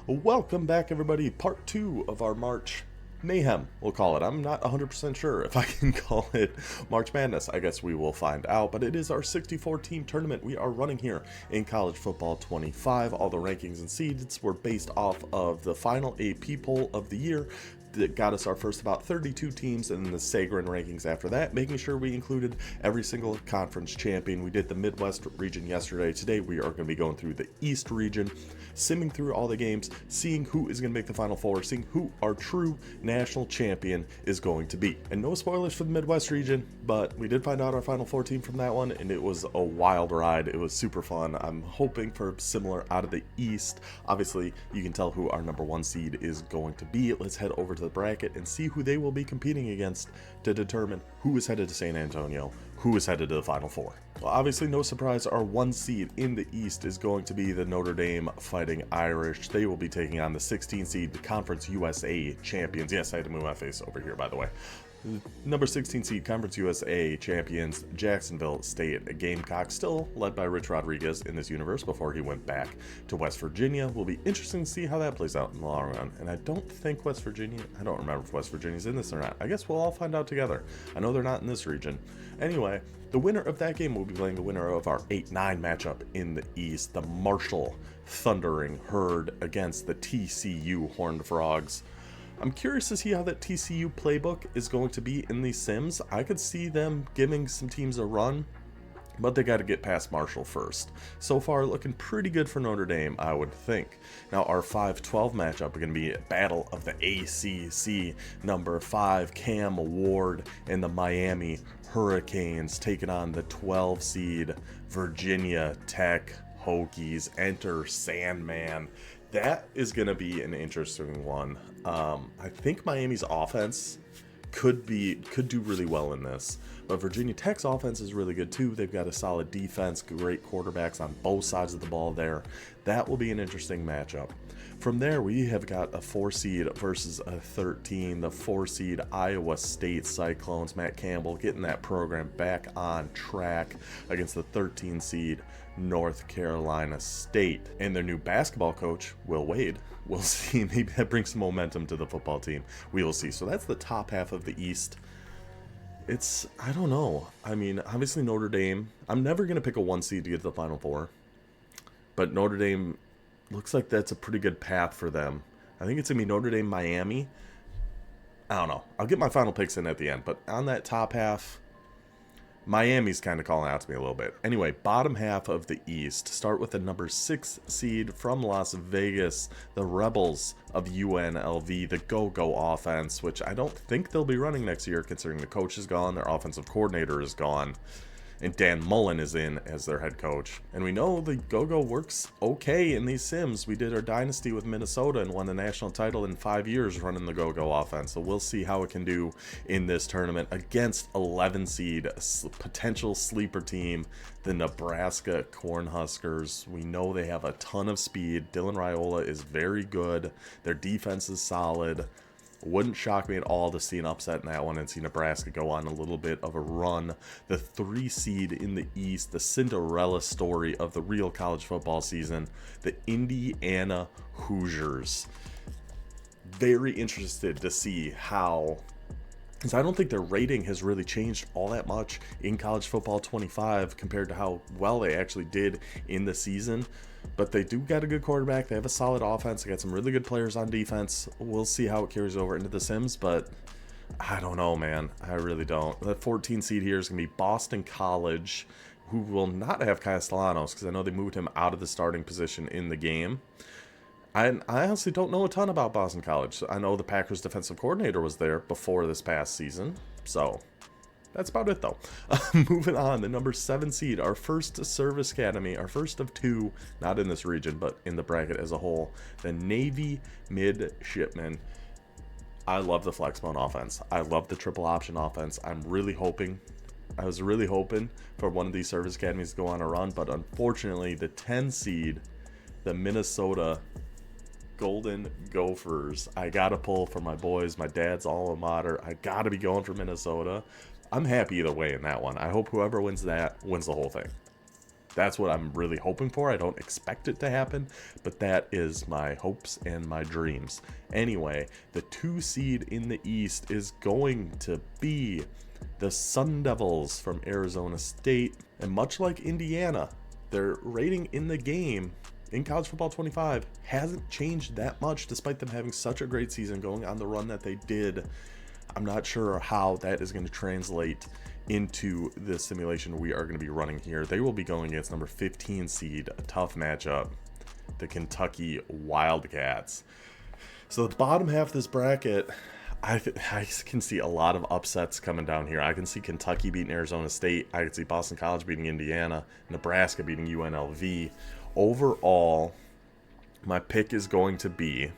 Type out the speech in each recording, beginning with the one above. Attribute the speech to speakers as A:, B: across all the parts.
A: Welcome back, everybody. Part 2 of our March Mayhem, we'll call it. I'm not 100% sure if I can call it March Madness. I guess we will find out, but it is our 64-team tournament we are running here in College Football 25. All the rankings and seeds were based off of the final AP poll of the year that got us our first about 32 teams, and the Sagarin rankings after that, making sure we included every single conference champion. We did the Midwest region yesterday. Today we are going to be going through the East region, simming through all the games, seeing who is going to make the Final Four, seeing who our true national champion is going to be. And no spoilers for the Midwest region, but we did find out our Final Four team from that one, and it was a wild ride. It was super fun. I'm hoping for similar out of the East. Obviously, you can tell who our number 1 seed is going to be. Let's head over to the bracket and see who they will be competing against to determine who is headed to San Antonio, who is headed to the Final Four. Well, obviously, no surprise, our 1 seed in the East is going to be the Notre Dame Fighting Irish. They will be taking on the 16 seed, the Conference USA champions. Yes, I had to move my face over here, by the way. Number 16 seed Conference USA champions Jacksonville State Gamecocks, still led by Rich Rodriguez in this universe before he went back to West Virginia. Will be interesting to see how that plays out in the long run. And I don't think I don't remember if West Virginia's in this or not. I guess we'll all find out together. I know they're not in this region. Anyway, the winner of that game will be playing the winner of our 8-9 matchup in the East, the Marshall Thundering Herd against the TCU Horned Frogs. I'm curious to see how that TCU playbook is going to be in these sims. I could see them giving some teams a run, but they got to get past Marshall first. So far, looking pretty good for Notre Dame, I would think. Now, our 5-12 matchup are going to be a battle of the ACC. Number 5, Cam Ward and the Miami Hurricanes taking on the 12 seed Virginia Tech Hokies. Enter Sandman. That is going to be an interesting one. I think Miami's offense could do really well in this, but Virginia Tech's offense is really good too. They've got a solid defense, great quarterbacks on both sides of the ball there. That will be an interesting matchup. From there, we have got a 4 seed versus a 13, the 4 seed Iowa State Cyclones. Matt Campbell getting that program back on track against the 13 seed North Carolina State. And their new basketball coach, Will Wade, we'll see. Maybe that brings some momentum to the football team. We will see. So that's the top half of the East. I don't know. I mean, obviously Notre Dame, I'm never going to pick a 1 seed to get to the Final Four, but Notre Dame looks like that's a pretty good path for them. I think it's going to be Notre Dame, Miami. I don't know. I'll get my final picks in at the end, but on that top half, Miami's kind of calling out to me a little bit. Anyway, bottom half of the East. Start with the number 6 seed from Las Vegas, the Rebels of UNLV, the Go-Go offense, which I don't think they'll be running next year considering the coach is gone, their offensive coordinator is gone, and Dan Mullen is in as their head coach. And we know the Go-Go works okay in these sims. We did our dynasty with Minnesota and won the national title in 5 years running the Go-Go offense. So we'll see how it can do in this tournament against 11 seed, potential sleeper team, the Nebraska Cornhuskers. We know they have a ton of speed. Dylan Raiola is very good. Their defense is solid. Wouldn't shock me at all to see an upset in that one and see Nebraska go on a little bit of a run. The 3 seed in the East, the Cinderella story of the real college football season, the Indiana Hoosiers. Very interested to see how, because I don't think their rating has really changed all that much in College Football 25 compared to how well they actually did in the season. But they do got a good quarterback. They have a solid offense. They got some really good players on defense. We'll see how it carries over into the Sims, but I don't know, man. I really don't. The 14 seed here is going to be Boston College, who will not have Castellanos because I know they moved him out of the starting position in the game. I honestly don't know a ton about Boston College. I know the Packers defensive coordinator was there before this past season, so that's about it, though. Moving on, the number 7 seed, our first service academy, our first of 2, not in this region, but in the bracket as a whole, the Navy Midshipmen. I love the flexbone offense. I love the triple option offense. I was really hoping for one of these service academies to go on a run, but unfortunately, the 10 seed, the Minnesota Golden Gophers, I gotta pull for my boys, my dad's alma mater. I gotta be going for Minnesota. I'm happy either way in that one. I hope whoever wins that wins the whole thing. That's what I'm really hoping for. I don't expect it to happen, but that is my hopes and my dreams. Anyway, the 2 seed in the East is going to be the Sun Devils from Arizona State. And much like Indiana, their rating in the game in College Football 25 hasn't changed that much, despite them having such a great season, going on the run that they did. I'm not sure how that is going to translate into the simulation we are going to be running here. They will be going against number 15 seed, a tough matchup, the Kentucky Wildcats. So the bottom half of this bracket, I can see a lot of upsets coming down here. I can see Kentucky beating Arizona State. I can see Boston College beating Indiana, Nebraska beating UNLV. Overall, my pick is going to be,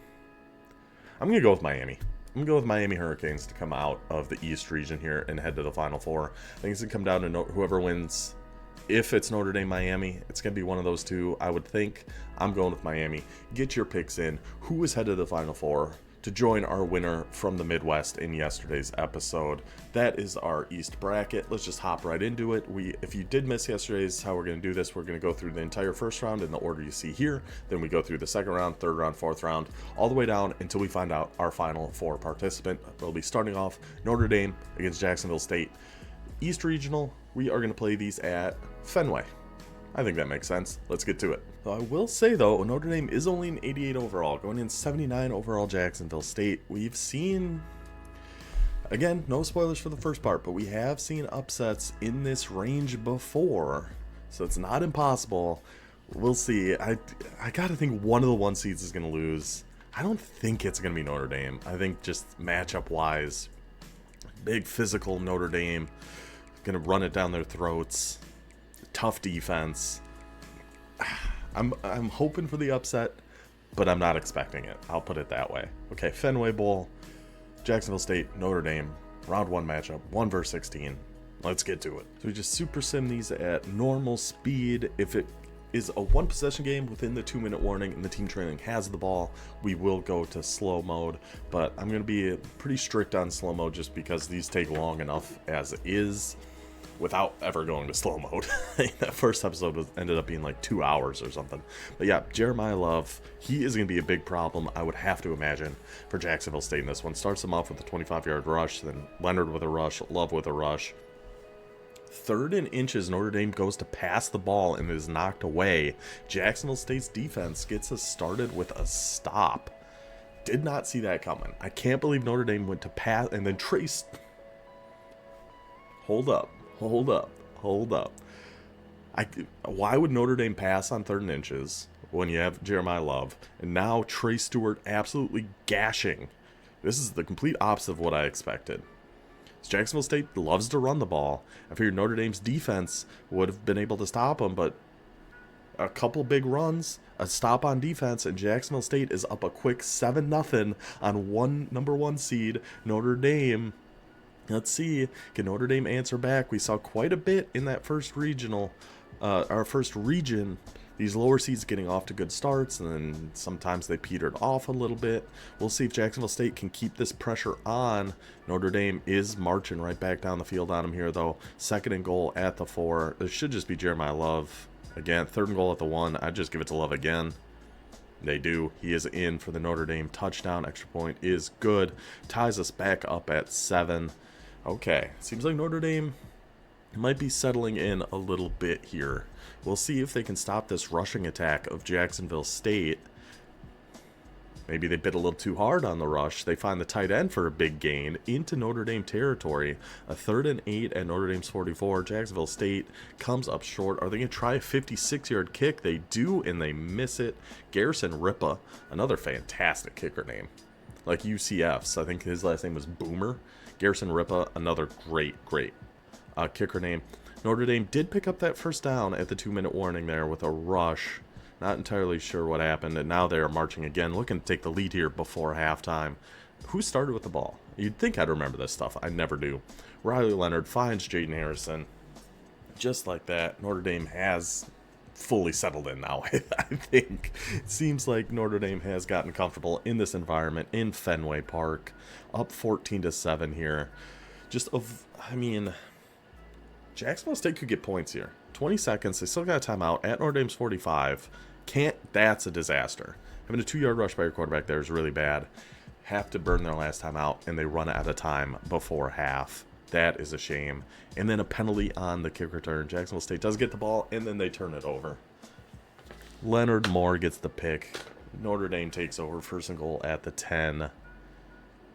A: I'm going to go with Miami. I'm going to go with Miami Hurricanes to come out of the East region here and head to the Final Four. I think it's going to come down to whoever wins. If it's Notre Dame, Miami, it's going to be one of those two, I would think. I'm going with Miami. Get your picks in. Who is headed to the Final Four to join our winner from the Midwest in yesterday's episode? That is our East bracket. Let's just hop right into it. If you did miss yesterday's, how we're going to do this, we're going to go through the entire first round in the order you see here. Then we go through the second round, third round, fourth round, all the way down until we find out our Final Four participant. We'll be starting off Notre Dame against Jacksonville State. East Regional, we are going to play these at Fenway. I think that makes sense. Let's get to it. So I will say, though, Notre Dame is only an 88 overall, going in 79 overall Jacksonville State. We've seen, again, no spoilers for the first part, but we have seen upsets in this range before, so it's not impossible. We'll see. I got to think one of the 1 seeds is going to lose. I don't think it's going to be Notre Dame. I think just matchup-wise, big physical Notre Dame, going to run it down their throats. Tough defense. I'm hoping for the upset, but I'm not expecting it. I'll put it that way. Okay, Fenway Bowl, Jacksonville State, Notre Dame, round 1 matchup, 1 versus 16. Let's get to it. So we just super sim these at normal speed. If it is a 1 possession game within the 2-minute warning and the team trailing has the ball, we will go to slow mode, but I'm going to be pretty strict on slow mode just because these take long enough as is, without ever going to slow mode. That first episode ended up being like 2 hours or something. But yeah, Jeremiah Love, he is going to be a big problem, I would have to imagine, for Jacksonville State in this one. Starts them off with a 25-yard rush, then Leonard with a rush, Love with a rush. 3rd and inches, Notre Dame goes to pass the ball and is knocked away. Jacksonville State's defense gets us started with a stop. Did not see that coming. I can't believe Notre Dame went to pass and then traced. Hold up. Why would Notre Dame pass on 3rd and inches when you have Jeremiah Love and now Trey Stewart absolutely gashing? This is the complete opposite of what I expected. Jacksonville State loves to run the ball. I figured Notre Dame's defense would have been able to stop them, but a couple big runs, a stop on defense, and Jacksonville State is up a quick 7-0 on number 1 seed Notre Dame. Let's see, can Notre Dame answer back? We saw quite a bit in that first regional, our first region. These lower seeds getting off to good starts, and then sometimes they petered off a little bit. We'll see if Jacksonville State can keep this pressure on. Notre Dame is marching right back down the field on them here, though. 2nd and goal at the 4. It should just be Jeremiah Love. Again, 3rd and goal at the 1. I'd just give it to Love again. They do. He is in for the Notre Dame touchdown. Extra point is good. Ties us back up at 7. Okay, seems like Notre Dame might be settling in a little bit here. We'll see if they can stop this rushing attack of Jacksonville State. Maybe they bit a little too hard on the rush. They find the tight end for a big gain into Notre Dame territory. A 3rd and 8 at Notre Dame's 44. Jacksonville State comes up short. Are they going to try a 56-yard kick? They do, and they miss it. Garrison Ripa, another fantastic kicker name. Like UCF's. I think his last name was Boomer. Garrison Ripa, another great kicker name. Notre Dame did pick up that first down at the 2-minute warning there with a rush. Not entirely sure what happened, and now they are marching again, looking to take the lead here before halftime. Who started with the ball? You'd think I'd remember this stuff. I never do. Riley Leonard finds Jaden Harrison. Just like that, Notre Dame has fully settled in now, I think. It seems like Notre Dame has gotten comfortable in this environment in Fenway Park. Up 14-7 here. Jacksonville State could get points here. 20 seconds. They still got a timeout at Notre Dame's 45. That's a disaster. Having a 2-yard rush by your quarterback there is really bad. Have to burn their last time out, and they run out of time before half. That is a shame. And then a penalty on the kick return. Jacksonville State does get the ball, and then they turn it over. Leonard Moore gets the pick. Notre Dame takes over, first and goal at the 10.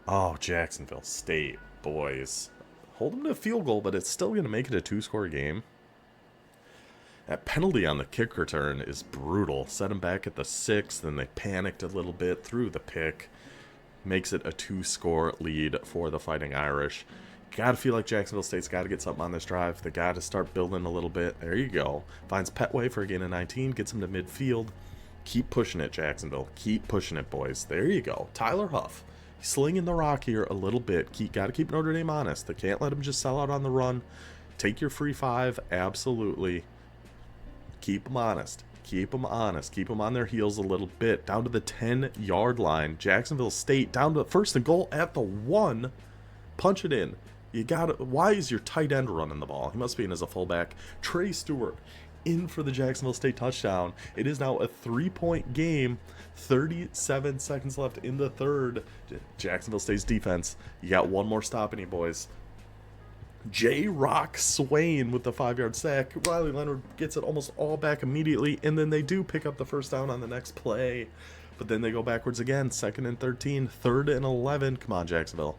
A: Oh, Jacksonville State, boys. Hold them to a field goal, but it's still going to make it a 2-score game. That penalty on the kick return is brutal. Set them back at the 6, then they panicked a little bit, threw the pick. Makes it a 2-score lead for the Fighting Irish. Gotta feel like Jacksonville State's got to get something on this drive. They got to start building a little bit. There you go. Finds Petway for a gain of 19. Gets him to midfield. Keep pushing it, Jacksonville. Keep pushing it, boys. There you go. Tyler Huff. Slinging the rock here a little bit. Got to keep Notre Dame honest. They can't let them just sell out on the run. Take your free 5. Absolutely. Keep them honest. Keep them honest. Keep them on their heels a little bit. Down to the 10-yard line. Jacksonville State down to first and goal at the 1. Punch it in. You got it. Why is your tight end running the ball? He must be in as a fullback. Trey Stewart in for the Jacksonville State touchdown. It is now a 3-point game. 37 seconds left in the third. Jacksonville State's defense. You got one more stop in you, boys. J-Rock Swain with the 5-yard sack. Riley Leonard gets it almost all back immediately, and then they do pick up the first down on the next play. But then they go backwards again. 2nd and 13, 3rd and 11. Come on, Jacksonville.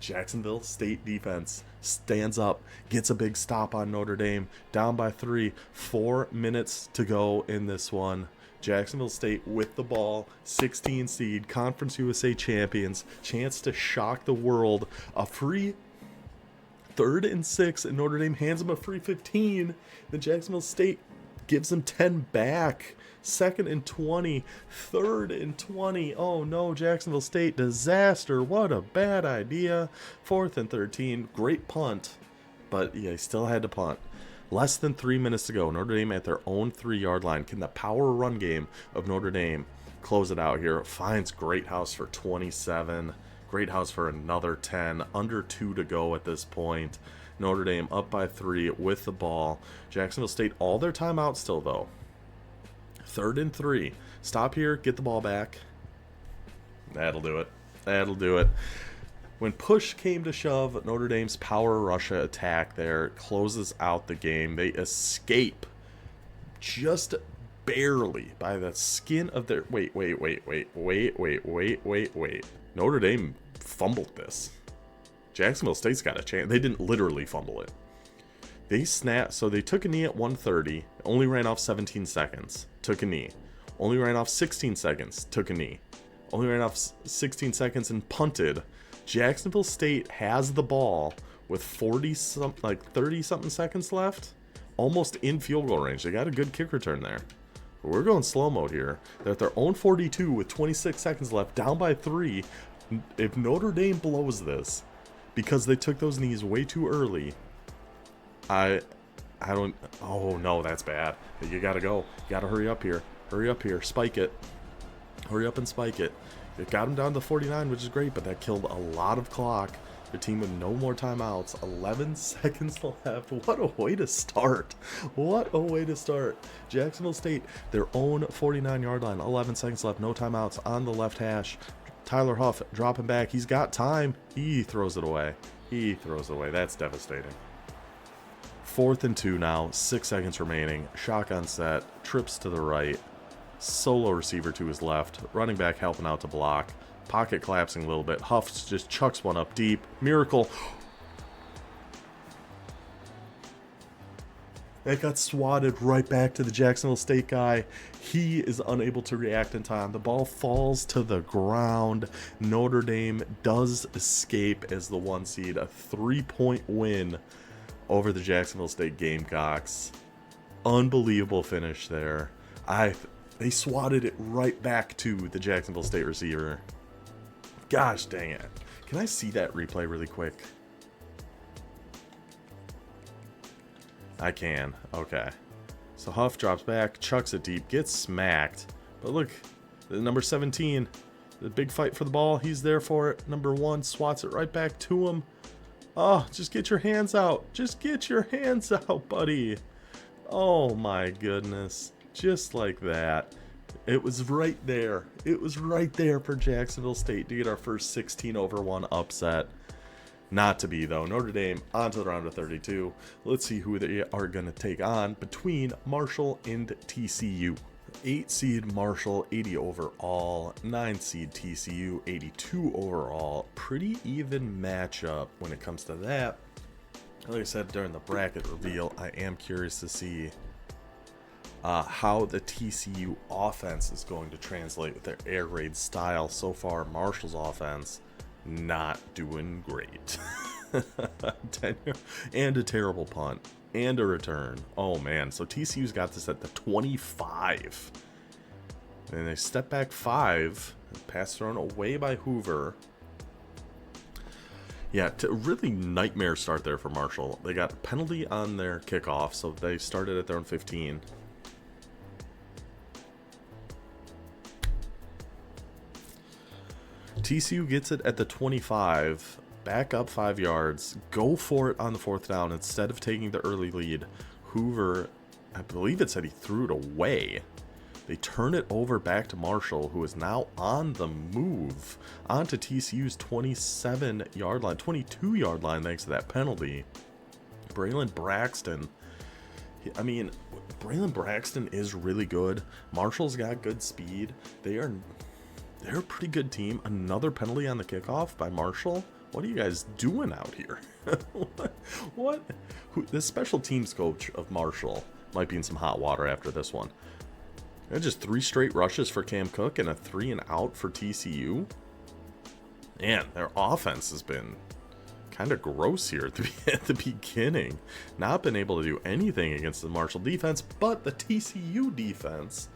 A: Jacksonville State defense stands up, gets a big stop on Notre Dame, down by 3, 4 minutes to go in this one. Jacksonville State with the ball, 16 seed, Conference USA champions, chance to shock the world. A free 3rd and 6, and Notre Dame hands them a free 15. Then Jacksonville State gives them 10 back. 2nd and 20, 3rd and 20. Oh no, Jacksonville State, disaster. What a bad idea. 4th and 13, great punt, but yeah, he still had to punt. Less than 3 minutes to go. Notre Dame at their own 3-yard line. Can the power run game of Notre Dame close it out here? Finds Greathouse for 27. Greathouse for another 10. Under 2 to go at this point. Notre Dame up by 3 with the ball. Jacksonville State, all their timeouts still though. 3rd and 3. Stop here, get the ball back. That'll do it. That'll do it. When push came to shove, Notre Dame's power Russia attack there closes out the game. They escape just barely by the skin of their... Wait. Notre Dame fumbled this. Jacksonville State's got a chance. They didn't literally fumble it. They snapped, so they took a knee at 1:30, only ran off 17 seconds, took a knee. Only ran off 16 seconds, took a knee. Only ran off 16 seconds and punted. Jacksonville State has the ball with 30-something seconds left, almost in field goal range. They got a good kick return there. But we're going slow mode here. They're at their own 42 with 26 seconds left, down by 3. If Notre Dame blows this, because they took those knees way too early, I don't... Oh, no, that's bad. You gotta go. You gotta hurry up here. Hurry up here. Spike it. Hurry up and spike it. It got him down to 49, which is great, but that killed a lot of clock. The team with no more timeouts. 11 seconds left. What a way to start. What a way to start. Jacksonville State, their own 49-yard line. 11 seconds left. No timeouts on the left hash. Tyler Huff dropping back. He's got time. He throws it away. He throws it away. That's devastating. 4th and 2 now, 6 seconds remaining. Shotgun set, trips to the right. Solo receiver to his left. Running back helping out to block. Pocket collapsing a little bit. Huff just chucks one up deep. Miracle. That got swatted right back to the Jacksonville State guy. He is unable to react in time. The ball falls to the ground. Notre Dame does escape as the 1 seed. A 3-point win over the Jacksonville State Gamecocks. Unbelievable finish there. They swatted it right back to the Jacksonville State receiver. Gosh dang it. Can I see that replay really quick? I can. Okay. So Huff drops back, chucks it deep, gets smacked. But look, the number 17, the big fight for the ball, he's there for it. Number 1 swats it right back to him. Oh, just get your hands out. Just get your hands out, buddy. Oh my goodness. Just like that. It was right there. It was right there for Jacksonville State to get our first 16-1 upset. Not to be, though. Notre Dame on to the round of 32. Let's see who they are going to take on between Marshall and TCU. 8 seed Marshall, 80 overall. 9 seed TCU, 82 overall. Pretty even matchup when it comes to that. Like I said during the bracket reveal, I am curious to see how the TCU offense is going to translate with their air raid style. So far, Marshall's offense not doing great. And a terrible punt and a return. Oh man, so TCU's got this at the 25. And they step back 5. Pass thrown away by Hoover. Yeah, really nightmare start there for Marshall. They got a penalty on their kickoff, so they started at their own 15. TCU gets it at the 25, back up 5 yards, go for it on the 4th down instead of taking the early lead. Hoover, I believe it said he threw it away. They turn it over back to Marshall, who is now on the move onto TCU's 27-yard line, 22-yard line, thanks to that penalty. Braylon Braxton. I mean, Braylon Braxton is really good. Marshall's got good speed. They're a pretty good team. Another penalty on the kickoff by Marshall. What are you guys doing out here? What? The special teams coach of Marshall might be in some hot water after this one. And just 3 straight rushes for Cam Cook and a 3 and out for TCU. Man, their offense has been kind of gross here at the beginning. Not been able to do anything against the Marshall defense, but the TCU defense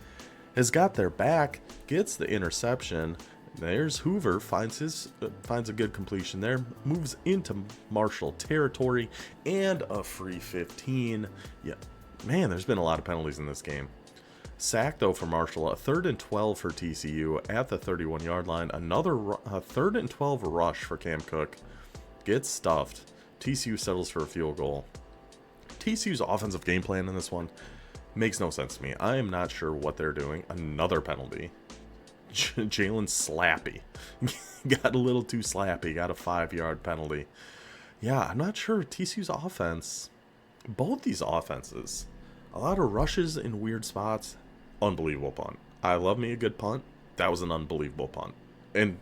A: has got their back, gets the interception. There's Hoover, finds a good completion there, moves into Marshall territory, and a free 15. Yeah, man, there's been a lot of penalties in this game. Sack, though, for Marshall, a 3rd and 12 for TCU at the 31-yard line. Another 3rd and 12 rush for Cam Cook. Gets stuffed. TCU settles for a field goal. TCU's offensive game plan in this one makes no sense to me. I am not sure what they're doing. Another penalty. Jalen Slappy. Got a little too slappy. Got a 5-yard penalty. Yeah, I'm not sure. TCU's offense, both these offenses, a lot of rushes in weird spots. Unbelievable punt. I love me a good punt. That was an unbelievable punt. And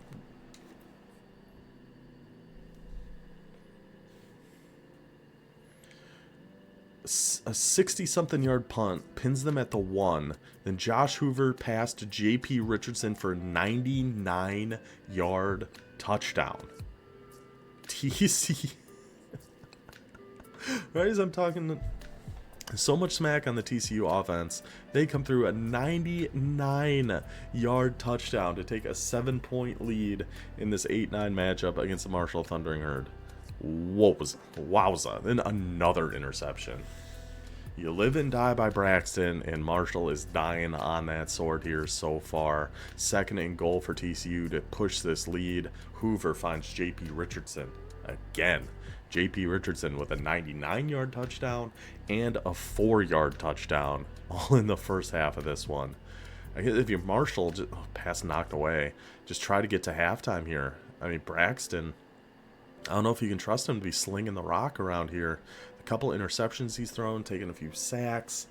A: a 60-something yard punt pins them at the 1. Then Josh Hoover passed to J.P. Richardson for a 99-yard touchdown. TC. Right as I'm talking so much smack on the TCU offense, they come through a 99-yard touchdown to take a 7-point lead in this 8-9 matchup against the Marshall Thundering Herd. Wowza. Then another interception. You live and die by Braxton, and Marshall is dying on that sword here so far. 2nd and goal for TCU to push this lead. Hoover finds J.P. Richardson again. J.P. Richardson with a 99-yard touchdown and a 4-yard touchdown, all in the first half of this one. I guess if you're Marshall, just, pass knocked away. Just try to get to halftime here. I mean, Braxton, I don't know if you can trust him to be slinging the rock around here. A couple interceptions he's thrown, taking a few sacks.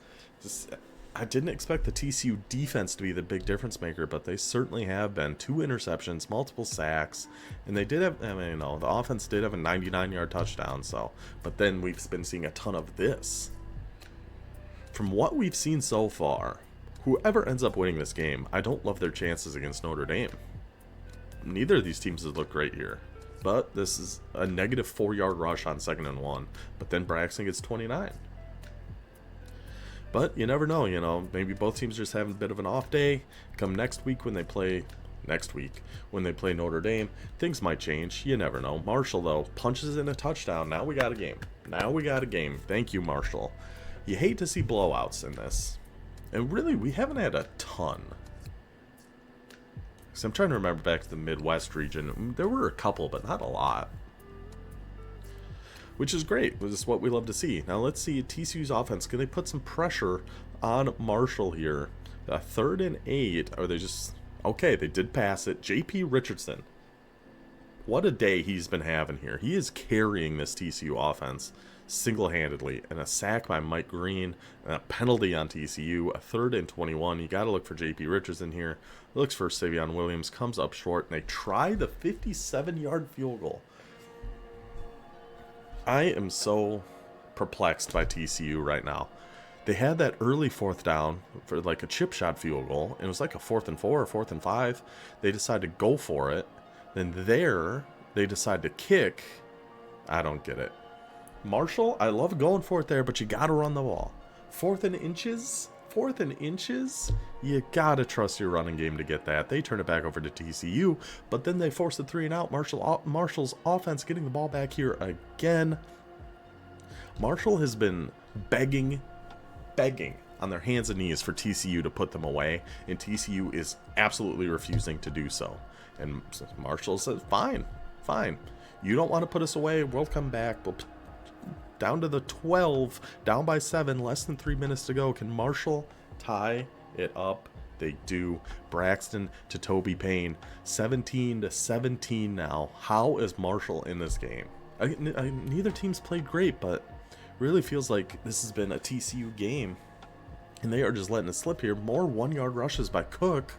A: I didn't expect the TCU defense to be the big difference maker, but they certainly have been. 2 interceptions, multiple sacks, and they did have, I mean, you know, the offense did have a 99-yard touchdown, so, but then we've been seeing a ton of this. From what we've seen so far, whoever ends up winning this game, I don't love their chances against Notre Dame. Neither of these teams has looked great here. But this is a negative 4-yard rush on 2nd and 1. But then Braxton gets 29. But you never know, you know. Maybe both teams just having a bit of an off day. Come next week when they play Notre Dame, things might change. You never know. Marshall, though, punches in a touchdown. Now we got a game. Thank you, Marshall. You hate to see blowouts in this. And really, we haven't had a ton. So I'm trying to remember back to the Midwest region. There were a couple, but not a lot. which is great. This is what we love to see. Now let's see TCU's offense. Can they put some pressure on Marshall here? 3rd and 8. Are they just... Okay, they did pass it. J.P. Richardson. What a day he's been having here. He is carrying this TCU offense single-handedly. And a sack by Mike Green, and a penalty on TCU, a 3rd and 21. You got to look for J.P. Richardson here. Looks for Savion Williams, comes up short, and they try the 57-yard field goal. I am so perplexed by TCU right now. They had that early 4th down for like a chip shot field goal. It was like a 4th and 4 or 4th and 5. They decided to go for it. Then there, they decide to kick. I don't get it. Marshall, I love going for it there, but you got to run the ball. 4th and inches? 4th and inches? You got to trust your running game to get that. They turn it back over to TCU, but then they force the 3 and out. Marshall's offense getting the ball back here again. Marshall has been begging on their hands and knees for TCU to put them away, and TCU is absolutely refusing to do so. And Marshall says, fine. You don't want to put us away, we'll come back. We'll down to the 12, down by 7, less than 3 minutes to go. Can Marshall tie it up? They do. Braxton to Toby Payne, 17-17 now. How is Marshall in this game? Neither team's played great, but really feels like this has been a TCU game, and they are just letting it slip here. More 1-yard rushes by Cook.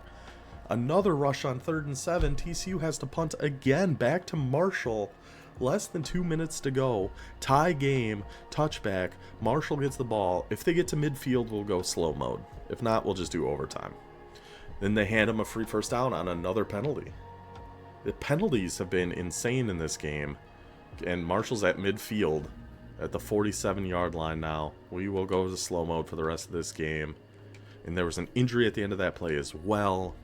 A: Another rush on 3rd and 7. TCU has to punt again, back to Marshall. Less than 2 minutes to go. Tie game, touchback. Marshall gets the ball. If they get to midfield, we'll go slow mode. If not, we'll just do overtime. Then they hand him a free 1st down on another penalty. The penalties have been insane in this game. And Marshall's at midfield at the 47-yard line now. We will go to slow mode for the rest of this game. And there was an injury at the end of that play as well.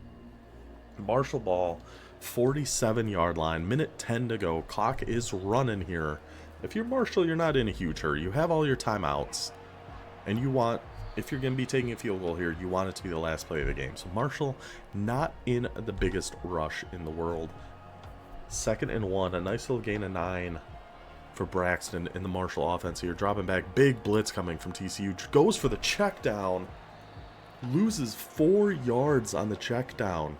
A: Marshall ball, 47-yard line, minute 10 to go. Clock is running here. If you're Marshall, you're not in a huge hurry. You have all your timeouts, and you want, if you're going to be taking a field goal here, you want it to be the last play of the game. So Marshall, not in the biggest rush in the world. 2nd and 1, a nice little gain of 9 for Braxton in the Marshall offense here. Dropping back, big blitz coming from TCU. Goes for the check down. Loses 4 yards on the check down.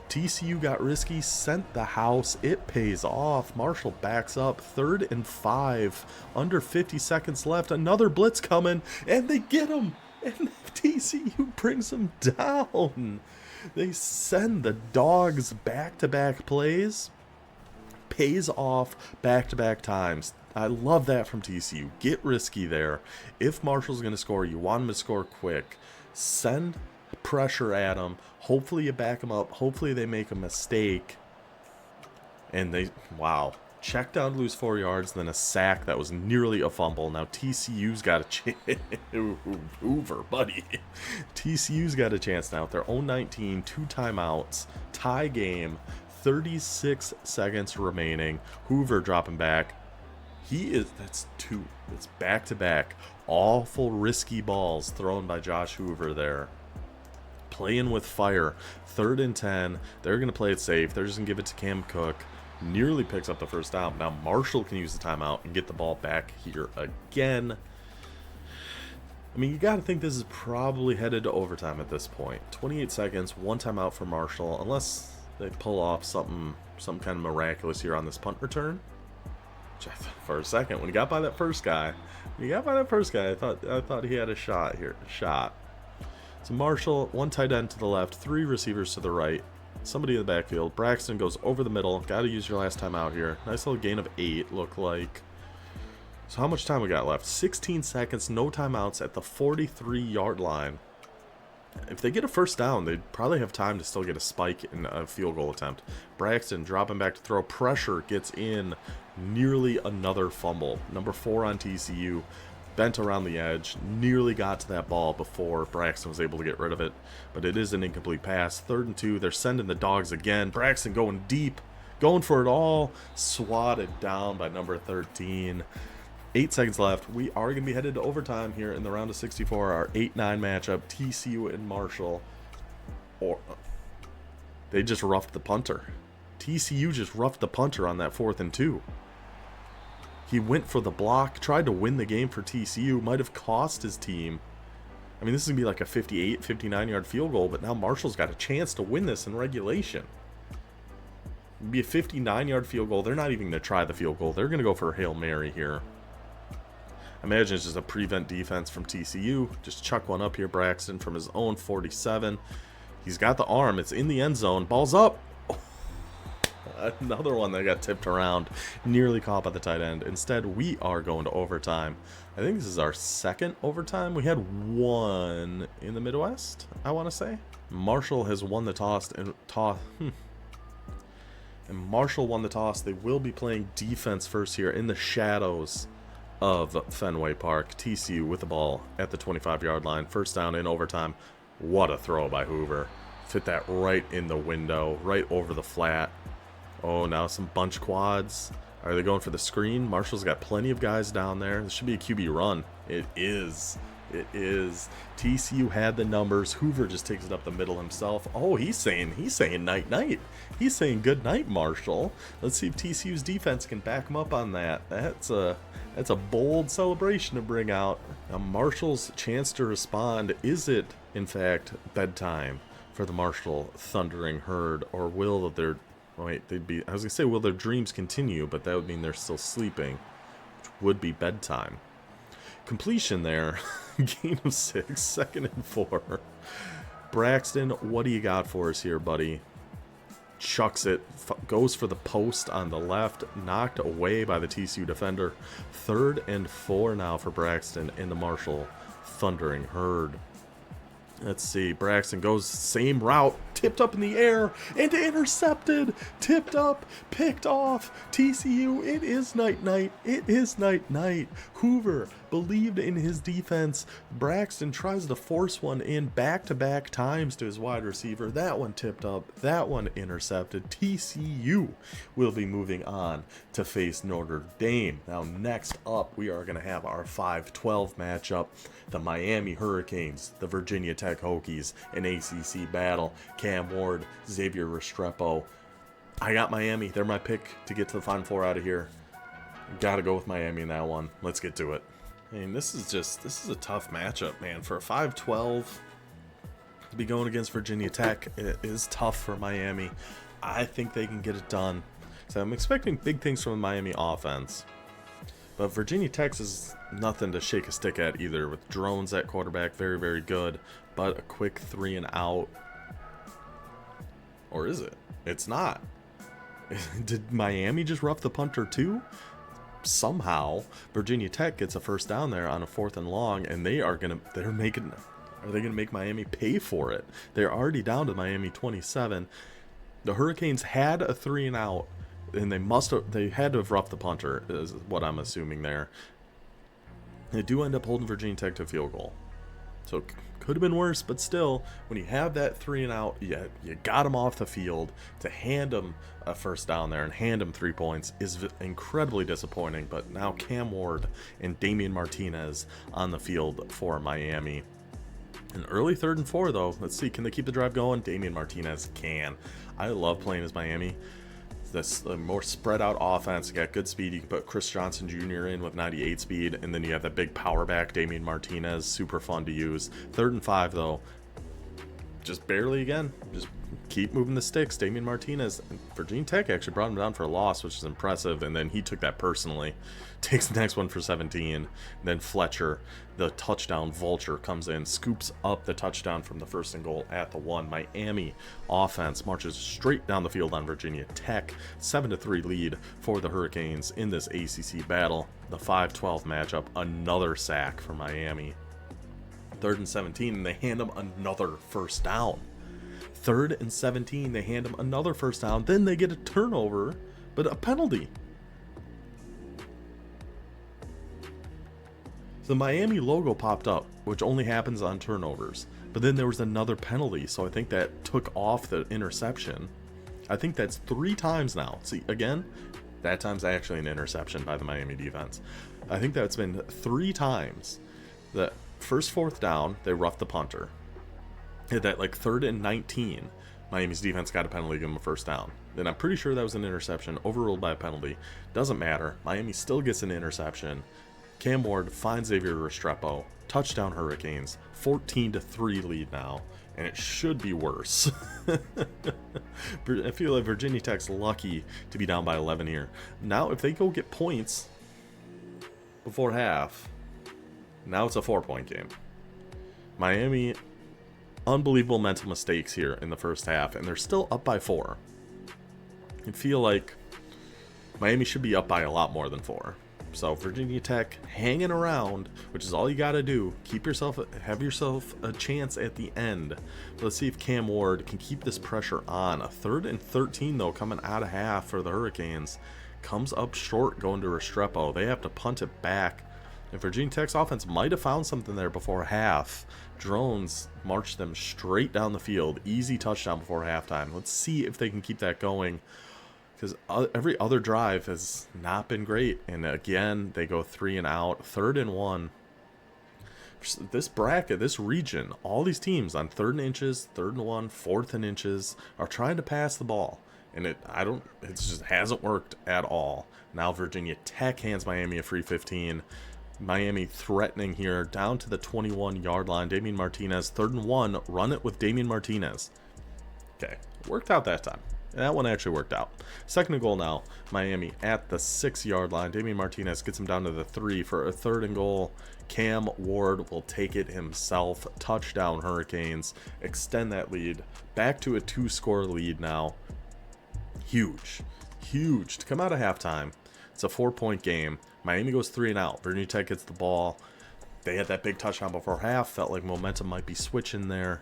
A: TCU got risky, sent the house. It pays off. Marshall backs up. 3rd and 5. Under 50 seconds left. Another blitz coming, and they get him. And TCU brings them down. They send the dogs back-to-back plays. Pays off back-to-back times. I love that from TCU. Get risky there. If Marshall's going to score, you want him to score quick. Send pressure at them. Hopefully you back them up. Hopefully they make a mistake. And they, wow. Check down to lose 4 yards, then a sack that was nearly a fumble. Now TCU's got a chance. Hoover, buddy. TCU's got a chance now. Their own 19, 2 timeouts, tie game, 36 seconds remaining. Hoover dropping back. That's 2. It's back to back. Awful risky balls thrown by Josh Hoover there. Playing with fire. 3rd and 10. They're going to play it safe. They're just going to give it to Cam Cook. Nearly picks up the 1st down. Now Marshall can use the timeout and get the ball back here again. I mean, you got to think this is probably headed to overtime at this point. 28 seconds, 1 timeout for Marshall, unless they pull off some kind of miraculous here on this punt return. For a second, when he got by that first guy, I thought he had a shot here. So Marshall, 1 tight end to the left, 3 receivers to the right, somebody in the backfield. Braxton goes over the middle. Got to use your last time out here. Nice little gain of 8, look like. So how much time we got left? 16 seconds, no timeouts at the 43-yard line. If they get a 1st down, they'd probably have time to still get a spike in a field goal attempt. Braxton dropping back to throw. Pressure gets in. Nearly another fumble. Number 4 on TCU. Bent around the edge. Nearly got to that ball before Braxton was able to get rid of it. But it is an incomplete pass. 3rd and 2. They're sending the dogs again. Braxton going deep. Going for it all. Swatted down by number 13. 8 seconds left. We are going to be headed to overtime here in the round of 64. Our 8-9 matchup. TCU and Marshall. They just roughed the punter. TCU just roughed the punter on that 4th and 2. He went for the block, tried to win the game for TCU, might have cost his team. I mean, this is going to be like a 58, 59-yard field goal, but now Marshall's got a chance to win this in regulation. It'd be a 59-yard field goal. They're not even going to try the field goal. They're going to go for a Hail Mary here. I imagine it's just a prevent defense from TCU. Just chuck one up here, Braxton, from his own 47. He's got the arm. It's in the end zone. Ball's up. Another one that got tipped around. Nearly caught by the tight end. Instead, we are going to overtime. I think this is our second overtime. We had one in the Midwest, I want to say. Marshall has won the toss. And Marshall won the toss. They will be playing defense first here in the shadows of Fenway Park. TCU with the ball at the 25-yard line. First down in overtime. What a throw by Hoover. Fit that right in the window, right over the flat. Oh, now some bunch quads. Are they going for the screen? Marshall's got plenty of guys down there. This should be a QB run. It is. It is. TCU had the numbers. Hoover just takes it up the middle himself. Oh, he's saying night night. He's saying good night, Marshall. Let's see if TCU's defense can back him up on that. That's a bold celebration to bring out. Now Marshall's chance to respond. Is it in fact bedtime for the Marshall Thundering Herd, or will their will their dreams continue, but that would mean they're still sleeping, which would be bedtime. Completion there. Gain of 6, 2nd and 4. Braxton, what do you got for us here, buddy? Chucks it, goes for the post on the left, knocked away by the TCU defender. 3rd and 4 now for Braxton in the Marshall Thundering Herd. Let's see, Braxton goes same route, tipped up in the air, and intercepted, tipped up, picked off. TCU, it is night-night, it is night-night. Hoover believed in his defense. Braxton tries to force one in back-to-back times to his wide receiver. That one tipped up, that one intercepted. TCU will be moving on to face Notre Dame. Now next up, we are going to have our 5-12 matchup. The Miami Hurricanes, the Virginia Tech Hokies, an ACC battle. Cam Ward, Xavier Restrepo. I got Miami. They're my pick to get to the Final Four out of here. Got to go with Miami in that one. Let's get to it. I mean, this is a tough matchup, man. For a 5-12 to be going against Virginia Tech, it is tough for Miami. I think they can get it done. So I'm expecting big things from the Miami offense. But Virginia Tech is nothing to shake a stick at either, with drones at quarterback, very, very good. But a quick 3 and out. Or is it? It's not. Did Miami just rough the punter too? Somehow, Virginia Tech gets a first down there on a 4th and long, and are they gonna make Miami pay for it? They're already down to Miami 27. The Hurricanes had a 3 and out. And they had to have roughed the punter, is what I'm assuming there. They do end up holding Virginia Tech to a field goal. So it could have been worse, but still, when you have that 3 and out, you got them off the field. To hand them a first down there and hand them 3 points is incredibly disappointing. But now Cam Ward and Damian Martinez on the field for Miami. An early 3rd and 4, though. Let's see, can they keep the drive going? Damian Martinez can. I love playing as Miami. This more spread out offense. You got good speed. You can put Chris Johnson Jr. in with 98 speed, and then you have that big power back, Damian Martinez, super fun to use. 3rd and 5 though, just barely again. Just keep moving the sticks. Damian Martinez. Virginia Tech actually brought him down for a loss, which is impressive, and then he took that personally. Takes the next one for 17. And then Fletcher, the touchdown vulture, comes in, scoops up the touchdown from the 1st and goal at the 1. Miami offense marches straight down the field on Virginia Tech. 7-3 lead for the Hurricanes in this ACC battle. The 5-12 matchup, another sack for Miami. 3rd and 17, and they hand them another first down. 3rd and 17, they hand them another first down. Then they get a turnover, but a penalty. The Miami logo popped up, which only happens on turnovers. But then there was another penalty, so I think that took off the interception. I think that's 3 times now. See, again, that time's actually an interception by the Miami defense. I think that's been 3 times. The first 4th down, they roughed the punter. At that 3rd and 19, Miami's defense got a penalty, give them a first down. Then I'm pretty sure that was an interception, overruled by a penalty. Doesn't matter. Miami still gets an interception. Cam Ward finds Xavier Restrepo. Touchdown Hurricanes. 14-3 lead now. And it should be worse. I feel like Virginia Tech's lucky to be down by 11 here. Now, if they go get points before half, now it's a 4-point game. Miami, unbelievable mental mistakes here in the first half, and they're still up by 4. I feel like Miami should be up by a lot more than 4. So Virginia Tech hanging around, which is all you got to do. Have yourself a chance at the end. Let's see if Cam Ward can keep this pressure on. A 3rd and 13 though, coming out of half for the Hurricanes. Comes up short going to Restrepo. They have to punt it back. And Virginia Tech's offense might have found something there before half. Drones march them straight down the field. Easy touchdown before halftime. Let's see if they can keep that going, because every other drive has not been great. And again, they go 3 and out, 3rd and 1. This bracket, this region, all these teams on 3rd and inches, 3rd and 1, 4th and inches are trying to pass the ball. And it just hasn't worked at all. Now Virginia Tech hands Miami a free 15. Miami threatening here down to the 21-yard line. Damian Martinez, 3rd and 1, run it with Damian Martinez. Okay, worked out that time. That one actually worked out. 2nd and goal now. Miami at the 6-yard line. Damian Martinez gets him down to the 3 for a 3rd and goal. Cam Ward will take it himself. Touchdown Hurricanes. Extend that lead. Back to a 2-score lead now. Huge. Huge. To come out of halftime, it's a 4-point game. Miami goes 3 and out. Virginia Tech gets the ball. They had that big touchdown before half. Felt like momentum might be switching there.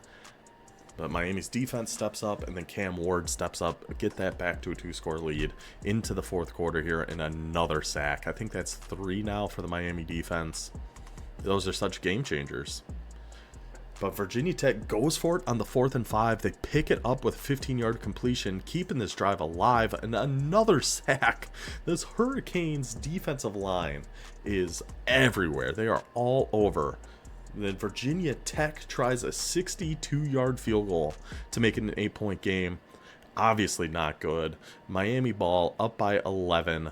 A: But Miami's defense steps up, and then Cam Ward steps up, get that back to a 2-score lead into the 4th quarter here, and another sack. I think that's 3 now for the Miami defense. Those are such game changers. But Virginia Tech goes for it on the 4th and 5. They pick it up with 15-yard completion, keeping this drive alive, and another sack. This Hurricanes defensive line is everywhere. They are all over. Then Virginia Tech tries a 62-yard field goal to make it an 8-point game. Obviously not good. Miami ball up by 11.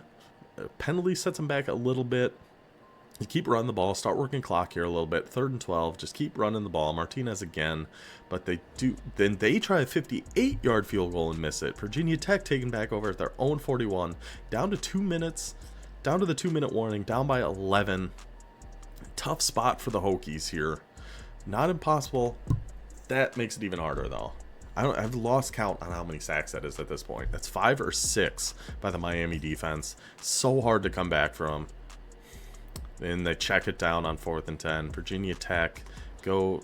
A: Penalty sets them back a little bit. You keep running the ball, start working clock here a little bit. 3rd and 12, just keep running the ball. Martinez again, but then they try a 58-yard field goal and miss it. Virginia Tech taken back over at their own 41, down to 2 minutes, down to the 2-minute warning, down by 11. Tough spot for the Hokies here. Not impossible. That makes it even harder though. I've lost count on how many sacks that is at this point. That's 5 or 6 by the Miami defense. So hard to come back from. Then they check it down on 4th and 10. Virginia Tech go.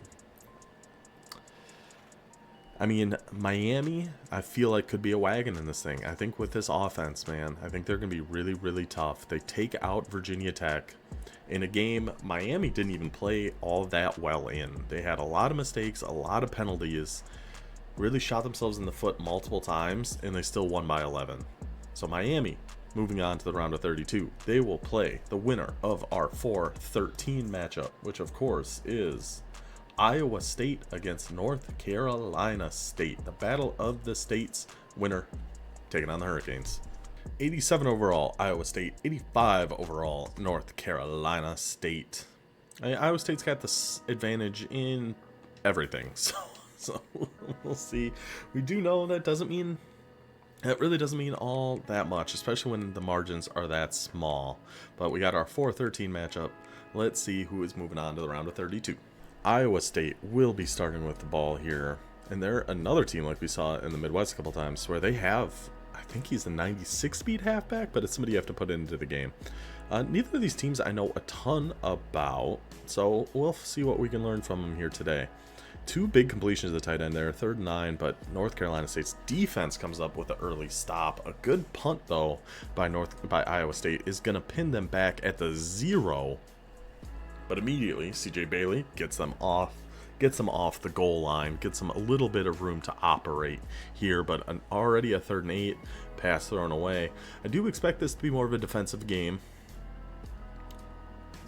A: I mean, Miami, I feel like could be a wagon in this thing. I think with this offense, man, I think they're going to be really, really tough. They take out Virginia Tech in a game Miami didn't even play all that well in. They had a lot of mistakes, a lot of penalties, really shot themselves in the foot multiple times, and they still won by 11. So Miami, moving on to the round of 32, they will play the winner of our 4-13 matchup, which of course is Iowa State against North Carolina State. The battle of the states, winner taking on the Hurricanes. 87 overall, Iowa State. 85 overall, North Carolina State. Iowa State's got this advantage in everything, so we'll see. We do know that really doesn't mean all that much, especially when the margins are that small. But we got our 4-13 matchup. Let's see who is moving on to the round of 32. Iowa State will be starting with the ball here, and they're another team like we saw in the Midwest a couple times where they have, I think he's a 96 speed halfback, but it's somebody you have to put into the game. Neither of these teams I know a ton about, so we'll see what we can learn from them here today. 2 big completions at the tight end there, 3rd and 9, but North Carolina State's defense comes up with an early stop. A good punt though by Iowa State is going to pin them back at the 0. But immediately, CJ Bailey gets them off the goal line, gets them a little bit of room to operate here, but already a 3rd and 8, pass thrown away. I do expect this to be more of a defensive game.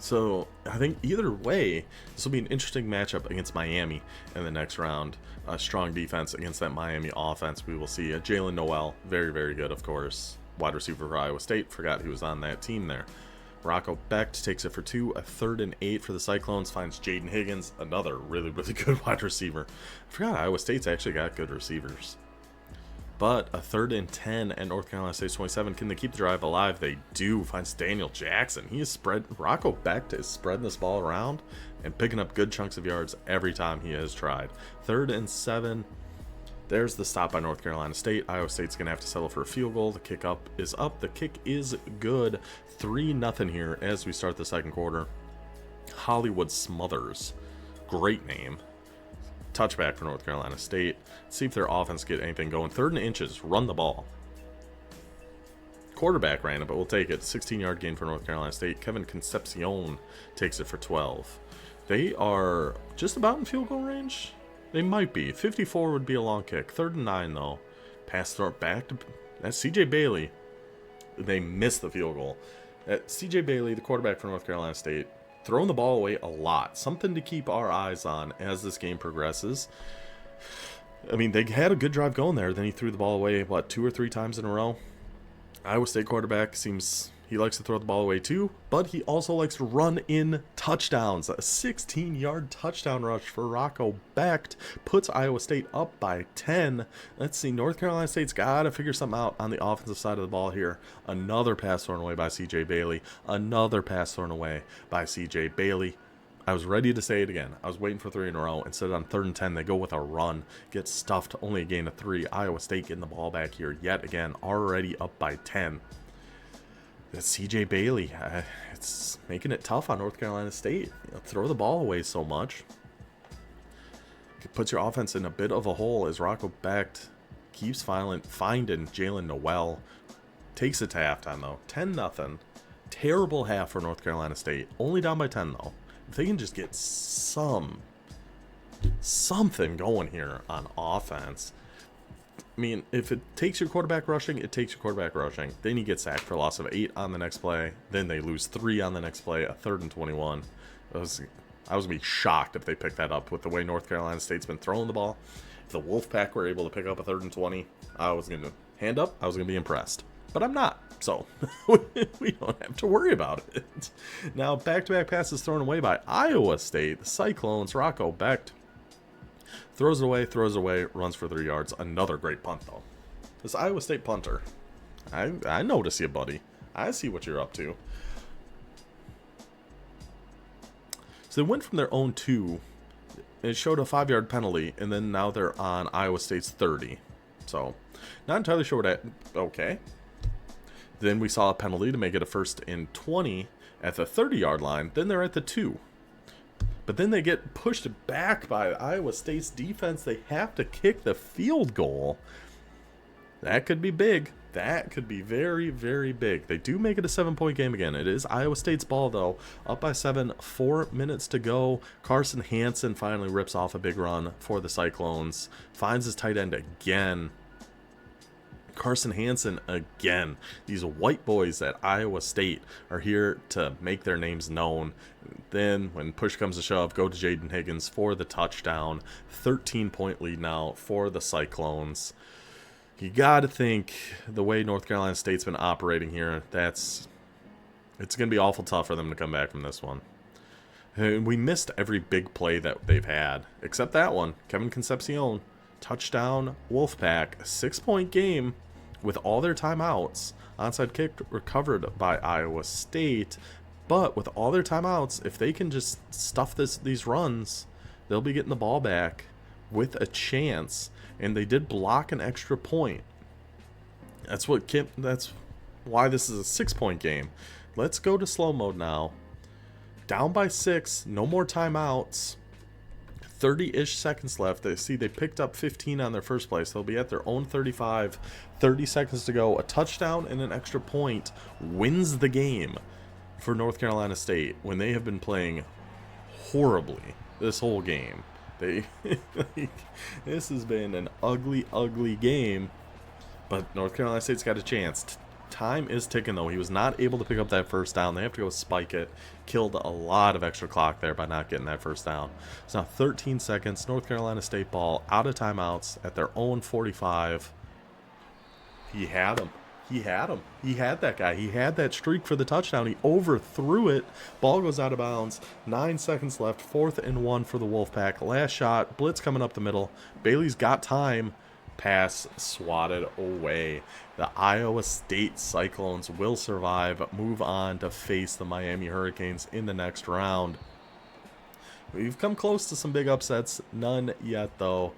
A: So I think either way, this will be an interesting matchup against Miami in the next round. A strong defense against that Miami offense. We will see Jalen Noel, very, very good, of course. Wide receiver for Iowa State. Forgot he was on that team there. Rocco Becht takes it for 2, a 3rd and 8 for the Cyclones. Finds Jaden Higgins, another really, really good wide receiver. I forgot Iowa State's actually got good receivers. But a 3rd and 10 at North Carolina State's 27. Can they keep the drive alive? They do. Finds Daniel Jackson. He is spread. Rocco Becht is spreading this ball around and picking up good chunks of yards every time he has tried. 3rd and 7. There's the stop by North Carolina State. Iowa State's going to have to settle for a field goal. The kick up is up. The kick is good. 3-0 here as we start the second quarter. Hollywood Smothers. Great name. Touchback for North Carolina State. Let's see if their offense get anything going. 3rd and inches. Run the ball. Quarterback ran it, but we'll take it. 16-yard gain for North Carolina State. Kevin Concepcion takes it for 12. They are just about in field goal range. They might be. 54 would be a long kick. 3rd and 9, though. Pass throw back to... That's CJ Bailey. They missed the field goal. CJ Bailey, the quarterback for North Carolina State, throwing the ball away a lot. Something to keep our eyes on as this game progresses. I mean, they had a good drive going there. Then he threw the ball away, 2 or 3 times in a row. Iowa State quarterback seems... He likes to throw the ball away too, but he also likes to run in touchdowns. A 16-yard touchdown rush for Rocco Becht puts Iowa State up by 10. Let's see, North Carolina State's got to figure something out on the offensive side of the ball here. Another pass thrown away by CJ Bailey. Another pass thrown away by CJ Bailey. I was ready to say it again. I was waiting for 3 in a row. Instead, on 3rd and 10, they go with a run. Get stuffed, only a gain of 3. Iowa State getting the ball back here yet again, already up by 10. That's CJ Bailey. It's making it tough on North Carolina State. Throw the ball away so much. It puts your offense in a bit of a hole as Rocco Becht keeps finding Jalen Noel. Takes it to halftime, though. 10-0. Terrible half for North Carolina State. Only down by 10, though. If they can just get something going here on offense... I mean, if it takes your quarterback rushing, it takes your quarterback rushing. Then you get sacked for a loss of 8 on the next play. Then they lose 3 on the next play, a 3rd and 21. I was going to be shocked if they picked that up with the way North Carolina State's been throwing the ball. If the Wolfpack were able to pick up a 3rd and 20, I was going to hand up. I was going to be impressed. But I'm not. So we don't have to worry about it. Now, back-to-back passes thrown away by Iowa State. The Cyclones, Rocco Becht. Throws it away, runs for 3 yards. Another great punt, though. This Iowa State punter. I notice you, buddy. I see what you're up to. So they went from their own 2. It showed a 5-yard penalty, and then now they're on Iowa State's 30. So, not entirely sure what okay. Then we saw a penalty to make it a 1st and 20 at the 30-yard line. Then they're at the 2. But then they get pushed back by Iowa State's defense. They have to kick the field goal. That could be big. That could be very, very big. They do make it a 7-point game again. It is Iowa State's ball, though. Up by 7, 4 minutes to go. Carson Hansen finally rips off a big run for the Cyclones. Finds his tight end again. Carson Hansen again. These white boys at Iowa State are here to make their names known. Then, when push comes to shove, go to Jaden Higgins for the touchdown. 13-point lead now for the Cyclones. You got to think the way North Carolina State's been operating here, it's going to be awful tough for them to come back from this one. We missed every big play that they've had, except that one. Kevin Concepcion, touchdown, Wolfpack, 6-point game with all their timeouts. Onside kick recovered by Iowa State. But with all their timeouts, if they can just stuff these runs, they'll be getting the ball back with a chance. And they did block an extra point. That's why this is a 6-point game. Let's go to slow mode now. Down by 6, no more timeouts. 30-ish seconds left. They picked up 15 on their first play, so they'll be at their own 35. 30 seconds to go. A touchdown and an extra point wins the game for North Carolina State when they have been playing horribly this whole game. This has been an ugly, ugly game, but North Carolina State's got a chance. Time is ticking, though. He was not able to pick up that first down. They have to go spike it. Killed a lot of extra clock there by not getting that first down. It's now 13 seconds. North Carolina State ball out of timeouts at their own 45. He had him. He had him. He had that guy. He had that streak for the touchdown. He overthrew it. Ball goes out of bounds. 9 seconds left. 4th and 1 for the Wolfpack. Last shot. Blitz coming up the middle. Bailey's got time. Pass swatted away. The Iowa State Cyclones will survive, move on to face the Miami Hurricanes in the next round. We've come close to some big upsets, none yet though.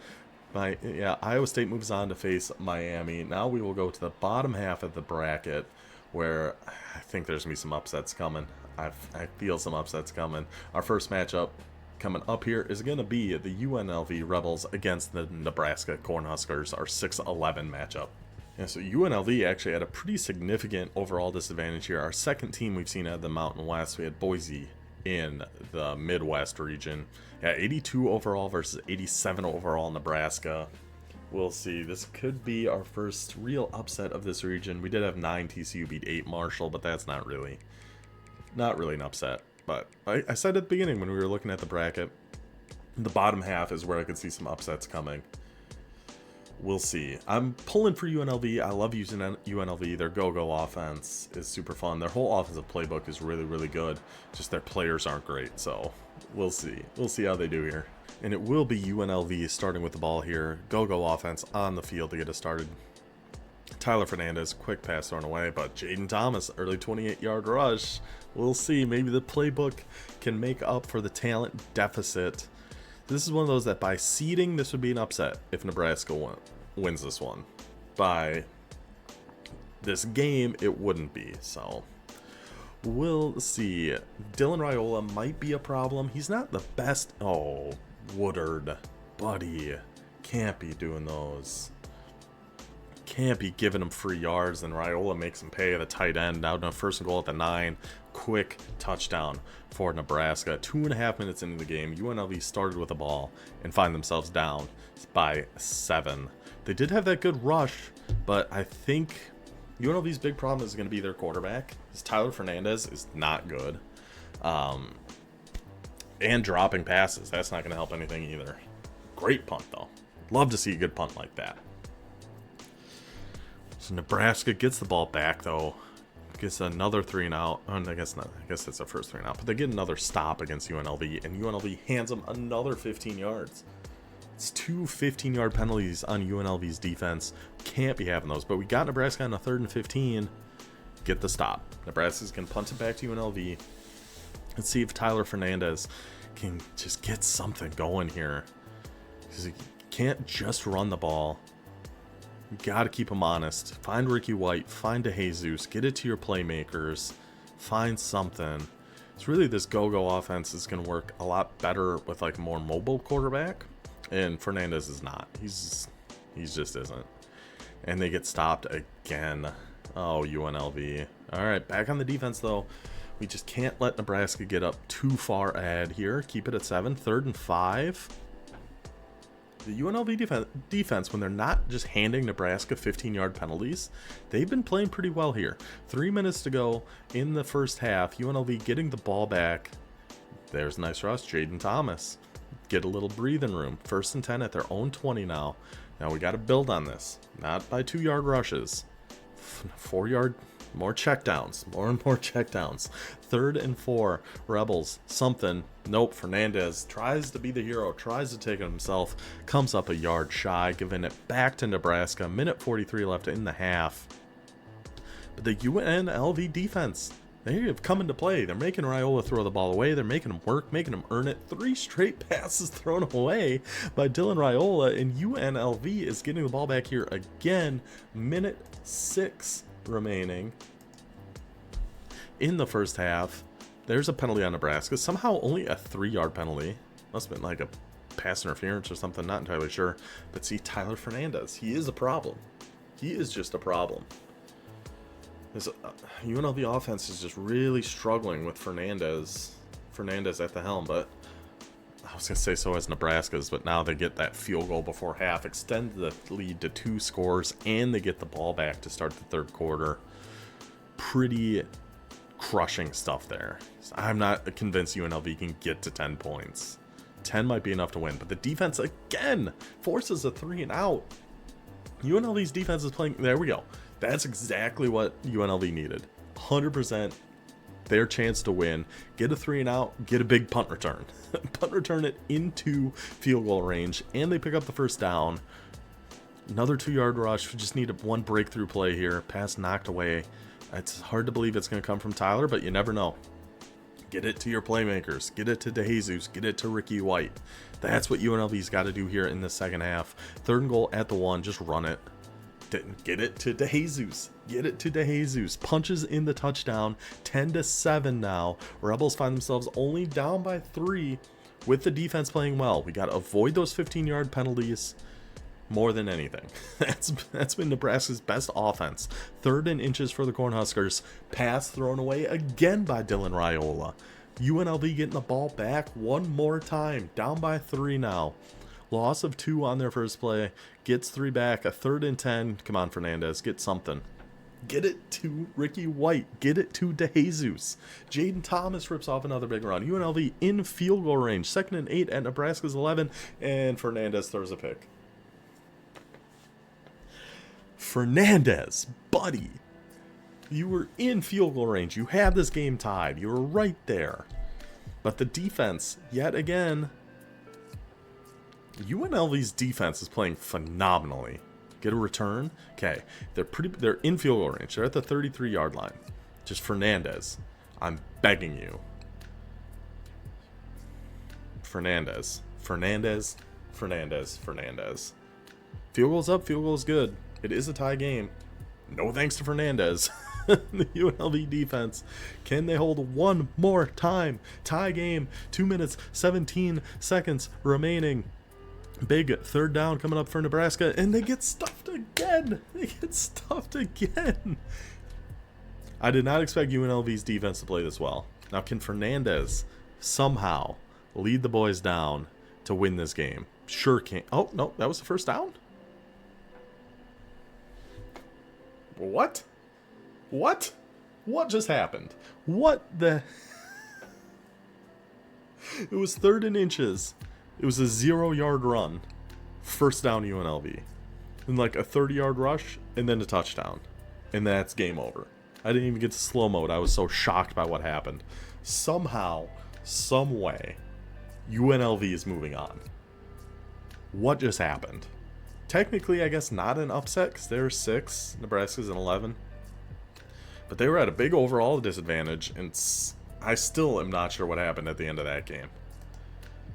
A: Iowa State moves on to face Miami. Now we will go to the bottom half of the bracket, where I think there's going to be some upsets coming. I feel some upsets coming. Our first matchup coming up here is going to be the UNLV Rebels against the Nebraska Cornhuskers, our 6-11 matchup. Yeah, so UNLV actually had a pretty significant overall disadvantage here. Our second team we've seen out of the Mountain West, we had Boise in the Midwest region. Yeah, 82 overall versus 87 overall in Nebraska. We'll see. This could be our first real upset of this region. We did have 9 TCU beat 8 Marshall, but that's not really an upset. But I said at the beginning when we were looking at the bracket, the bottom half is where I could see some upsets coming. We'll see. I'm pulling for UNLV. I love using UNLV. Their go-go offense is super fun. Their whole offensive playbook is really, really good. Just their players aren't great, so we'll see. We'll see how they do here. And it will be UNLV starting with the ball here. Go-go offense on the field to get us started. Tyler Fernandez, quick pass thrown away, but Jaden Thomas, early 28-yard rush. We'll see. Maybe the playbook can make up for the talent deficit. This is one of those that by seeding, this would be an upset if Nebraska wins this one. By this game, it wouldn't be. So we'll see. Dylan Raiola might be a problem. He's not the best. Oh, Woodard, buddy, can't be doing those. Can't be giving him free yards, and Raiola makes him pay at the tight end. Now to 1st and goal at the 9. Quick touchdown for Nebraska. 2.5 minutes into the game, UNLV started with the ball and find themselves down by 7. They did have that good rush, but I think UNLV's big problem is going to be their quarterback. Tyler Fernandez is not good. And dropping passes. That's not going to help anything either. Great punt, though. Love to see a good punt like that. So Nebraska gets the ball back, though. Gets another 3 and out. I guess not. I guess that's the first 3 and out. But they get another stop against UNLV, and UNLV hands them another 15 yards. It's 2 15-yard penalties on UNLV's defense. Can't be having those. But we got Nebraska on a 3rd and 15. Get the stop. Nebraska's going to punt it back to UNLV. Let's see if Tyler Fernandez can just get something going here. Because he can't just run the ball. You got to keep him honest. Find Ricky White. Find DeJesus. Get it to your playmakers. Find something. It's really this go-go offense is going to work a lot better with like a more mobile quarterback. And Fernandez is not. He's just isn't. And they get stopped again. Oh, UNLV. All right, back on the defense though. We just can't let Nebraska get up too far ahead here. Keep it at 7. 3rd and 5. The UNLV defense, when they're not just handing Nebraska 15-yard penalties, they've been playing pretty well here. 3 minutes to go in the first half. UNLV getting the ball back. There's a nice rush. Jaden Thomas. Get a little breathing room. 1st and 10 at their own 20 now. Now we got to build on this. Not by 2-yard rushes. 4-yard, more checkdowns. More and more checkdowns. 3rd and 4. Rebels. Something. Nope. Fernandez tries to be the hero. Tries to take it himself. Comes up a yard shy. Giving it back to Nebraska. Minute 43 left in the half. But the UNLV defense, they have come into play. They're making Raiola throw the ball away. They're making him work, making him earn it. 3 straight passes thrown away by Dylan Raiola, and UNLV is getting the ball back here again. Minute 6 remaining in the first half. There's a penalty on Nebraska. Somehow only a 3-yard penalty. Must have been like a pass interference or something. Not entirely sure. But see, Tyler Fernandez. He is a problem. He is just a problem. This UNLV offense is just really struggling with Fernandez at the helm, but I was going to say so as Nebraska's, but now they get that field goal before half, extend the lead to 2 scores, and they get the ball back to start the 3rd quarter. pretty crushing stuff there. I'm not convinced UNLV can get to 10 points. 10 might be enough to win, but the defense again forces a 3 and out. UNLV's defense is playing. There we go. That's exactly what UNLV needed. 100% their chance to win. Get a 3 and out, get a big punt return. Punt return it into field goal range, and they pick up the first down. Another 2-yard rush. We just need one breakthrough play here. Pass knocked away. It's hard to believe it's going to come from Tyler, but you never know. Get it to your playmakers. Get it to DeJesus. Get it to Ricky White. That's what UNLV's got to do here in the second half. 3rd and goal at the 1. Just run it. Get it to DeJesus. Get it to DeJesus. Punches in the touchdown. 10-7 now. Rebels find themselves only down by 3 with the defense playing well. We got to avoid those 15-yard penalties. More than anything. That's been Nebraska's best offense. 3rd and inches for the Cornhuskers. Pass thrown away again by Dylan Raiola. UNLV getting the ball back one more time. Down by 3 now. Loss of 2 on their first play. Gets 3 back. A 3rd and 10. Come on, Fernandez. Get something. Get it to Ricky White. Get it to DeJesus. Jaden Thomas rips off another big run. UNLV in field goal range. 2nd and 8 at Nebraska's 11. And Fernandez throws a pick. Fernandez, buddy, you were in field goal range. You had this game tied. You were right there. But the defense, yet again, UNLV's defense is playing phenomenally. Get a return. Okay, they're in field goal range. They're at the 33-yard line. Just Fernandez, I'm begging you. Fernandez. Field goal's up, field goal's good. It is a tie game. No thanks to Fernandez. The UNLV defense. Can they hold one more time? Tie game. 2 minutes, 17 seconds remaining. Big 3rd down coming up for Nebraska. And they get stuffed again. I did not expect UNLV's defense to play this well. Now, can Fernandez somehow lead the boys down to win this game? Sure can. Oh, no, that was the first down? What? What just happened? What the? It was 3rd and inches. It was a 0-yard run. First down UNLV. And like a 30-yard rush and then a touchdown. And that's game over. I didn't even get to slow mode. I was so shocked by what happened. Somehow, some way, UNLV is moving on. What just happened? Technically, I guess not an upset because they're 6, Nebraska's an 11. But they were at a big overall disadvantage, and I still am not sure what happened at the end of that game.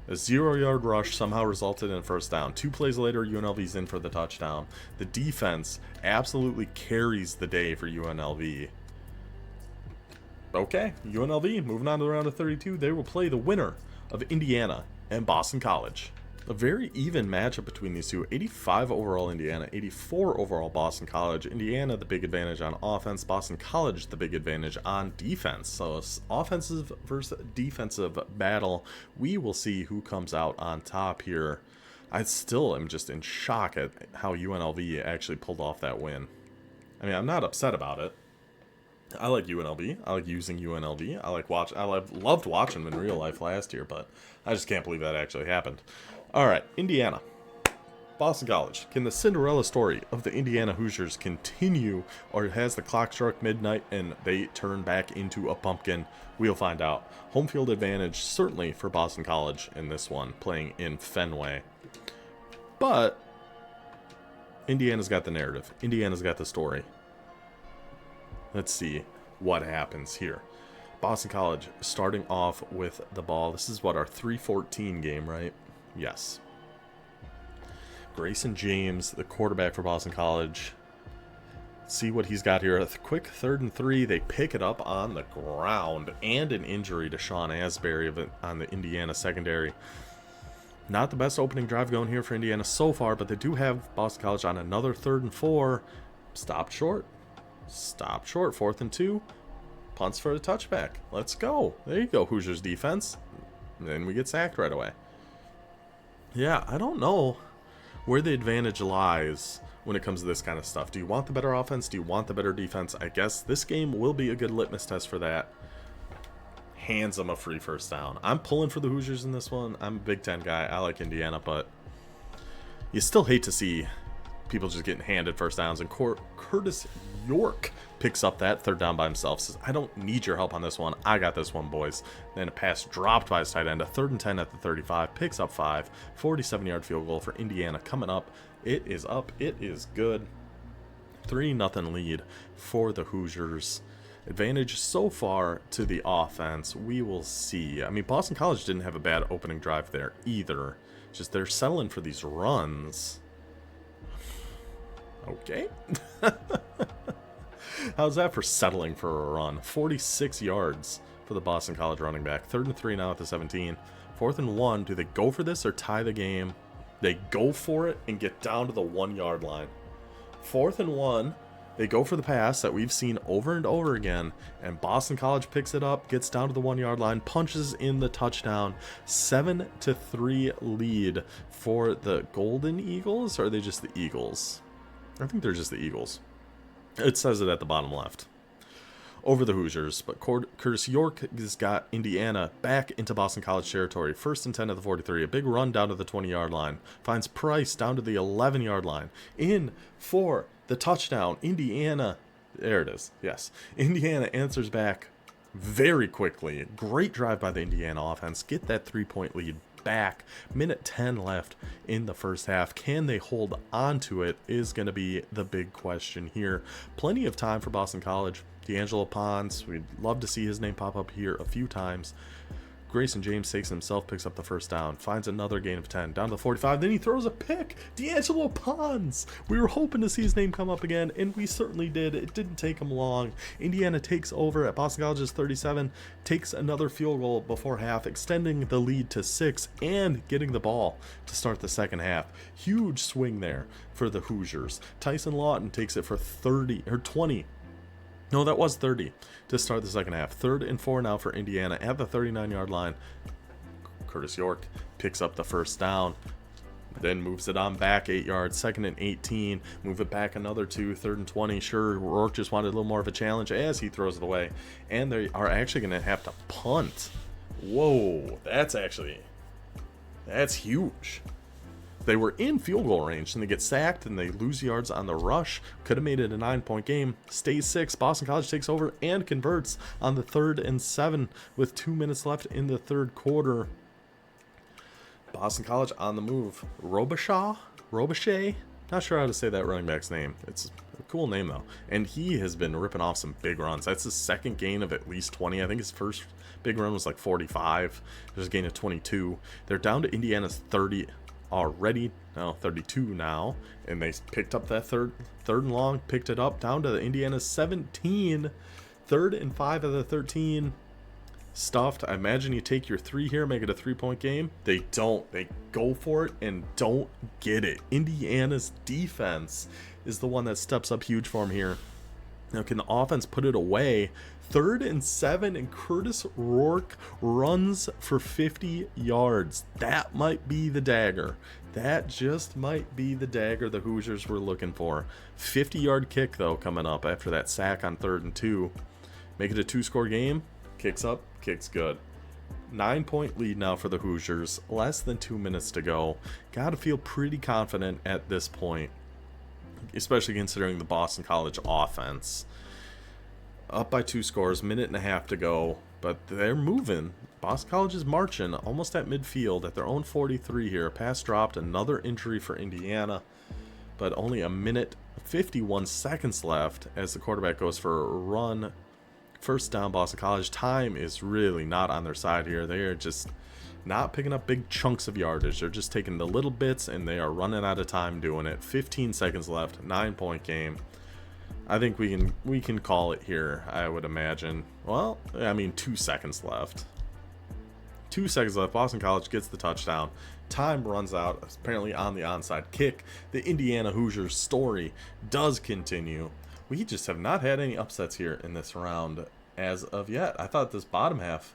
A: A 0-yard rush somehow resulted in a first down. 2 plays later, UNLV's in for the touchdown. The defense absolutely carries the day for UNLV. Okay, UNLV moving on to the round of 32. They will play the winner of Indiana and Boston College. A very even matchup between these two. 85 overall Indiana, 84 overall Boston College. Indiana the big advantage on offense, Boston College the big advantage on defense. So it's offensive versus defensive battle. We will see who comes out on top here. I still am just in shock at how UNLV actually pulled off that win. I mean, I'm not upset about it. I like UNLV. I like using UNLV. I loved watching them in real life last year, but I just can't believe that actually happened. All right, Indiana, Boston College. Can the Cinderella story of the Indiana Hoosiers continue, or has the clock struck midnight and they turn back into a pumpkin? We'll find out. Home field advantage certainly for Boston College in this one, playing in Fenway. But Indiana's got the narrative. Indiana's got the story. Let's see what happens here. Boston College starting off with the ball. This is what, our 3-14 game, right? Yes. Grayson James, the quarterback for Boston College. See what he's got here. A quick 3rd and 3. They pick it up on the ground, and an injury to Sean Asbury on the Indiana secondary. Not the best opening drive going here for Indiana so far, but they do have Boston College on another 3rd and 4. Stopped short. 4th and 2. Punts for a touchback. Let's go. There you go, Hoosiers defense. And then we get sacked right away. Yeah, I don't know where the advantage lies when it comes to this kind of stuff. Do you want the better offense? Do you want the better defense? I guess this game will be a good litmus test for that. Hands them a free first down. I'm pulling for the Hoosiers in this one. I'm a Big Ten guy. I like Indiana, but you still hate to see people just getting handed first downs. And Curtis York picks up that third down by himself. Says, I don't need your help on this one. I got this one, boys. Then a pass dropped by his tight end. A 3rd and 10 at the 35. Picks up 5. 47-yard field goal for Indiana coming up. It is up. It is good. 3-0 lead for the Hoosiers. Advantage so far to the offense. We will see. I mean, Boston College didn't have a bad opening drive there either. Just they're settling for these runs. Okay. How's that for settling for a run? 46 yards for the Boston College running back. 3rd and 3 now at the 17. 4th and 1. Do they go for this or tie the game? They go for it and get down to the 1-yard line. 4th and 1. They go for the pass that we've seen over and over again, and Boston College picks it up, gets down to the 1-yard line, punches in the touchdown. 7-3 lead for the Golden Eagles, or are they just the Eagles? I think they're just the Eagles. It says it at the bottom left. Over the Hoosiers, but Curtis York has got Indiana back into Boston College territory. 1st and 10 at the 43. A big run down to the 20-yard line. Finds Price down to the 11-yard line. In for the touchdown. Indiana. There it is. Yes. Indiana answers back very quickly. Great drive by the Indiana offense. Get that 3-point lead back. Minute 10 left in the first half. Can they hold on to it is going to be the big question here. Plenty of time for Boston College. D'Angelo Pons, we'd love to see his name pop up here a few times. Grayson James takes himself, picks up the first down, finds another gain of 10, down to the 45, then he throws a pick. D'Angelo Pons! We were hoping to see his name come up again, and we certainly did. It didn't take him long. Indiana takes over at Boston College's 37, takes another field goal before half, extending the lead to 6, and getting the ball to start the second half. Huge swing there for the Hoosiers. Tyson Lawton takes it for 20. No, that was 30 to start the second half. 3rd and 4 now for Indiana at the 39-yard line. Curtis York picks up the first down, then moves it on back 8 yards. 2nd and 18. Move it back another 2. 3rd and 20. Sure, York just wanted a little more of a challenge as he throws it away. And they are actually going to have to punt. Whoa, that's huge. They were in field goal range and they get sacked and they lose yards on the rush. Could have made it a 9-point game. Stays 6. Boston College takes over and converts on the 3rd and 7 with 2 minutes left in the third quarter. Boston College on the move. Robichaud? Not sure how to say that running back's name. It's a cool name though. And he has been ripping off some big runs. That's his second gain of at least 20. I think his first big run was like 45. There's a gain of 22. They're down to Indiana's 30 already. No, 32 now, and they picked up that third and long, picked it up down to the Indiana's 17. 3rd and 5 of the 13. Stuffed. I imagine you take your 3 here, make it a 3-point game. They don't. They go for it and don't get it. Indiana's defense is the one that steps up huge for them here. Now, can the offense put it away? 3rd and 7, and Curtis Rourke runs for 50 yards. That might be the dagger. That just might be the dagger the Hoosiers were looking for. 50-yard kick, though, coming up after that sack on 3rd and 2. Make it a 2-score game. Kicks up, kicks good. 9-point lead now for the Hoosiers. Less than 2 minutes to go. Got to feel pretty confident at this point, especially considering the Boston College offense. Up by 2 scores, minute and a half to go, but they're moving. Boston College is marching almost at midfield at their own 43 here. Pass dropped, another injury for Indiana, but only a minute 51 seconds left as the quarterback goes for a run. First down, Boston College. Time is really not on their side here. They are just not picking up big chunks of yardage. They're just taking the little bits, and they are running out of time doing it. 15 seconds left, 9-point game. I think we can call it here, I would imagine. Well, I mean, 2 seconds left. 2 seconds left. Boston College gets the touchdown. Time runs out, apparently on the onside kick. The Indiana Hoosiers story does continue. We just have not had any upsets here in this round as of yet. I thought this bottom half,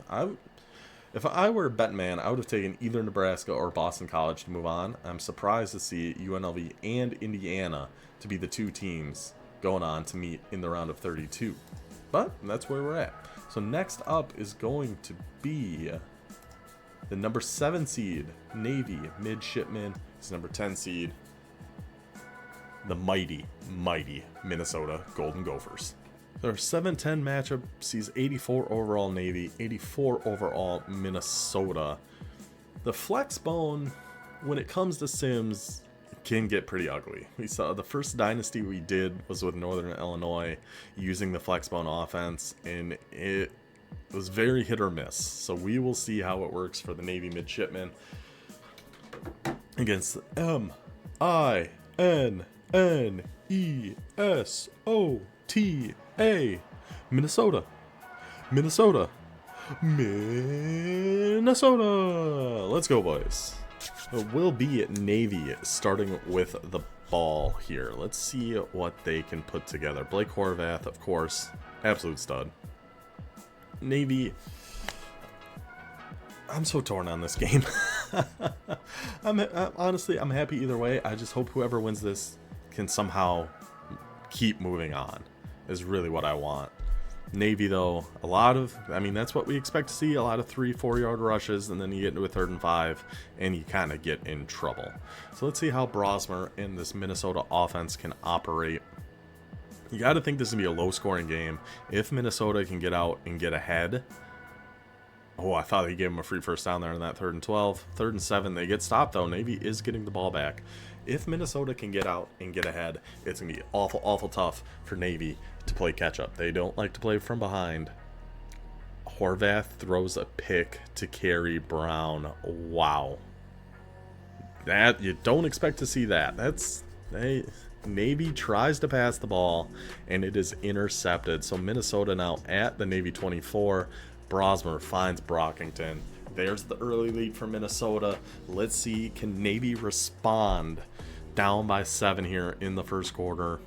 A: If I were a betting man, I would have taken either Nebraska or Boston College to move on. I'm surprised to see UNLV and Indiana to be the two teams going on to meet in the round of 32. But that's where we're at. So next up is going to be the number 7 seed, Navy Midshipmen. It's number 10 seed, the mighty Minnesota Golden Gophers. Their 7-10 matchup sees 84 overall Navy, 84 overall Minnesota. The flex bone, when it comes to Sims, can get pretty ugly. We saw the first dynasty we did was with Northern Illinois using the flex bone offense, and it was very hit or miss. So we will see how it works for the Navy Midshipmen against MINNESOTA. Minnesota. Let's go, boys. It will be Navy starting with the ball here. Let's see what they can put together. Blake Horvath, of course, absolute stud. Navy, I'm so torn on this game. Honestly, I'm happy either way. I just hope whoever wins this can somehow keep moving on, is really what I want. Navy, though, that's what we expect to see. A lot of 3-4 yard rushes, and then you get into a 3rd and 5, and you kind of get in trouble. So let's see how Brosmer and this Minnesota offense can operate. You got to think this is going to be a low-scoring game. If Minnesota can get out and get ahead. Oh, I thought he gave him a free first down there on that 3rd and 12. 3rd and 7, they get stopped, though. Navy is getting the ball back. If Minnesota can get out and get ahead, it's going to be awful tough for Navy to play catch-up. They don't like to play from behind. Horvath throws a pick to Kerry Brown. Wow. That, you don't expect to see that. Navy tries to pass the ball, and it is intercepted. So Minnesota now at the Navy 24. Brosmer finds Brockington. There's the early lead for Minnesota. Let's see, can Navy respond? Down by 7 here in the first quarter.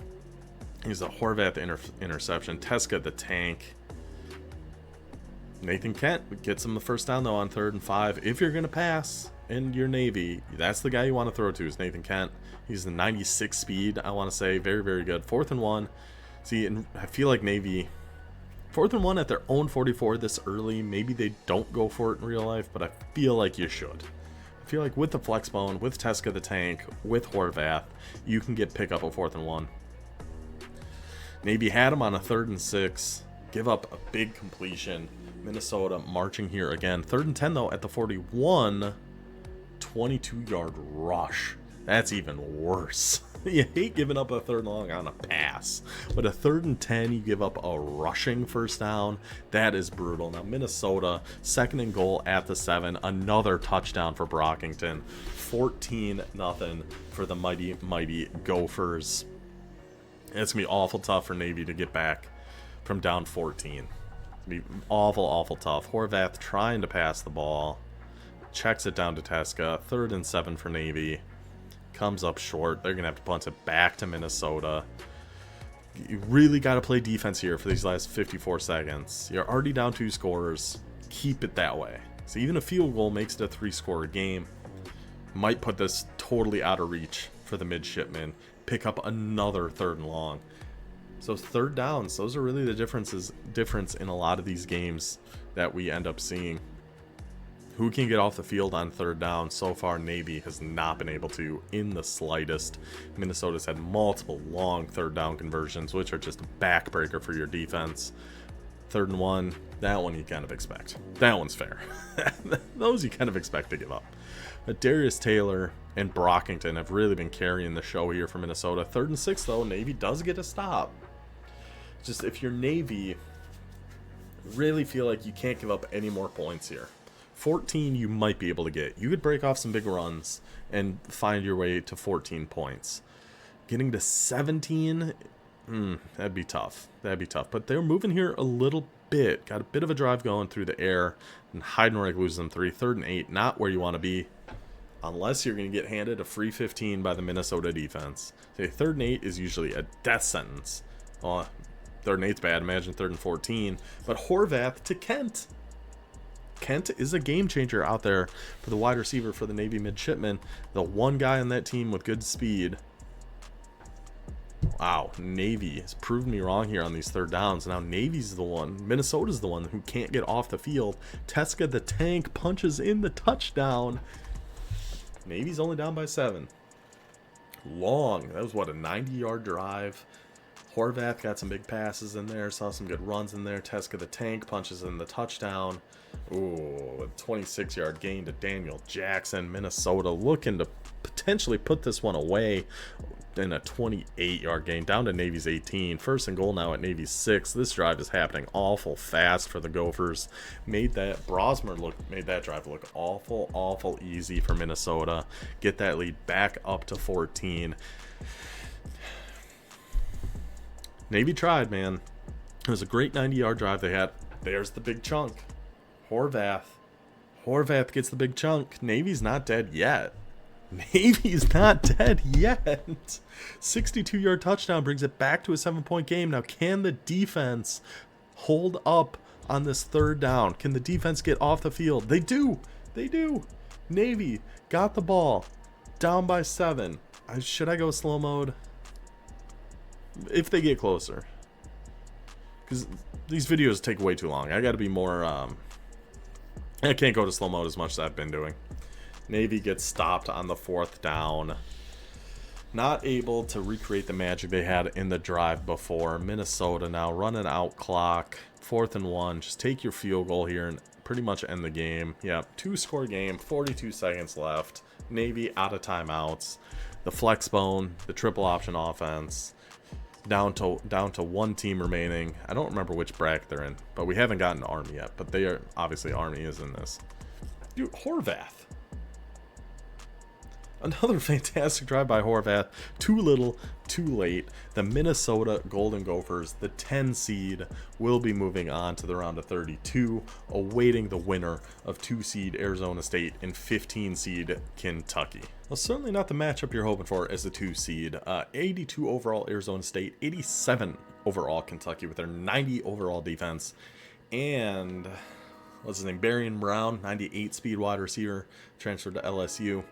A: He's a Horvath interception. Teska the tank. Nathan Kent gets him the first down, though, on 3rd and 5. If you're going to pass in your Navy, that's the guy you want to throw to, is Nathan Kent. He's the 96 speed, I want to say. Very, very good. 4th and 1. See, and I feel like Navy, 4th and 1 at their own 44 this early. Maybe they don't go for it in real life, but I feel like you should. I feel like with the flex bone, with Teska the tank, with Horvath, you can get pick up a 4th and 1. Navy had him on a 3rd and 6. Give up a big completion. Minnesota marching here again. 3rd and 10, though, at the 41. 22-yard rush. That's even worse. You hate giving up a 3rd and long on a pass. But a 3rd and 10, you give up a rushing first down. That is brutal. Now, Minnesota, 2nd and goal at the 7. Another touchdown for Brockington. 14-0 for the mighty Gophers. It's going to be awful tough for Navy to get back from down 14. It's going to be awful tough. Horvath trying to pass the ball. Checks it down to Teska. 3rd and 7 for Navy. Comes up short. They're going to have to punt it back to Minnesota. You really got to play defense here for these last 54 seconds. You're already down 2 scores. Keep it that way. So even a field goal makes it a 3-score game. Might put this totally out of reach for the midshipmen. Pick up another 3rd and long. So 3rd downs, those are really the difference in a lot of these games that we end up seeing. Who can get off the field on 3rd down? So far, Navy has not been able to in the slightest. Minnesota's had multiple long 3rd down conversions, which are just a backbreaker for your defense. 3rd and 1, that one you kind of expect. That one's fair. Those you kind of expect to give up. But Darius Taylor and Brockington have really been carrying the show here for Minnesota. 3rd and 6, though, Navy does get a stop. Just if you're Navy, really feel like you can't give up any more points here. 14 you might be able to get. You could break off some big runs and find your way to 14 points. Getting to 17, that'd be tough. But they're moving here a little bit. Got a bit of a drive going through the air. And Heidenreich loses them 3. 3rd and 8, not where you want to be. Unless you're going to get handed a free 15 by the Minnesota defense. Say 3rd and 8 is usually a death sentence. 3rd and 8's bad. Imagine 3rd and 14. But Horvath to Kent. Kent is a game changer out there for the wide receiver for the Navy midshipman. The one guy on that team with good speed. Wow, Navy has proved me wrong here on these third downs. Now Navy's the one, Minnesota's the one who can't get off the field. Teska the tank punches in the touchdown. Navy's only down by 7. Long, that was what, a 90-yard drive. Horvath got some big passes in there, saw some good runs in there. Teska the tank punches in the touchdown. Ooh, a 26-yard gain to Daniel Jackson. Minnesota looking to potentially put this one away in a 28-yard gain down to Navy's 18. First and goal now at Navy's 6. This drive is happening awful fast for the Gophers. Brosmer made that drive look awful easy for Minnesota. Get that lead back up to 14. Navy tried, man. It was a great 90-yard drive they had. There's the big chunk. Horvath gets the big chunk. Navy's not dead yet. 62-yard touchdown brings it back to a 7-point game. Now, can the defense hold up on this third down? Can the defense get off the field? They do. Navy got the ball down by 7. Should I go slow mode? If they get closer. Because these videos take way too long. I got to be more... I can't go to slow mode as much as I've been doing. Navy gets stopped on the 4th down. Not able to recreate the magic they had in the drive before. Minnesota now running out clock. 4th and 1. Just take your field goal here and pretty much end the game. Yep, 2-score game. 42 seconds left. Navy out of timeouts. The flex bone, the triple option offense. Down to one team remaining. I don't remember which bracket they're in, but we haven't gotten to Army yet. But they are obviously Army is in this. Dude, Horvath. Another fantastic drive by Horvath. Too little, too late. The Minnesota Golden Gophers, the 10 seed, will be moving on to the round of 32, awaiting the winner of 2 seed Arizona State and 15 seed Kentucky. Well, certainly not the matchup you're hoping for as the 2 seed. 82 overall Arizona State, 87 overall Kentucky with their 90 overall defense. And what's his name? Barrion Brown, 98 speed wide receiver, transferred to LSU.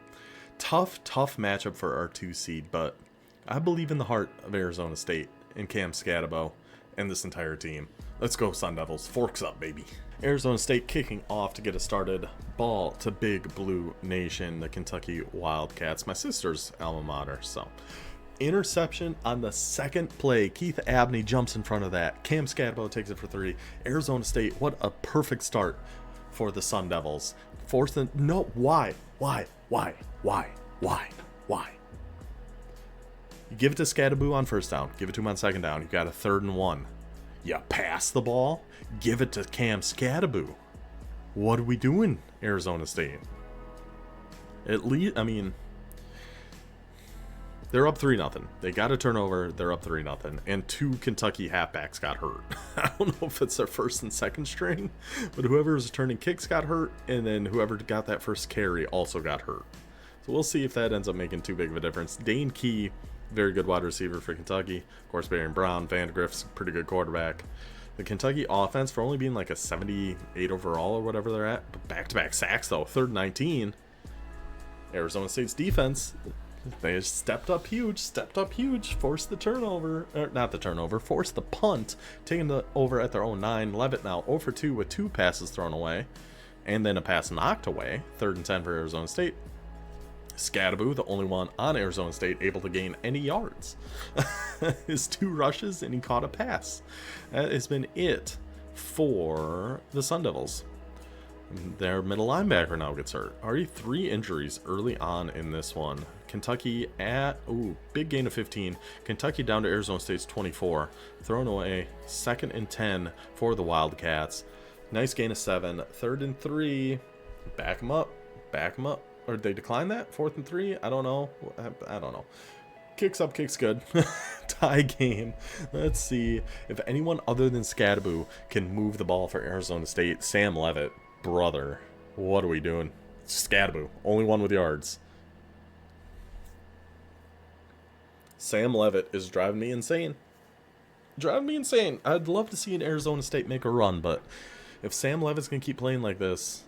A: Tough matchup for our 2 seed, but I believe in the heart of Arizona State and Cam Scatabo and this entire team. Let's go Sun Devils. Forks up, baby. Arizona State kicking off to get us started. Ball to Big Blue Nation, the Kentucky Wildcats, my sister's alma mater. So, interception on the 2nd play. Keith Abney jumps in front of that. Cam Scatabo takes it for 3. Arizona State, what a perfect start for the Sun Devils. Why? You give it to Scatabo on 1st down. Give it to him on 2nd down. You got a 3rd and 1. You pass the ball. Give it to Cam Scatabo. What are we doing, Arizona State? At least, I mean, they're up 3-0. They got a turnover. They're up 3-0. And 2 Kentucky halfbacks got hurt. I don't know if it's their 1st and 2nd string, but whoever was returning kicks got hurt, and then whoever got that first carry also got hurt. So we'll see if that ends up making too big of a difference. Dane Key, very good wide receiver for Kentucky. Of course, Barron Brown, Vandegrift's pretty good quarterback. The Kentucky offense, for only being like a 78 overall or whatever they're at, but back-to-back sacks though, 3rd and 19. Arizona State's defense, they stepped up huge, forced the turnover, or not the turnover, forced the punt, taking the over at their own 9. Levitt now 0 for 2 with 2 passes thrown away, and then a pass knocked away. 3rd and 10 for Arizona State. Scatabo, the only one on Arizona State able to gain any yards. His 2 rushes and he caught a pass. That has been it for the Sun Devils. Their middle linebacker now gets hurt. Already 3 injuries early on in this one. Kentucky at, big gain of 15. Kentucky down to Arizona State's 24. Thrown away, 2nd and 10 for the Wildcats. Nice gain of 7. 3rd and 3. Back them up. Or did they decline that? 4th and 3? I don't know. Kicks up, kicks good. Tie game. Let's see if anyone other than Scatabo can move the ball for Arizona State. Sam Levitt, brother. What are we doing? Scatabo, only one with yards. Sam Levitt is driving me insane. I'd love to see an Arizona State make a run, but If Sam Levitt's going to keep playing like this,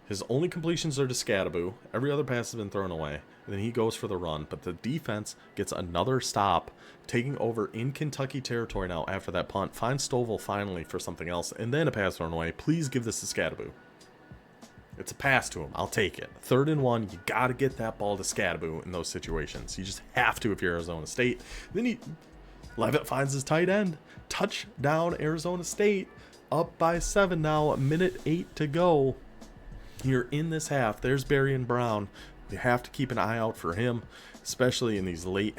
A: his only completions are to Scadaboo. Every other pass has been thrown away. And then he goes for the run. But the defense gets another stop, taking over in Kentucky territory now after that punt. Finds Stovall finally for something else. And then a pass thrown away. Please give this to Scadaboo. It's a pass to him. I'll take it. 3rd and 1. You got to get that ball to Scadaboo in those situations. You just have to if you're Arizona State. Then Levitt finds his tight end. Touchdown, Arizona State. Up by 7 now. 1:08 to go. You're in this half. There's Berrien Brown. You have to keep an eye out for him, especially in these late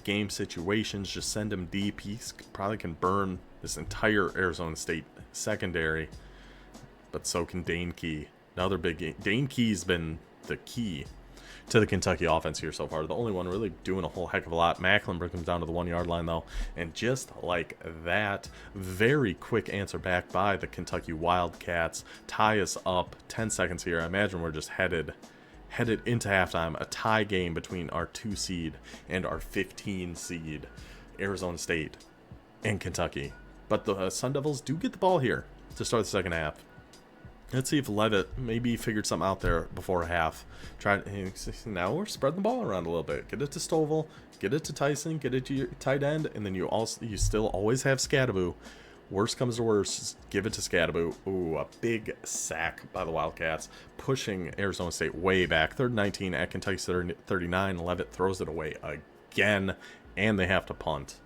A: game situations. Just send him deep. He probably can burn this entire Arizona State secondary, but so can Dane Key. Another big game. Dane Key's been the key to the Kentucky offense here so far. The only one really doing a whole heck of a lot. Mecklenburg comes down to the 1-yard line, though. And just like that, very quick answer back by the Kentucky Wildcats. Tie us up. 10 seconds here. I imagine we're just headed into halftime. A tie game between our 2 seed and our 15 seed, Arizona State and Kentucky. But the Sun Devils do get the ball here to start the second half. Let's see if Levitt maybe figured something out there before half. Now we're spreading the ball around a little bit. Get it to Stovall, get it to Tyson, get it to your tight end, and then you still always have Scadaboo. Worst comes to worst, give it to Scadaboo. Ooh, a big sack by the Wildcats, pushing Arizona State way back. 3rd and 19 at Kentucky's 39. Levitt throws it away again, and they have to punt.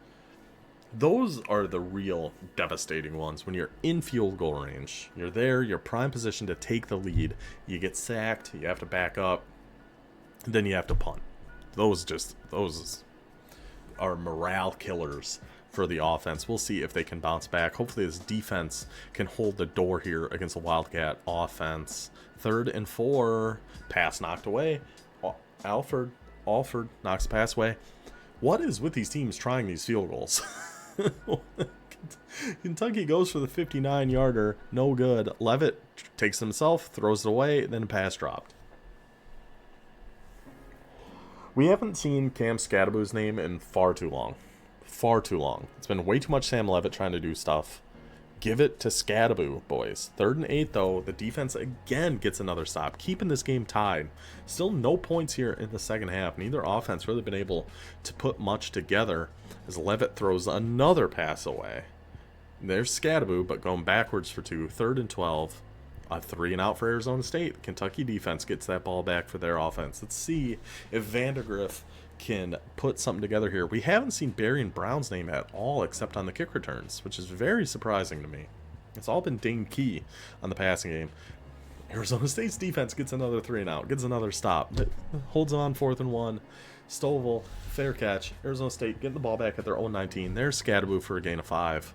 A: Those are the real devastating ones. When you're in field goal range, you're there, you're prime position to take the lead, you get sacked, you have to back up, then you have to punt. Those are morale killers for the offense. We'll see if they can bounce back. Hopefully this defense can hold the door here against the Wildcat offense. 3rd and 4, pass knocked away. Alford knocks the pass away. What is with these teams trying these field goals? Kentucky goes for the 59-yarder. No good. Levitt takes it himself, throws it away, then a pass dropped. We haven't seen Cam Scadaboo's name in far too long. Far too long. It's been way too much Sam Levitt trying to do stuff. Give it to Scadaboo, boys. 3rd and 8, though. The defense again gets another stop, keeping this game tied. Still no points here in the second half. Neither offense really been able to put much together as Levitt throws another pass away. There's Scadaboo, but going backwards for 2. 3rd and 12. A 3 and out for Arizona State. Kentucky defense gets that ball back for their offense. Let's see if Vandegrift can put something together here. We haven't seen Berrien Brown's name at all except on the kick returns, which is very surprising to me. It's all been Dane Key on the passing game. Arizona State's defense gets another 3 and out, gets another stop, holds on 4th and 1. Stovall, fair catch. Arizona State getting the ball back at their own 19. There's Scadaboo for a gain of 5.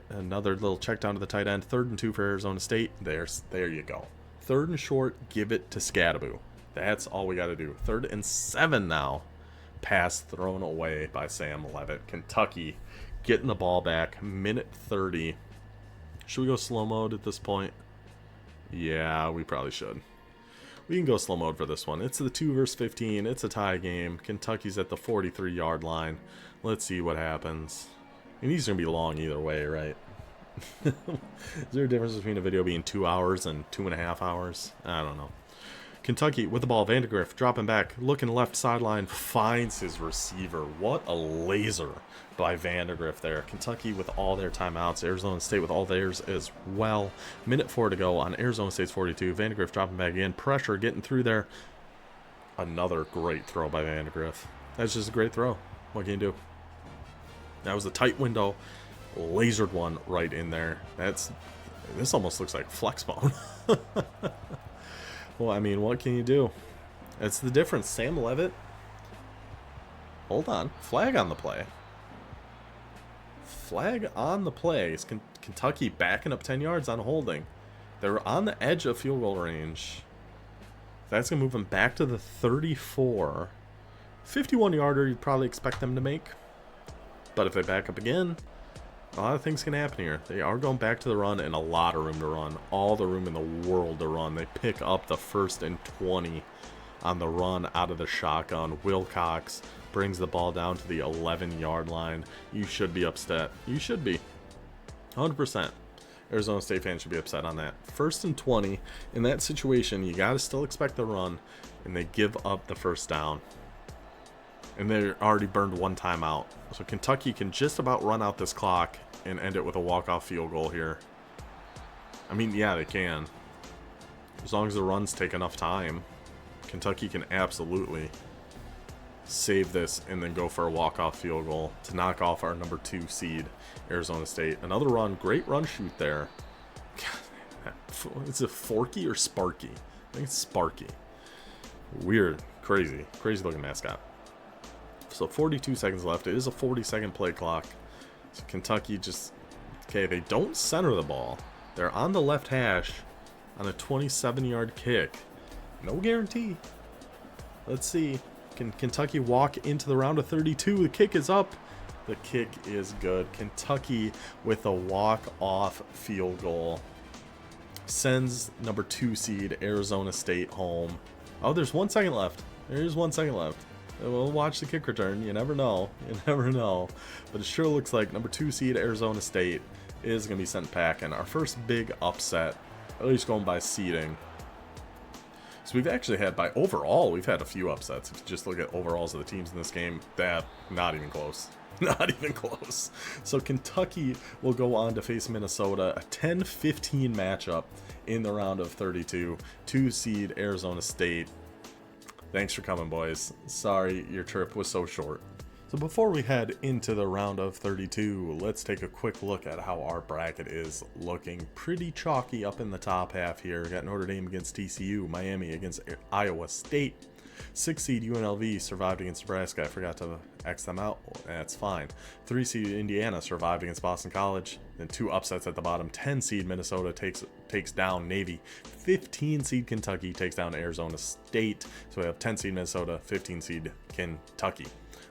A: Another little check down to the tight end. 3rd and 2 for Arizona State. There you go. 3rd and short, give it to Scadaboo. That's all we got to do. 3rd and 7 now. Pass thrown away by Sam Levitt. Kentucky getting the ball back. 1:30. Should we go slow mode at this point? Yeah, we probably should. We can go slow mode for this one. It's the 2 versus 15. It's a tie game. Kentucky's at the 43-yard line. Let's see what happens. And these are going to be long either way, right? Is there a difference between a video being 2 hours and 2.5 hours? I don't know. Kentucky with the ball. Vandegrift dropping back, looking left sideline, finds his receiver. What a laser by Vandegrift there. Kentucky with all their timeouts. Arizona State with all theirs as well. 1:04 to go on Arizona State's 42. Vandegrift dropping back in. Pressure getting through there. Another great throw by Vandegrift. That's just a great throw. What can you do? That was a tight window. Lasered one right in there. This almost looks like flex bone. Well, I mean, what can you do? That's the difference. Sam Levitt. Hold on. Flag on the play. Flag on the play. Is Kentucky backing up 10 yards on holding? They're on the edge of field goal range. That's going to move them back to the 34. 51-yarder you'd probably expect them to make. But if they back up again, a lot of things can happen here. They are going back to the run and a lot of room to run. All the room in the world to run. They pick up the 1st and 20 on the run out of the shotgun. Wilcox brings the ball down to the 11-yard line. You should be upset. You should be. 100%. Arizona State fans should be upset on that. 1st and 20. In that situation, you got to still expect the run, and they give up the first down. And they're already burned one timeout. So Kentucky can just about run out this clock and end it with a walk-off field goal here. I mean, yeah, they can. As long as the runs take enough time, Kentucky can absolutely save this and then go for a walk-off field goal to knock off our number 2 seed, Arizona State. Another run, great run shoot there. God, is it Forky or Sparky? I think it's Sparky. Weird, crazy looking mascot. So 42 seconds left. It is a 40-second play clock. So Kentucky just, okay, they don't center the ball. They're on the left hash on a 27-yard kick. No guarantee. Let's see. Can Kentucky walk into the round of 32? The kick is up. The kick is good. Kentucky with a walk-off field goal sends number 2 seed Arizona State home. Oh, there's 1 second left. There's 1 second left. We'll watch the kick return. You never know. You never know. But it sure looks like number 2 seed Arizona State is going to be sent packing. Our first big upset, at least going by seeding. So we've actually had, by overall, we've had a few upsets. If you just look at overalls of the teams in this game, that not even close. Not even close. So Kentucky will go on to face Minnesota, a 10-15 matchup in the round of 32. 2 seed Arizona State. Thanks for coming, boys. Sorry your trip was so short. So before we head into the round of 32, let's take a quick look at how our bracket is looking. Pretty chalky up in the top half here. We got Notre Dame against TCU, Miami against Iowa State. 6 seed UNLV survived against Nebraska. I forgot to X them out. That's fine. 3 seed Indiana survived against Boston College. Then 2 upsets at the bottom. 10 seed Minnesota takes down Navy. 15 seed Kentucky takes down Arizona State. So we have 10 seed Minnesota, 15 seed Kentucky.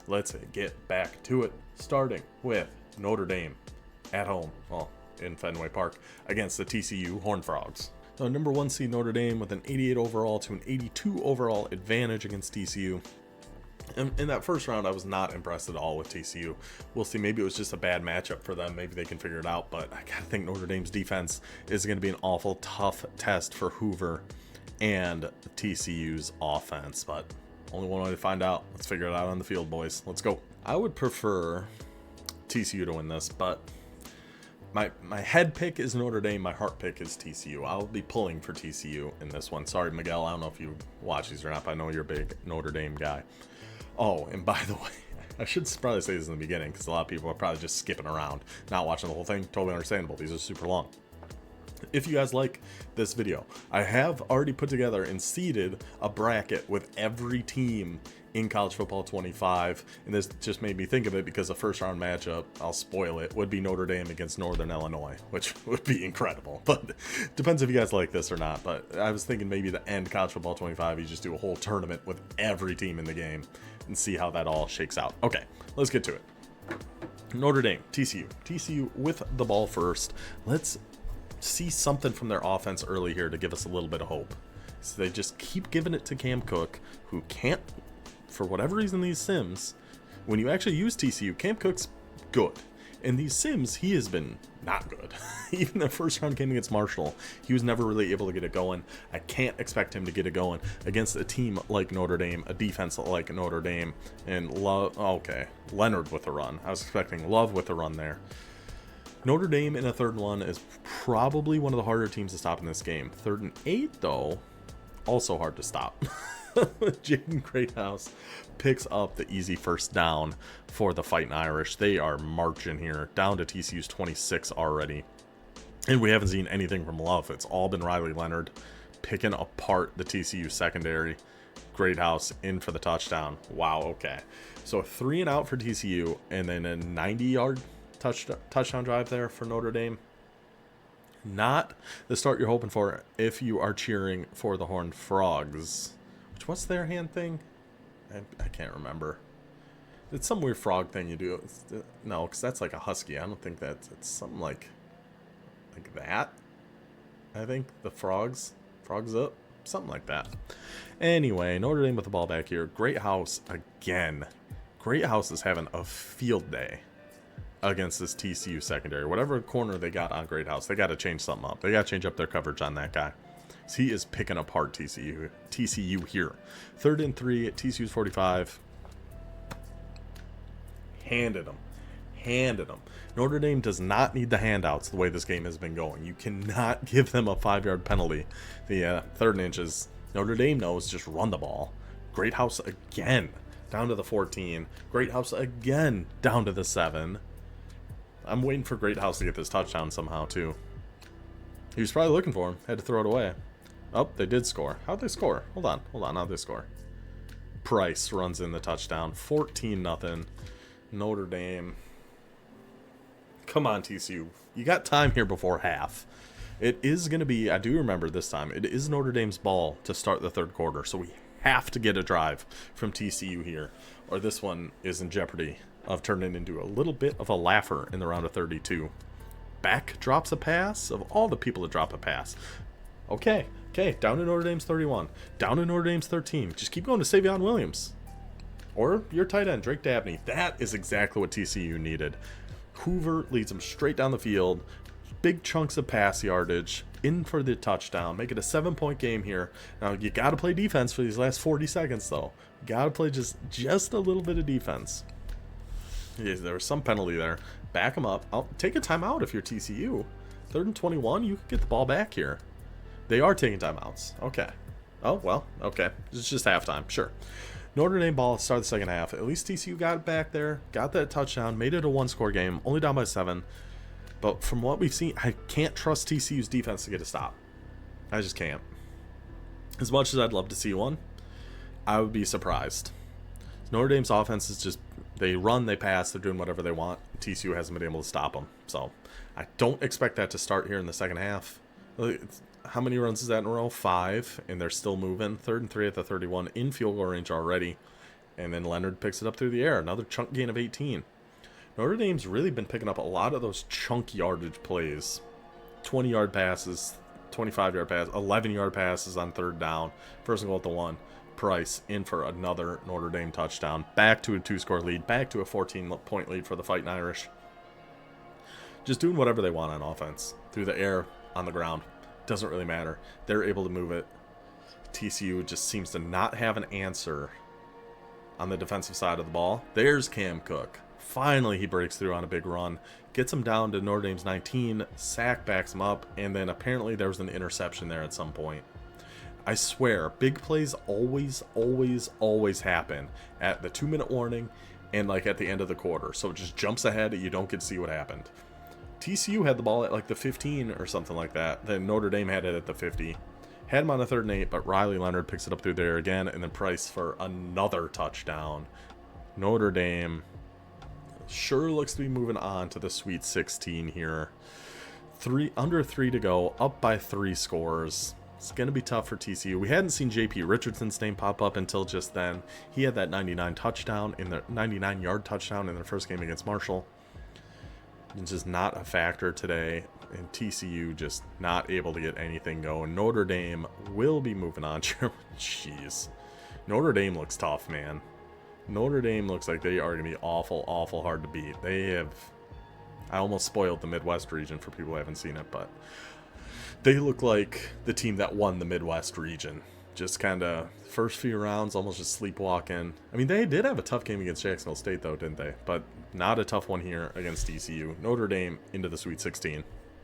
A: Let's get back to it, starting with Notre Dame at home, well, in Fenway Park, against the TCU Horned Frogs. So number 1 seed Notre Dame with an 88 overall to an 82 overall advantage against TCU. In that first round, I was not impressed at all with TCU. We'll see. Maybe it was just a bad matchup for them. Maybe they can figure it out. But I gotta think Notre Dame's defense is going to be an awful tough test for Hoover and TCU's offense. But only one way to find out. Let's figure it out on the field, boys. Let's go. I would prefer TCU to win this, but my head pick is Notre Dame. My heart pick is TCU. I'll be pulling for TCU in this one. Sorry, Miguel. I don't know if you watch these or not, but I know you're a big Notre Dame guy. Oh, and by the way, I should probably say this in the beginning because a lot of people are probably just skipping around, not watching the whole thing. Totally understandable. These are super long. If you guys like this video, I have already put together and seeded a bracket with every team in college football 25, and this just made me think of it because the first round matchup, I'll spoil it, would be Notre Dame against Northern Illinois, which would be incredible. But depends if you guys like this or not. But I was thinking maybe the end college football 25, you just do a whole tournament with every team in the game and see how that all shakes out. Okay, let's get to it. Notre Dame, TCU with the ball first. Let's see something from their offense early here to give us a little bit of hope. So they just keep giving it to Cam Cook, who can't, for whatever reason, these sims, when you actually use TCU, Cam Cook's good. In these sims, he has been not good. Even the first round game against Marshall, he was never really able to get it going. I can't expect him to get it going against a team like Notre Dame, a defense like Notre Dame, and Love. Okay, Leonard with a run. I was expecting Love with a run there. Notre Dame in a 3rd and 1 is probably one of the harder teams to stop in this game. 3rd and 8, though, also hard to stop. Jaden Greathouse picks up the easy first down for the Fighting Irish. They are marching here, down to TCU's 26 already. And we haven't seen anything from Love. It's all been Riley Leonard picking apart the TCU secondary. Greathouse in for the touchdown. Wow, okay. So 3 and out for TCU, and then a 90-yard touchdown drive there for Notre Dame. Not the start you're hoping for if you are cheering for the Horned Frogs. Which, what's their hand thing? I can't remember. It's some weird frog thing you do. No, because that's like a husky. I don't think it's something like that. I think the frogs up, something like that. Anyway, Notre Dame with the ball back here. Greathouse again. Greathouse is having a field day. against this TCU secondary. Whatever corner they got on Great House, they got to change something up. They got to change up their coverage on that guy. So he is picking apart TCU here. 3rd and 3 at TCU's 45. Handed them. Notre Dame does not need the handouts the way this game has been going. You cannot give them a 5-yard penalty. The 3rd and inches. Notre Dame knows just run the ball. Great House again down to the 14. Great House again down to the 7. I'm waiting for Great House to get this touchdown somehow too. He was probably looking for him. Had to throw it away. Oh, they did score. How'd they score? Hold on. How'd they score? Price runs in the touchdown. 14-0. Notre Dame. Come on, TCU. You got time here before half. It is going to be, I do remember this time, it is Notre Dame's ball to start the 3rd quarter. So we have to get a drive from TCU here, or this one is in jeopardy of turning into a little bit of a laugher in the round of 32. Back drops a pass. Of all the people to drop a pass. Okay, down to Notre Dame's 31. Down to Notre Dame's 13. Just keep going to Savion Williams. Or your tight end, Drake Dabney. That is exactly what TCU needed. Hoover leads them straight down the field. Big chunks of pass yardage. In for the touchdown. Make it a 7-point game here. Now, you got to play defense for these last 40 seconds, though. You got to play just a little bit of defense. Yeah, there was some penalty there. Back them up. I'll take a timeout if you're TCU. 3rd and 21, you can get the ball back here. They are taking timeouts. Okay. Oh, well, okay. It's just halftime. Sure. Notre Dame ball start the second half. At least TCU got it back there. Got that touchdown. Made it a 1-score game. Only down by 7. But from what we've seen, I can't trust TCU's defense to get a stop. I just can't. As much as I'd love to see one, I would be surprised. Notre Dame's offense is just, they run, they pass, they're doing whatever they want. TCU hasn't been able to stop them. So I don't expect that to start here in the second half. How many runs is that in a row? 5, and they're still moving. 3rd and 3 at the 31, in field goal range already. And then Leonard picks it up through the air. Another chunk gain of 18. Notre Dame's really been picking up a lot of those chunk yardage plays. 20-yard passes, 25-yard passes, 11-yard passes on 3rd down. First and goal at the 1. Price in for another Notre Dame touchdown. Back to a 2-score lead. Back to a 14-point lead for the Fighting Irish. Just doing whatever they want on offense. Through the air, on the ground. Doesn't really matter. They're able to move it. TCU just seems to not have an answer on the defensive side of the ball. There's Cam Cook. Finally, he breaks through on a big run. Gets him down to Notre Dame's 19. Sack backs him up. And then apparently there was an interception there at some point. I swear, big plays always happen at the 2-minute warning and like at the end of the quarter. So it just jumps ahead and you don't get to see what happened. TCU had the ball at like the 15 or something like that. Then Notre Dame had it at the 50. Had him on a 3rd and 8, but Riley Leonard picks it up through there again, and then Price for another touchdown. Notre Dame sure looks to be moving on to the Sweet 16 here. Under 3 to go, up by 3 scores. It's going to be tough for TCU. We hadn't seen J.P. Richardson's name pop up until just then. He had that 99-yard touchdown in their first game against Marshall. It's just not a factor today, and TCU just not able to get anything going. Notre Dame will be moving on. Jeez. Notre Dame looks tough, man. Notre Dame looks like they are going to be awful hard to beat. I almost spoiled the Midwest region for people who haven't seen it, but they look like the team that won the Midwest region. Just kind of first few rounds, almost just sleepwalking. I mean, they did have a tough game against Jacksonville State, though, didn't they? But not a tough one here against TCU. Notre Dame into the Sweet 16.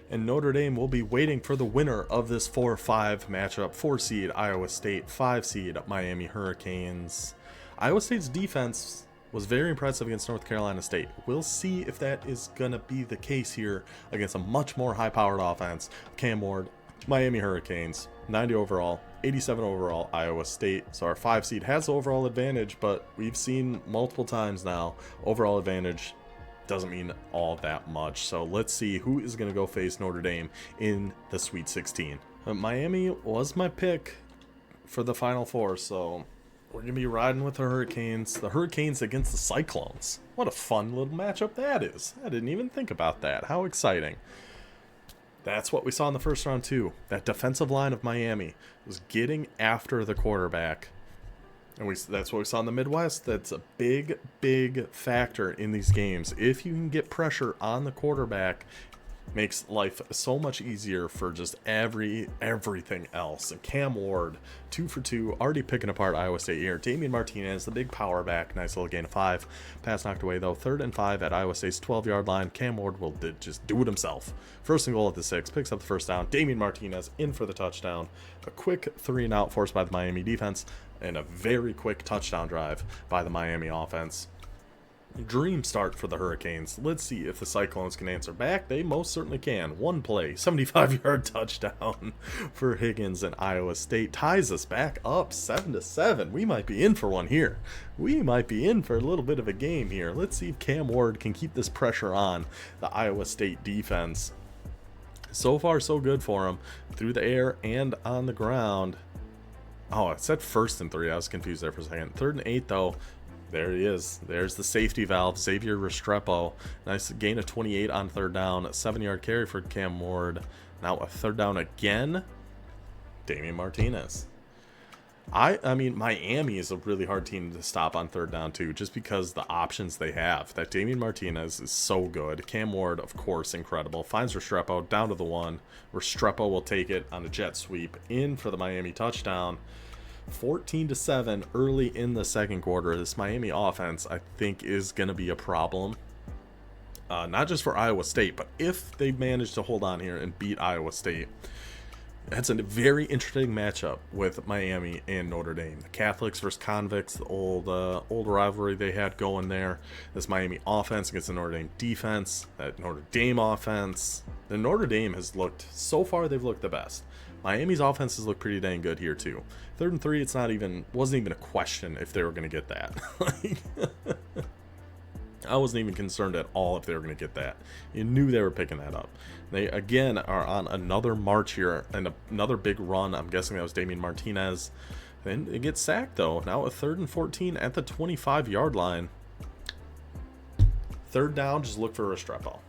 A: And Notre Dame will be waiting for the winner of this 4-5 matchup. 4-seed Iowa State, 5-seed Miami Hurricanes. Iowa State's defense was very impressive against North Carolina State. We'll see if that is going to be the case here against a much more high-powered offense. Cam Ward, Miami Hurricanes, 90 overall, 87 overall Iowa State. So our 5-seed has the overall advantage, but we've seen multiple times now, overall advantage doesn't mean all that much. So let's see who is going to go face Notre Dame in the Sweet 16. Miami was my pick for the Final Four, so we're going to be riding with the Hurricanes. The Hurricanes against the Cyclones. What a fun little matchup that is. I didn't even think about that. How exciting. That's what we saw in the first round, too. That defensive line of Miami was getting after the quarterback. And that's what we saw in the Midwest. That's a big, big factor in these games. If you can get pressure on the quarterback, makes life so much easier for just everything else. And Cam Ward, 2 for 2, already picking apart Iowa State here. Damian Martinez, the big power back, nice little gain of 5. Pass knocked away though. 3rd and 5 at Iowa State's 12-yard line. Cam Ward will just do it himself. 1st and goal at the 6, picks up the 1st down. Damian Martinez in for the touchdown. A quick 3-and-out forced by the Miami defense, and a very quick touchdown drive by the Miami offense. Dream start for the Hurricanes. Let's see if the Cyclones can answer back. They most certainly can. One play, 75-yard touchdown for Higgins, and Iowa State ties us back up 7-7. We might be in for one here. We might be in for a little bit of a game here. Let's see if Cam Ward can keep this pressure on the Iowa State defense. So far, so good for him. Through the air and on the ground. Oh, it said 1st and 3. I was confused there for a second. 3rd and 8, though. There he is. There's the safety valve, Xavier Restrepo. Nice gain of 28 on 3rd down. A 7-yard carry for Cam Ward. Now a 3rd down again. Damian Martinez. I mean, Miami is a really hard team to stop on 3rd down, too, just because the options they have. That Damian Martinez is so good. Cam Ward, of course, incredible. Finds Restrepo down to the 1. Restrepo will take it on a jet sweep in for the Miami touchdown. 14-7 early in the 2nd quarter. This Miami offense, I think, is going to be a problem. Not just for Iowa State, but if they manage to hold on here and beat Iowa State, that's a very interesting matchup with Miami and Notre Dame. The Catholics versus convicts, the old rivalry they had going there. This Miami offense against the Notre Dame defense, that Notre Dame offense. The Notre Dame has looked, so far they've looked the best. Miami's offenses look pretty dang good here too. 3rd and 3, wasn't even a question if they were going to get that. I wasn't even concerned at all if they were going to get that. You knew they were picking that up. They again are on another march here and another big run. I'm guessing that was Damian Martinez. Then it gets sacked though. Now a 3rd and 14 at the 25-yard line. 3rd down, just look for Restrepo.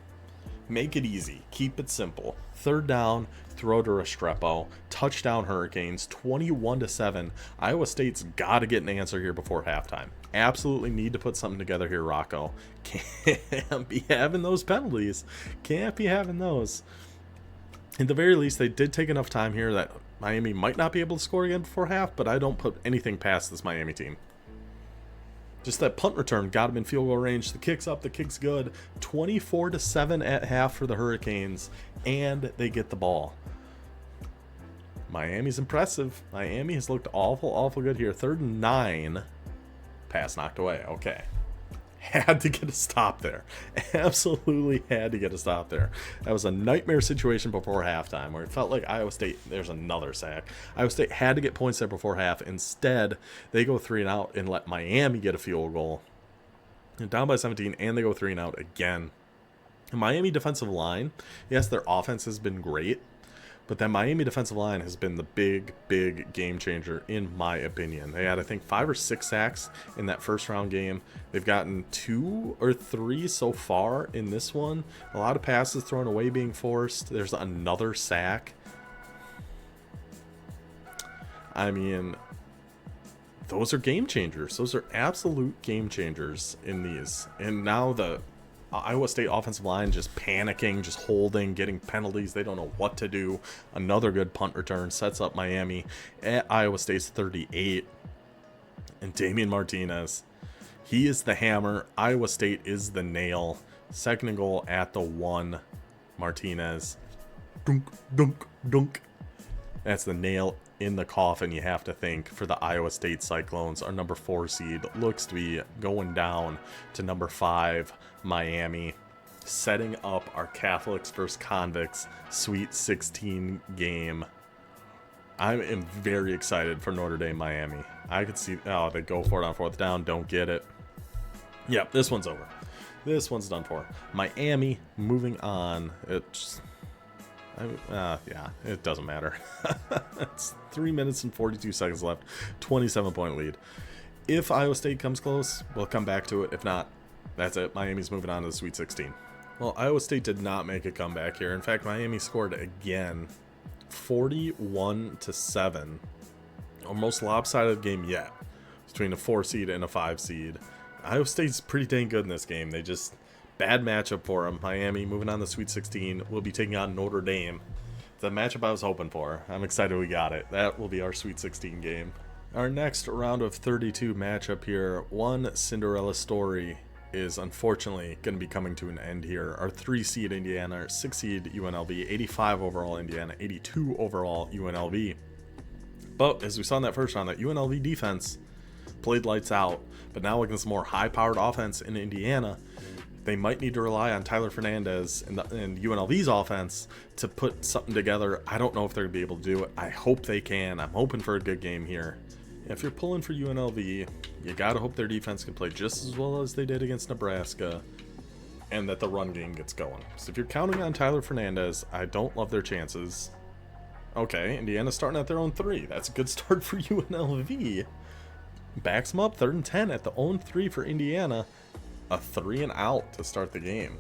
A: Make it easy. Keep it simple. 3rd down, throw to Restrepo. Touchdown Hurricanes, 21-7. Iowa State's got to get an answer here before halftime. Absolutely need to put something together here, Rocco. Can't be having those penalties. Can't be having those. At the very least, they did take enough time here that Miami might not be able to score again before half, but I don't put anything past this Miami team. Just that punt return got him in field goal range. The kick's up, the kick's good. 24-7 at half for the Hurricanes, and they get the ball. Miami's impressive. Miami has looked awful good here. 3rd and 9. Pass knocked away. Okay. Had to get a stop there. Absolutely had to get a stop there. That was a nightmare situation before halftime where it felt like Iowa State, there's another sack. Iowa State had to get points there before half. Instead, they go 3-and-out and let Miami get a field goal. And down by 17, and they go 3-and-out again. The Miami defensive line, yes, their offense has been great, but that Miami defensive line has been the big game changer in my opinion. They had, I think, 5 or 6 sacks in that first round game. They've gotten 2 or 3 so far in this one. A lot of passes thrown away being forced. There's another sack. I mean, those are game changers. Those are absolute game changers in these. And now the Iowa State offensive line just panicking, just holding, getting penalties. They don't know what to do. Another good punt return sets up Miami at Iowa State's 38. And Damian Martinez, he is the hammer. Iowa State is the nail. 2nd and goal at the 1. Martinez. Dunk, dunk, dunk. That's the nail in the coffin, you have to think, for the Iowa State Cyclones. Our number 4 seed looks to be going down to number 5, Miami, setting up our Catholics versus convicts Sweet 16 game. I am very excited for Notre Dame, Miami. I could see, oh, they go for it on 4th down, don't get it. Yep, this one's over. This one's done for. Miami moving on. Yeah, it doesn't matter. It's 3 minutes and 42 seconds left. 27-point lead. If Iowa State comes close, we'll come back to it. If not, that's it. Miami's moving on to the Sweet 16. Well, Iowa State did not make a comeback here. In fact, Miami scored again. 41-7. Our most lopsided game yet. between a 4 seed and a 5 seed. Iowa State's pretty dang good in this game. They just, bad matchup for them. Miami moving on to Sweet 16 will be taking on Notre Dame. The matchup I was hoping for. I'm excited we got it. That will be our Sweet 16 game. Our next round of 32 matchup here, one Cinderella story is unfortunately going to be coming to an end here. Our 3 seed Indiana, 6 seed UNLV, 85 overall Indiana, 82 overall UNLV. But as we saw in that first round, that UNLV defense played lights out. But now against more high-powered offense in Indiana, they might need to rely on Tyler Fernandez and UNLV's offense to put something together. I don't know if they're going to be able to do it. I hope they can. I'm hoping for a good game here. If you're pulling for UNLV, you got to hope their defense can play just as well as they did against Nebraska and that the run game gets going. So if you're counting on Tyler Fernandez, I don't love their chances. Okay, Indiana's starting at their own 3. That's a good start for UNLV. Backs them up, 3rd and 10 at the own 3 for Indiana. A 3 and out to start the game.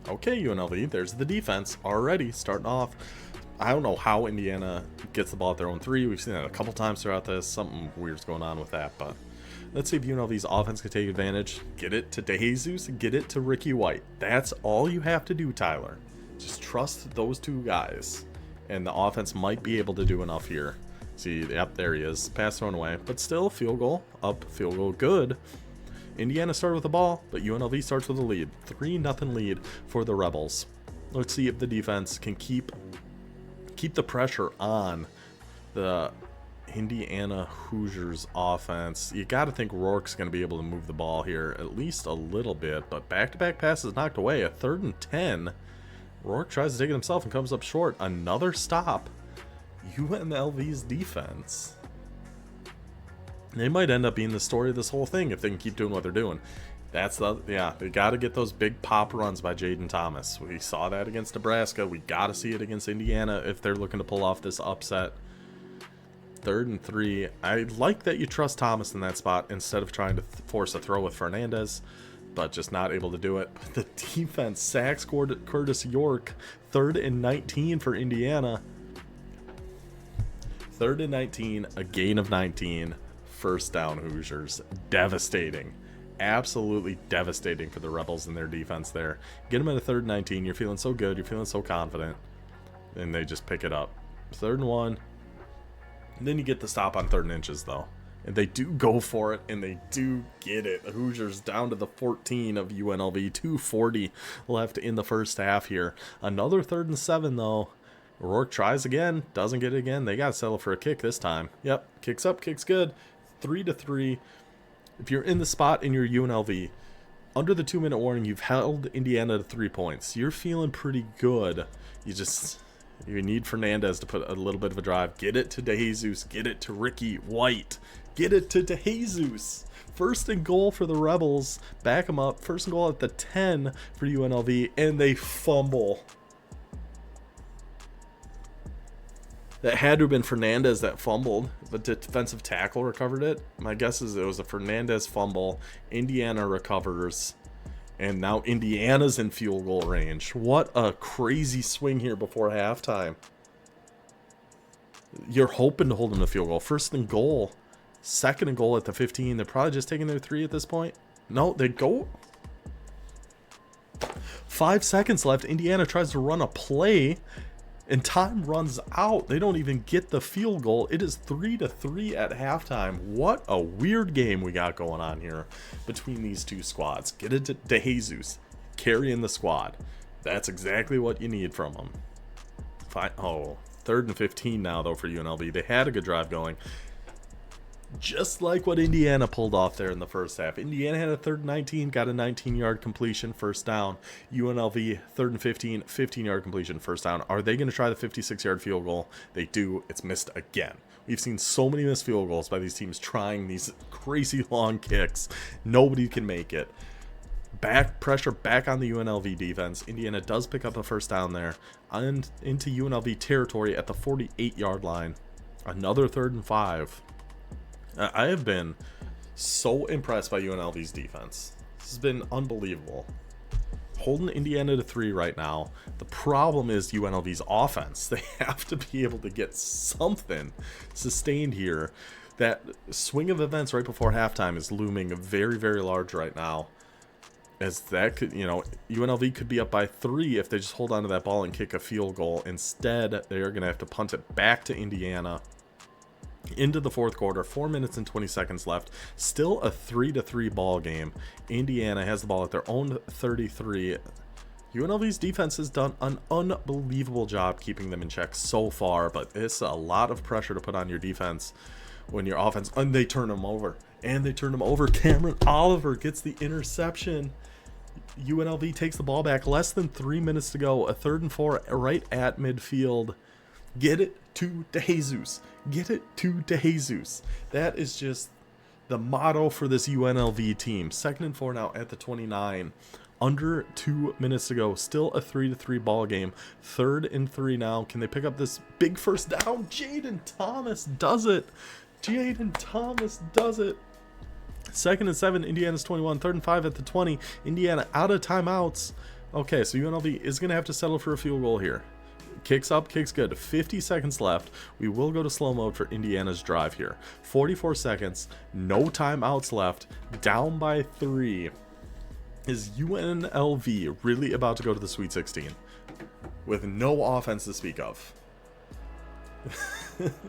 A: Okay, UNLV, there's the defense already starting off. I don't know how Indiana gets the ball at their own 3. We've seen that a couple times throughout this. Something weird's going on with that, but let's see if UNLV's offense can take advantage. Get it to DeJesus, get it to Ricky White. That's all you have to do, Tyler. Just trust those 2 guys, and the offense might be able to do enough here. See, yep, there he is. Pass thrown away, but still field goal up, field goal good. Indiana started with the ball, but UNLV starts with a lead. 3-0 lead for the Rebels. Let's see if the defense can keep the pressure on the Indiana Hoosiers offense. You got to think Rourke's going to be able to move the ball here at least a little bit, but back-to-back passes knocked away. A 3rd and 10. Rourke tries to take it himself and comes up short. Another stop. UNLV's defense. They might end up being the story of this whole thing if they can keep doing what they're doing. They got to get those big pop runs by Jaden Thomas. We saw that against Nebraska. We got to see it against Indiana if they're looking to pull off this upset. 3rd and 3. I like that you trust Thomas in that spot instead of trying to force a throw with Fernandez, but just not able to do it. But the defense sacks Curtis York. 3rd and 19 for Indiana. 3rd and 19, a gain of 19. First down, Hoosiers. Devastating. Absolutely devastating for the Rebels and their defense there. Get them at a 3rd and 19. You're feeling so good. You're feeling so confident. And they just pick it up. 3rd and 1. And then you get the stop on 3rd and inches, though. And they do go for it, and they do get it. The Hoosiers down to the 14 of UNLV. 2:40 left in the first half here. Another 3rd and 7, though. Rourke tries again, doesn't get it again. They got to settle for a kick this time. Yep, kicks up, kicks good. 3-3. If you're in the spot in your UNLV, under the 2-minute warning, you've held Indiana to 3 points. You're feeling pretty good. You need Fernandez to put a little bit of a drive. Get it to DeJesus. Get it to Ricky White. Get it to DeJesus. 1st and goal for the Rebels. Back them up. 1st and goal at the 10 for UNLV, and they fumble. That had to have been Fernandez that fumbled, but the defensive tackle recovered it. My guess is it was a Fernandez fumble. Indiana recovers, and now Indiana's in field goal range. What a crazy swing here before halftime. You're hoping to hold them to field goal. 1st and goal. 2nd and goal at the 15. They're probably just taking their 3 at this point. No, they go. 5 seconds left. Indiana tries to run a play, and time runs out. They don't even get the field goal. It is 3-3 at halftime. What a weird game we got going on here between these 2 squads. Get it to DeJesus, carrying the squad. That's exactly what you need from them. 3rd and 15 now, though, for UNLV. They had a good drive going. Just like what Indiana pulled off there in the first half. Indiana had a 3rd and 19, got a 19-yard completion, first down. UNLV, 3rd and 15, 15-yard completion, first down. Are they going to try the 56-yard field goal? They do. It's missed again. We've seen so many missed field goals by these teams trying these crazy long kicks. Nobody can make it. Back pressure back on the UNLV defense. Indiana does pick up a first down there and into UNLV territory at the 48-yard line. Another 3rd and 5. I have been so impressed by UNLV's defense. This has been unbelievable. Holding Indiana to 3 right now. The problem is UNLV's offense. They have to be able to get something sustained here. that swing of events right before halftime is looming very, very large right now. As that could, UNLV could be up by 3 if they just hold on to that ball and kick a field goal. Instead, they are going to have to punt it back to Indiana into the fourth quarter. 4 minutes and 20 seconds left. Still a 3-3 ball game. Indiana has the ball at their own 33. UNLV's defense has done an unbelievable job keeping them in check so far, but it's a lot of pressure to put on your defense when your offense, and they turn them over. And they turn them over. Cameron Oliver gets the interception. UNLV takes the ball back. Less than 3 minutes to go. A 3rd and 4 right at midfield. Get it to DeJesus. Get it to DeJesus. That is just the motto for this UNLV team. 2nd and 4 now at the 29. Under 2 minutes to go. Still a 3-3 ball game. 3rd and 3 now. Can they pick up this big first down? Jaden Thomas does it. Jaden Thomas does it. 2nd and 7, Indiana's 21. 3rd and 5 at the 20. Indiana out of timeouts. Okay, so UNLV is going to have to settle for a field goal here. Kicks up, kicks good. 50 seconds left. We will go to slow mode for Indiana's drive here. 44 seconds. No timeouts left. Down by 3. Is UNLV really about to go to the Sweet 16? With no offense to speak of.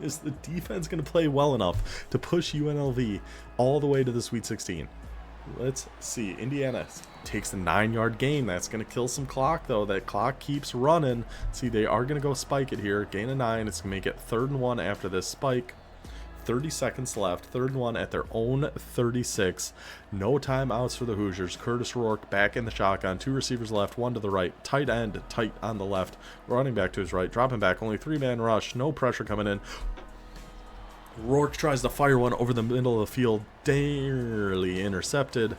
A: Is the defense going to play well enough to push UNLV all the way to the Sweet 16? Let's see. Indiana takes the 9-yard gain. That's going to kill some clock, though. That clock keeps running. See, they are going to go spike it here. Gain of 9. It's going to make it 3rd and 1 after this spike. 30 seconds left. 3rd and 1 at their own 36. No timeouts for the Hoosiers. Curtis Rourke back in the shotgun. 2 receivers left, 1 to the right. Tight end, tight on the left. Running back to his right. Dropping back. Only 3-man rush. No pressure coming in. Rourke tries to fire one over the middle of the field. Barely intercepted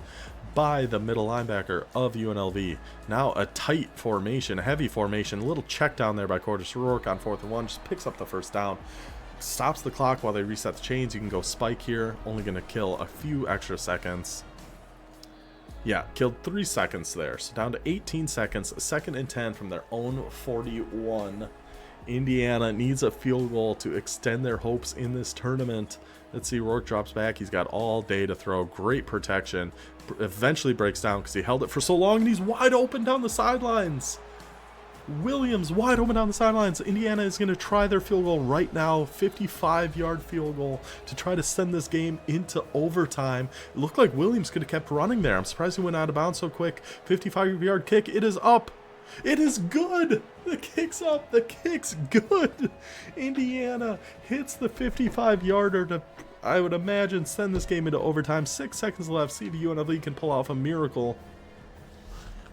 A: by the middle linebacker of UNLV. Now a tight formation, a heavy formation. A little check down there by Curtis Rourke on 4th and 1. Just picks up the first down. Stops the clock while they reset the chains. You can go spike here. Only going to kill a few extra seconds. Yeah, killed 3 seconds there. So down to 18 seconds. 2nd and 10 from their own 41. Indiana needs a field goal to extend their hopes in this tournament. Let's see, Rourke drops back. He's got all day to throw. Great protection. Eventually breaks down because he held it for so long, and he's wide open down the sidelines. Williams wide open down the sidelines. Indiana is going to try their field goal right now. 55-yard field goal to try to send this game into overtime. It looked like Williams could have kept running there. I'm surprised he went out of bounds so quick. 55-yard kick. It is up. It is good. The kick's up. The kick's good. Indiana hits the 55-yarder to, I would imagine, send this game into overtime. 6 seconds left. See if UNLV can pull off a miracle.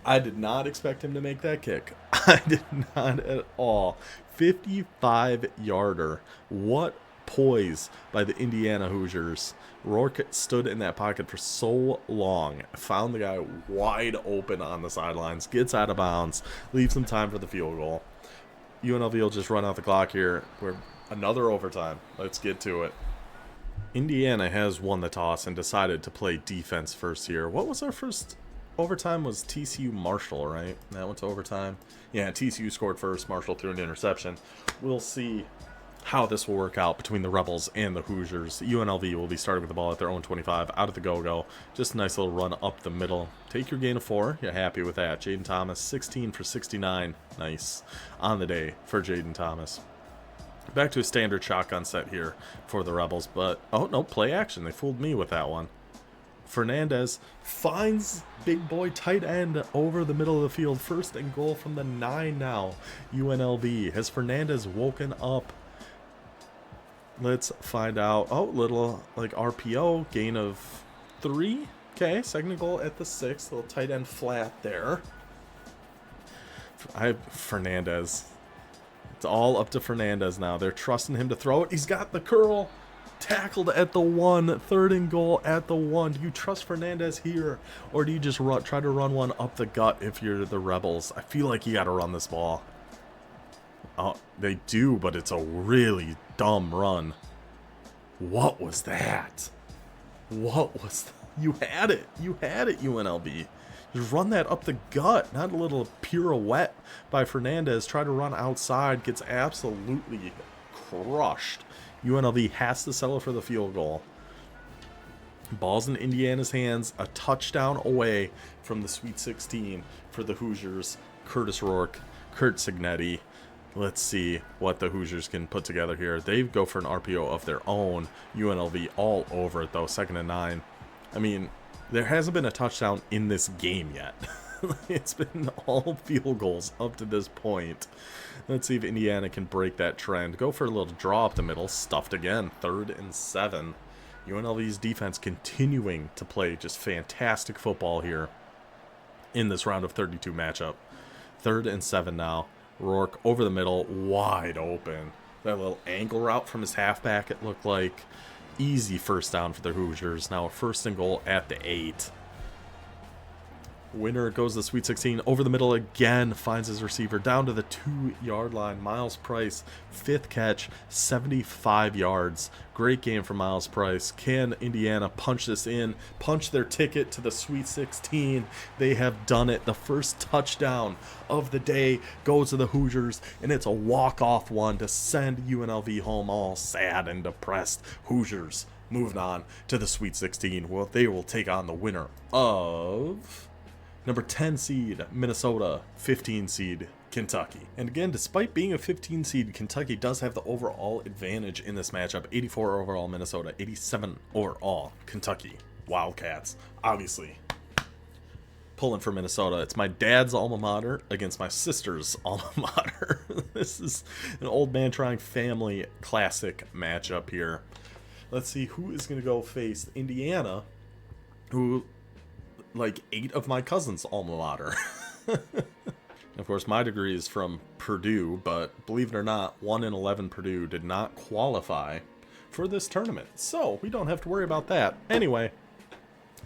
A: I did not expect him to make that kick. I did not at all. 55-yarder. What poise by the Indiana Hoosiers. Rourke stood in that pocket for so long. Found the guy wide open on the sidelines. Gets out of bounds. Leaves some time for the field goal. UNLV will just run out the clock here. We're another overtime. Let's get to it. Indiana has won the toss and decided to play defense first here. What was our first overtime? Was TCU Marshall, right? That went to overtime. Yeah, TCU scored first. Marshall threw an interception. We'll see how this will work out between the Rebels and the Hoosiers. UNLV will be starting with the ball at their own 25, out of the go-go. Just a nice little run up the middle. Take your gain of 4. You're happy with that. Jaden Thomas, 16 for 69. Nice on the day for Jaden Thomas. Back to a standard shotgun set here for the Rebels, but, oh, no, play action. They fooled me with that one. Fernandez finds big boy tight end over the middle of the field. 1st and goal from the 9 now. UNLV. Has Fernandez woken up? Let's find out. Oh, little like RPO. Gain of 3. Okay, 2nd goal at the 6. Little tight end flat there. Fernandez. It's all up to Fernandez now. They're trusting him to throw it. He's got the curl. Tackled at the 1. 3rd and goal at the 1. Do you trust Fernandez here? Or do you just try to run one up the gut if you're the Rebels? I feel like you got to run this ball. Oh, they do, but it's a really dumb run. What was that? What was... You had it. You had it, UNLV. Just run that up the gut. Not a little pirouette by Fernandez. Try to run outside. Gets absolutely crushed. UNLV has to settle for the field goal. Ball's in Indiana's hands, a touchdown away from the Sweet 16 for the Hoosiers. Curtis Rourke, Kurt Signetti. Let's see what the Hoosiers can put together here. They go for an RPO of their own. UNLV all over it, though. 2nd and 9. I mean, there hasn't been a touchdown in this game yet. It's been all field goals up to this point. Let's see if Indiana can break that trend. Go for a little draw up the middle. Stuffed again. 3rd and 7. UNLV's defense continuing to play just fantastic football here in this round of 32 matchup. 3rd and 7 now. Rourke over the middle, wide open. That little angle route from his halfback, it looked like. Easy first down for the Hoosiers. Now a 1st and goal at the 8. Winner goes to the Sweet 16. Over the middle again. Finds his receiver down to the 2-yard line. Miles Price, 5th catch, 75 yards. Great game for Miles Price. Can Indiana punch this in? Punch their ticket to the Sweet 16. They have done it. The first touchdown of the day goes to the Hoosiers, and it's a walk-off one to send UNLV home all sad and depressed. Hoosiers moving on to the Sweet 16. Well, they will take on the winner of number 10 seed, Minnesota, 15 seed, Kentucky. And again, despite being a 15 seed, Kentucky does have the overall advantage in this matchup. 84 overall Minnesota, 87 overall Kentucky. Wildcats, obviously pulling for Minnesota. It's my dad's alma mater against my sister's alma mater. This is an old man trying family classic matchup here. Let's see who is going to go face Indiana, who like 8 of my cousins' alma mater. Of course, my degree is from Purdue, but believe it or not, 1 in 11 Purdue did not qualify for this tournament. So we don't have to worry about that. Anyway,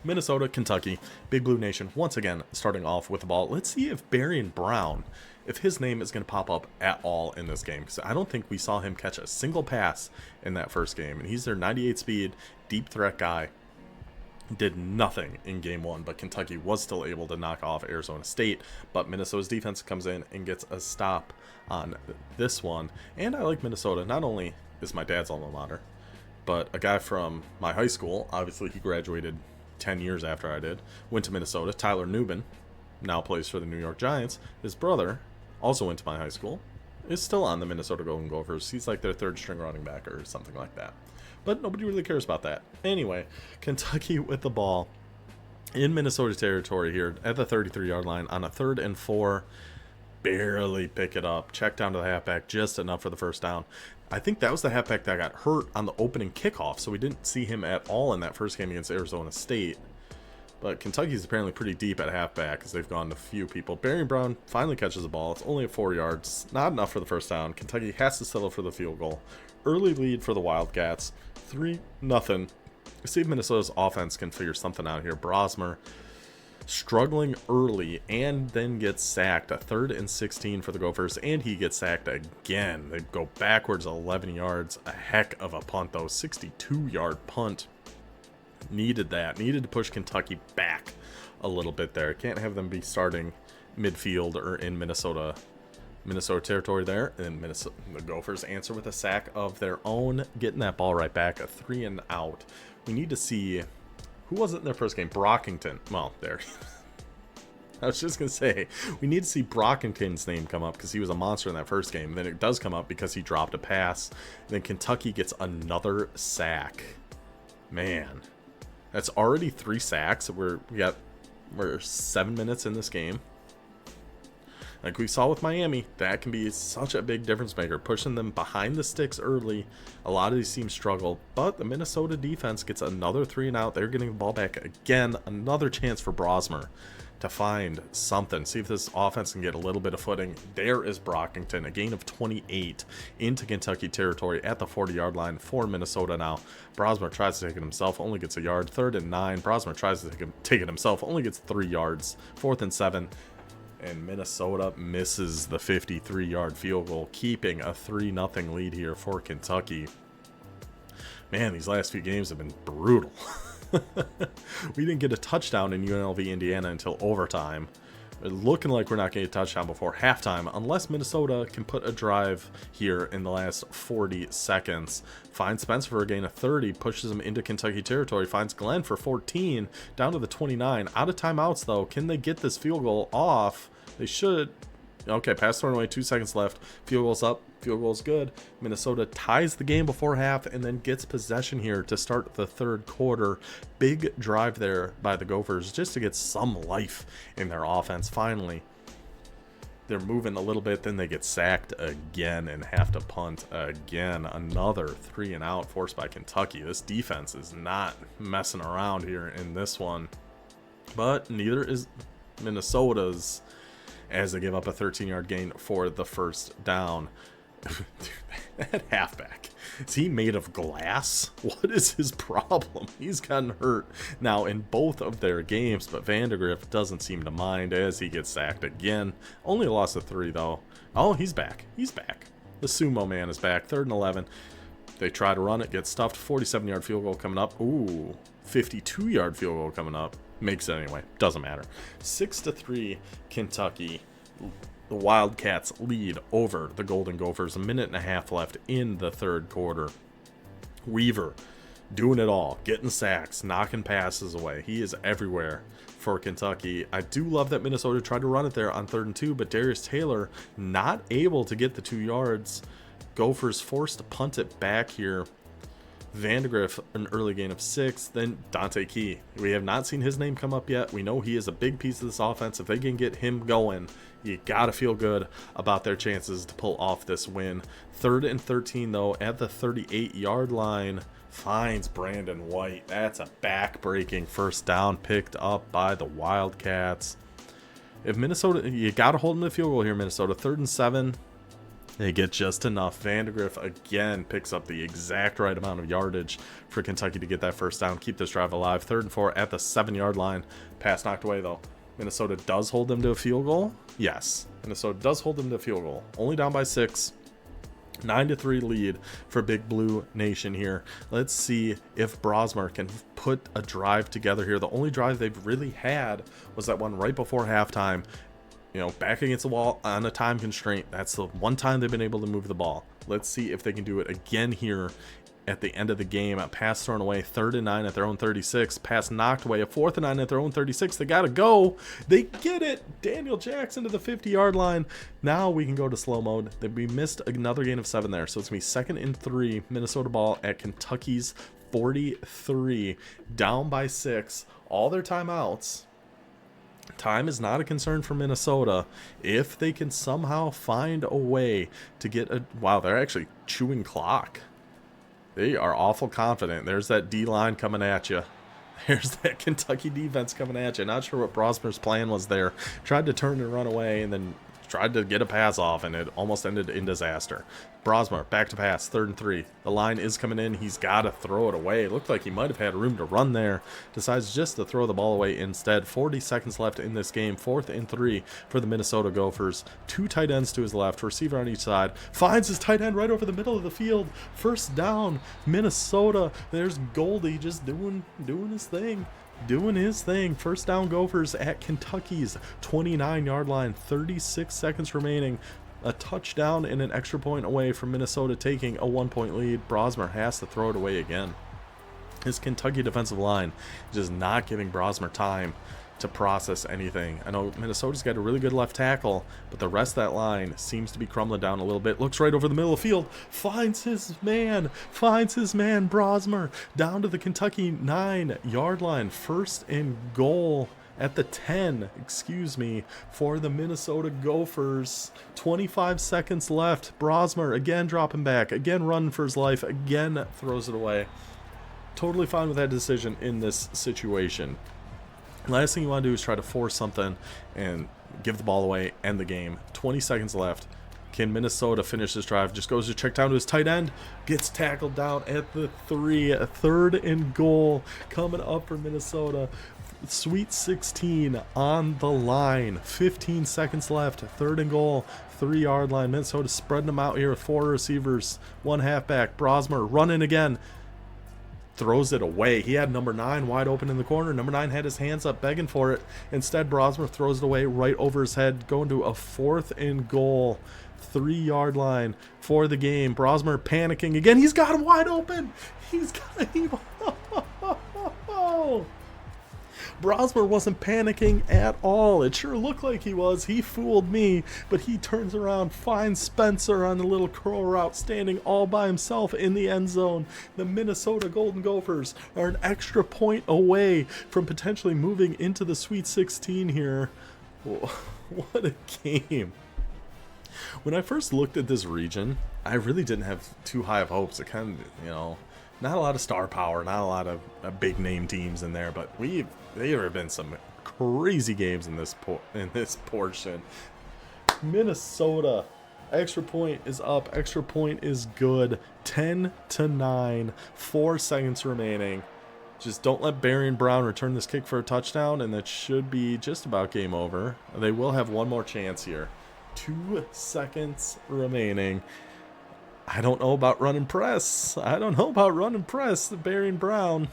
A: Minnesota, Kentucky, Big Blue Nation, once again, starting off with the ball. Let's see if Barian Brown, if his name is going to pop up at all in this game, because I don't think we saw him catch a single pass in that first game. And he's their 98 speed, deep threat guy. Did nothing in game 1, but Kentucky was still able to knock off Arizona State. But Minnesota's defense comes in and gets a stop on this one. And I like Minnesota. Not only is my dad's alma mater, but a guy from my high school, obviously he graduated 10 years after I did, went to Minnesota. Tyler Nubin now plays for the New York Giants. His brother also went to my high school, is still on the Minnesota Golden Gophers. He's like their 3rd string running back or something like that. But nobody really cares about that. Anyway, Kentucky with the ball in Minnesota territory here at the 33-yard line on a 3rd and 4. Barely pick it up. Check down to the halfback, just enough for the first down. I think that was the halfback that got hurt on the opening kickoff, so we didn't see him at all in that first game against Arizona State. But Kentucky's apparently pretty deep at halfback as they've gone to few people. Barian Brown finally catches the ball. It's only at 4 yards. Not enough for the first down. Kentucky has to settle for the field goal. Early lead for the Wildcats. 3-0. See if Minnesota's offense can figure something out here. Brosmer struggling early and then gets sacked. A 3rd and 16 for the Gophers, and he gets sacked again. They go backwards 11 yards. A heck of a punt, though. 62-yard punt. Needed that. Needed to push Kentucky back a little bit there. Can't have them be starting midfield or in Minnesota territory there. And the Gophers answer with a sack of their own, getting that ball right back. A 3 and out. We need to see, who was it in their first game? Brockington. Well, there. I was just going to say, we need to see Brockington's name come up because he was a monster in that first game. Then it does come up because he dropped a pass. Then Kentucky gets another sack. Man, that's already 3 sacks. We're 7 minutes in this game. Like we saw with Miami, that can be such a big difference maker, pushing them behind the sticks early. A lot of these teams struggle, but the Minnesota defense gets another 3 and out. They're getting the ball back again. Another chance for Brosmer to find something. See if this offense can get a little bit of footing. There is Brockington, a gain of 28 into Kentucky territory at the 40-yard line for Minnesota now. Brosmer tries to take it himself, only gets a yard. 3rd and 9. Brosmer tries to take it himself, only gets 3 yards. 4th and 7. And Minnesota misses the 53-yard field goal, keeping a 3-0 lead here for Kentucky. Man, these last few games have been brutal. We didn't get a touchdown in UNLV Indiana until overtime. looking like we're not getting a touchdown before halftime unless Minnesota can put a drive here in the last 40 seconds. Finds Spencer for a gain of 30, pushes him into Kentucky territory, finds Glenn for 14, down to the 29. Out of timeouts, though. Can they get this field goal off? They should. Okay, pass thrown away, 2 seconds left. Field goal's up. Field goal's good. Minnesota ties the game before half and then gets possession here to start the third quarter. Big drive there by the Gophers just to get some life in their offense. Finally, they're moving a little bit, then they get sacked again and have to punt again. Another 3 and out forced by Kentucky. This defense is not messing around here in this one, but neither is Minnesota's, as they give up a 13-yard gain for the first down. That halfback, is he made of glass? What is his problem? He's gotten hurt now in both of their games, but Vandegrift doesn't seem to mind as he gets sacked again. Only a loss of 3, though. Oh, he's back. He's back. The sumo man is back. 3rd and 11. They try to run it, get stuffed. 47-yard field goal coming up. Ooh, 52-yard field goal coming up. Makes it anyway. Doesn't matter. 6-3 Kentucky. The Wildcats lead over the Golden Gophers. 1.5 minutes left in the third quarter. Weaver doing it all. Getting sacks. Knocking passes away. He is everywhere for Kentucky. I do love that Minnesota tried to run it there on 3rd and 2, but Darius Taylor not able to get the 2 yards. Gophers forced to punt it back here. Vandegrift, an early gain of 6. Then Dante Key. We have not seen his name come up yet. We know he is a big piece of this offense. If they can get him going, you got to feel good about their chances to pull off this win. 3rd and 13, though, at the 38-yard line. Finds Brandon White. That's a back-breaking first down picked up by the Wildcats. If Minnesota, you got to hold them to the field goal here, Minnesota. 3rd and 7. They get just enough. Vandegrift again picks up the exact right amount of yardage for Kentucky to get that first down, keep this drive alive. 3rd and 4 at the 7-yard line. Pass knocked away, though. Minnesota does hold them to a field goal. Yes, Minnesota does hold them to a field goal. Only down by 6. 9-3 lead for Big Blue Nation here. Let's see if Brosmer can put a drive together here. The only drive they've really had was that one right before halftime. You know, back against the wall on a time constraint. That's the one time they've been able to move the ball. Let's see if they can do it again here at the end of the game. A pass thrown away, 3rd and 9 at their own 36. Pass knocked away, a 4th and 9 at their own 36. They got to go. They get it. Daniel Jackson to the 50-yard line. Now we can go to slow mode. We missed another gain of 7 there. So it's going to be 2nd and 3. Minnesota ball at Kentucky's 43. Down by 6. All their timeouts. Time is not a concern for Minnesota if they can somehow find a way to get a... Wow, they're actually chewing clock. They are awful confident. There's that D-line coming at you. There's that Kentucky defense coming at you. Not sure what Brosmer's plan was there. Tried to turn and run away and then tried to get a pass off, and it almost ended in disaster. Brosmer, back to pass, 3rd and 3. The line is coming in. He's got to throw it away. It looked like he might have had room to run there. Decides just to throw the ball away instead. 40 seconds left in this game. 4th and 3 for the Minnesota Gophers. 2 tight ends to his left. Receiver on each side. Finds his tight end right over the middle of the field. First down, Minnesota. There's Goldie just doing his thing. Doing his thing. First down Gophers at Kentucky's 29-yard line. 36 seconds remaining. A touchdown and an extra point away from Minnesota taking a 1-point lead. Brosmer has to throw it away again. His Kentucky defensive line just not giving Brosmer time to process anything. I know Minnesota's got a really good left tackle, but the rest of that line seems to be crumbling down a little bit. Looks right over the middle of the field. Finds his man. Brosmer down to the Kentucky 9-yard line. 1st and goal at the 10, for the Minnesota Gophers. 25 seconds left. Brosmer again dropping back, again running for his life, again throws it away. Totally fine with that decision in this situation. Last thing you want to do is try to force something and give the ball away, end the game. 20 seconds left. Can Minnesota finish this drive? Just goes to check down to his tight end. Gets tackled down at the 3. A 3rd and goal coming up for Minnesota. Sweet 16 on the line. 15 seconds left. 3rd and goal. 3-yard line. Minnesota spreading them out here with 4 receivers. 1 halfback. Brosmer running again. throws it away. He had number 9 wide open in the corner. Number 9 had his hands up begging for it. Instead, Brosmer throws it away right over his head, going to a 4th and goal. 3-yard line for the game. Brosmer panicking again. He's got him wide open. He's got him. Brosmer wasn't panicking at all. It sure looked like he was. He fooled me, but he turns around, finds Spencer on the little curl route, standing all by himself in the end zone. The Minnesota Golden Gophers are an extra point away from potentially moving into the Sweet 16 here. What a game. When I first looked at this region, I really didn't have too high of hopes. It kind of, not a lot of star power, not a lot of big name teams in there, but there have been some crazy games in this portion. Minnesota, extra point is up, extra point is good. 10-9, 4 seconds remaining. Just don't let Barry and Brown return this kick for a touchdown, and that should be just about game over. They will have one more chance here. 2 seconds remaining. I don't know about run and press. Barry and Brown.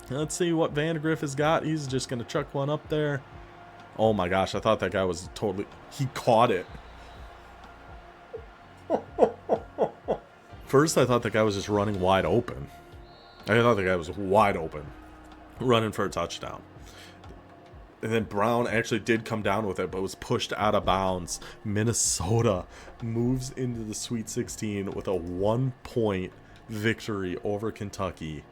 A: Let's see what Vandegrift has got. He's just going to chuck one up there. Oh my gosh, I thought that guy was totally... He caught it. First, I thought the guy was just running wide open. Running for a touchdown. And then Brown actually did come down with it, but was pushed out of bounds. Minnesota moves into the Sweet 16 with a 1-point victory over Kentucky.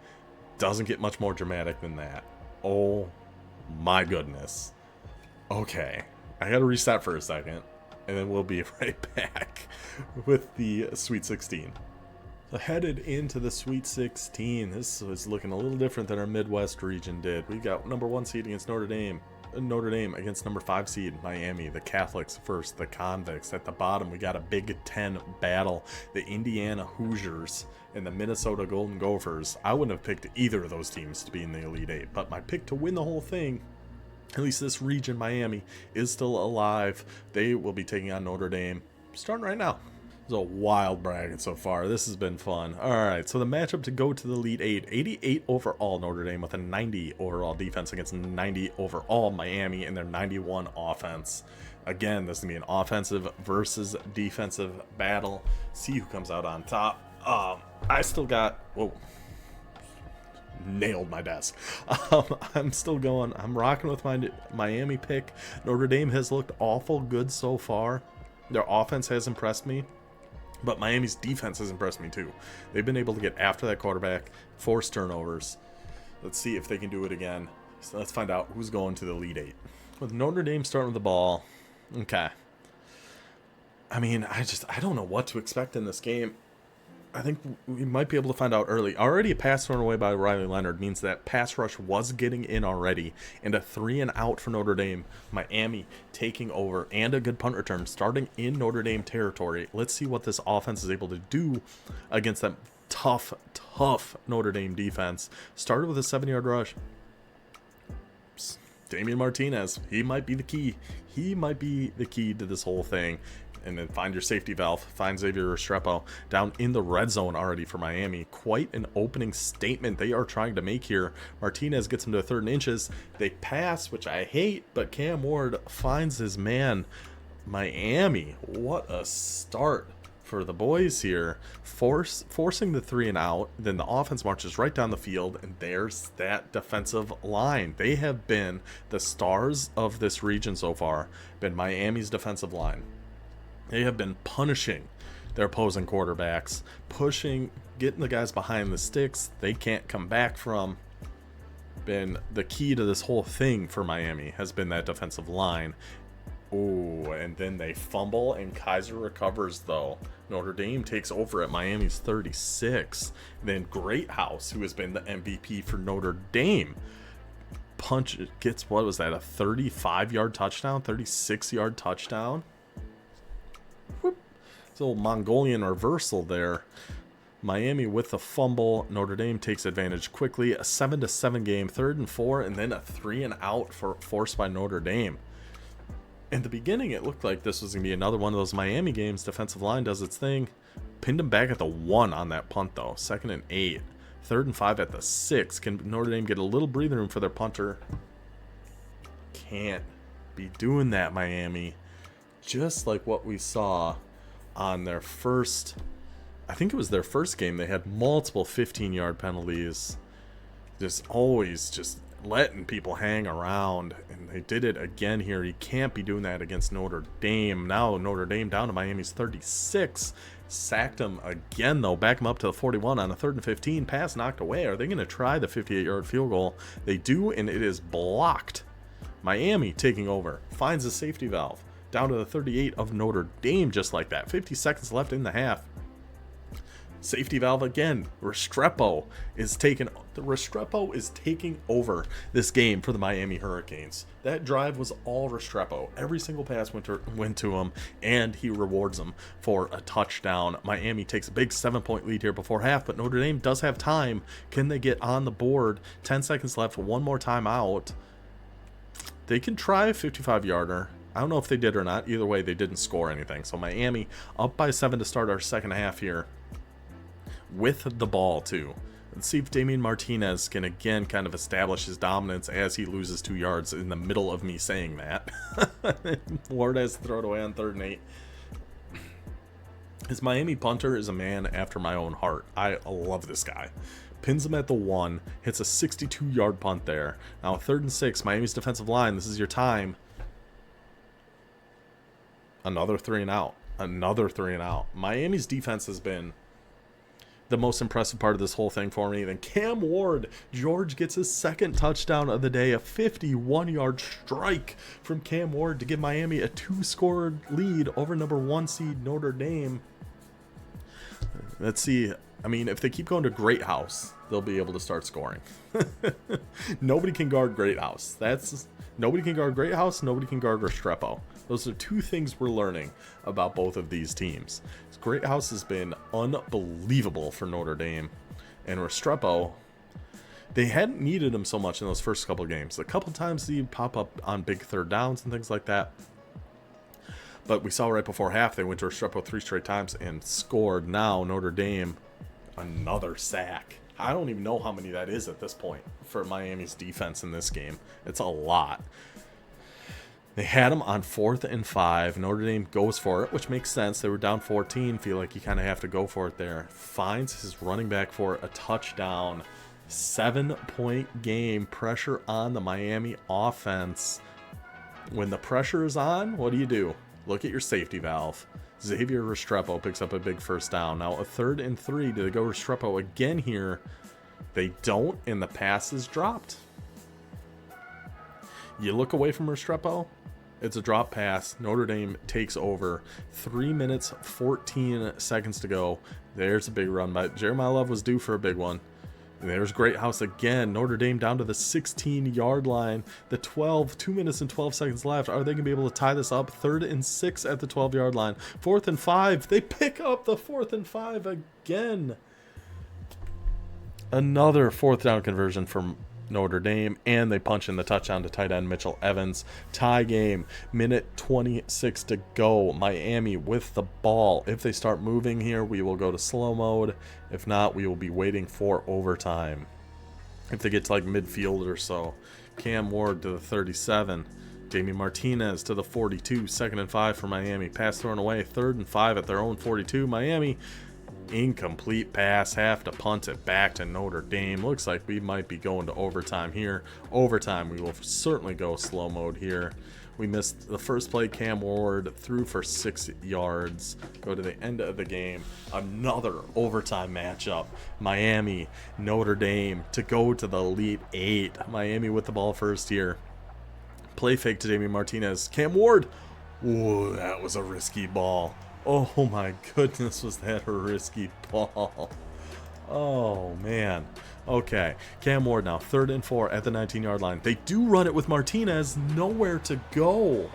A: Doesn't get much more dramatic than that. Oh my goodness. Okay, I gotta reset for a second, and then we'll be right back with the Sweet 16. So headed into the Sweet 16. This is looking a little different than our Midwest region did. We got number 1 seed against Notre Dame against number 5 seed Miami. The Catholics first, the Convicts. At the bottom, we got a Big Ten battle. The Indiana Hoosiers and the Minnesota Golden Gophers. I wouldn't have picked either of those teams to be in the Elite 8, but my pick to win the whole thing, at least this region, Miami, is still alive. They will be taking on Notre Dame starting right now. It's a wild bracket so far. This has been fun. Alright, so the matchup to go to the Elite 8. 88 overall Notre Dame with a 90 overall defense against 90 overall Miami and their 91 offense. Again, this is going to be an offensive versus defensive battle. See who comes out on top. I still got... Whoa. Nailed my desk. I'm still going. I'm rocking with my Miami pick. Notre Dame has looked awful good so far. Their offense has impressed me, but Miami's defense has impressed me too. They've been able to get after that quarterback, force turnovers. Let's see if they can do it again. So let's find out who's going to the Elite 8. With Notre Dame starting with the ball. Okay. I mean, I don't know what to expect in this game. I think we might be able to find out early. Already a pass thrown away by Riley Leonard means that pass rush was getting in already. And a 3-and-out for Notre Dame. Miami taking over. And a good punt return starting in Notre Dame territory. Let's see what this offense is able to do against that tough Notre Dame defense. Started with a 7-yard rush. Damian Martinez, he might be the key. He might be the key to this whole thing. And then find your safety valve. Find Xavier Restrepo down in the red zone already for Miami. Quite an opening statement they are trying to make here. Martinez gets him to 3rd and inches. They pass, which I hate, but Cam Ward finds his man. Miami, what a start for the boys here. Forcing the 3-and-out. Then the offense marches right down the field, and there's that defensive line. They have been the stars of this region so far. Been Miami's defensive line. They have been punishing their opposing quarterbacks, getting the guys behind the sticks they can't come back from. Been the key to this whole thing for Miami has been that defensive line. Oh, and then they fumble and Kaiser recovers though. Notre Dame takes over at Miami's 36. Then Greathouse, who has been the MVP for Notre Dame, gets, what was that, a 35-yard touchdown, 36-yard touchdown? Whoop. It's a little Mongolian reversal there. Miami with the fumble. Notre Dame takes advantage quickly. A 7-7 game, 3rd and 4, and then a 3-and-out forced by Notre Dame. In the beginning, it looked like this was going to be another one of those Miami games. Defensive line does its thing. Pinned him back at the 1 on that punt, though. 2nd and 8. 3rd and 5 at the 6. Can Notre Dame get a little breathing room for their punter? Can't be doing that, Miami. Just like what we saw on their first, I think it was their first game. They had multiple 15-yard penalties. Just always just letting people hang around, and they did it again here. You can't be doing that against Notre Dame. Now Notre Dame down to Miami's 36. Sacked him again, though. Back him up to the 41 on a 3rd and 15. Pass knocked away. Are they going to try the 58-yard field goal? They do, and it is blocked. Miami taking over. Finds a safety valve. Down to the 38 of Notre Dame, just like that. 50 seconds left in the half. Safety valve again. Restrepo is taking over this game for the Miami Hurricanes. That drive was all Restrepo. Every single pass went to him, and he rewards them for a touchdown. Miami takes a big 7-point lead here before half, but Notre Dame does have time. Can they get on the board? 10 seconds left. One more timeout. They can try a 55-yarder. I don't know if they did or not. Either way, they didn't score anything. So Miami up by 7 to start our second half here. With the ball, too. Let's see if Damian Martinez can again kind of establish his dominance as he loses 2 yards in the middle of me saying that. Ward has to throw it away on 3rd and 8. His Miami punter is a man after my own heart. I love this guy. Pins him at the 1, hits a 62-yard punt there. Now 3rd and 6, Miami's defensive line. This is your time. Another 3 and out. Another 3 and out. Miami's defense has been the most impressive part of this whole thing for me. Then Cam Ward, George gets his 2nd touchdown of the day, a 51-yard strike from Cam Ward to give Miami a 2-score lead over number 1 seed Notre Dame. Let's see. I mean, if they keep going to Great House, they'll be able to start scoring. Nobody can guard Great House. Nobody can guard Great House. Nobody can guard Restrepo. Those are 2 things we're learning about both of these teams. Great House has been unbelievable for Notre Dame. And Restrepo, they hadn't needed him so much in those first couple games. A couple times he'd pop up on big 3rd downs and things like that. But we saw right before half, they went to Restrepo 3 straight times and scored. Now Notre Dame, another sack. I don't even know how many that is at this point for Miami's defense in this game. It's a lot. They had him on 4th and 5. Notre Dame goes for it, which makes sense. They were down 14. Feel like you kind of have to go for it there. Finds his running back for a touchdown. 7-point game. Pressure on the Miami offense. When the pressure is on, what do? Look at your safety valve. Xavier Restrepo picks up a big 1st down. Now a 3rd and 3. Do they go Restrepo again here? They don't, and the pass is dropped. You look away from Restrepo. It's a drop pass. Notre Dame takes over. 3 minutes, 14 seconds to go. There's a big run by Jeremiah Love was due for a big one. There's Great House again. Notre Dame down to the 16-yard line. The 2 minutes and 12 seconds left. Are they going to be able to tie this up? 3rd and 6 at the 12-yard line. 4th and 5. They pick up the 4th and 5 again. Another 4th down conversion from Notre Dame, and they punch in the touchdown to tight end Mitchell Evans. Tie game, minute 26 to go. Miami with the ball. If they start moving here, we will go to slow mode. If not, we will be waiting for overtime. If they get to like midfield or so. Cam Ward to the 37. Damian Martinez to the 42. 2nd and 5 for Miami. Pass thrown away. 3rd and 5 at their own 42. Miami, incomplete pass, have to punt it back to Notre Dame. Looks like we might be going to overtime here. Overtime, we will certainly go slow mode here. We missed the first play. Cam Ward threw for 6 yards. Go to the end of the game. Another overtime matchup. Miami, Notre Dame to go to the Elite 8. Miami with the ball first here. Play fake to Damian Martinez. Cam Ward. Ooh, that was a risky ball. Oh my goodness, was that a risky ball. Oh man. Okay, Cam Ward now, 3rd and 4 at the 19-yard line. They do run it with Martinez, nowhere to go.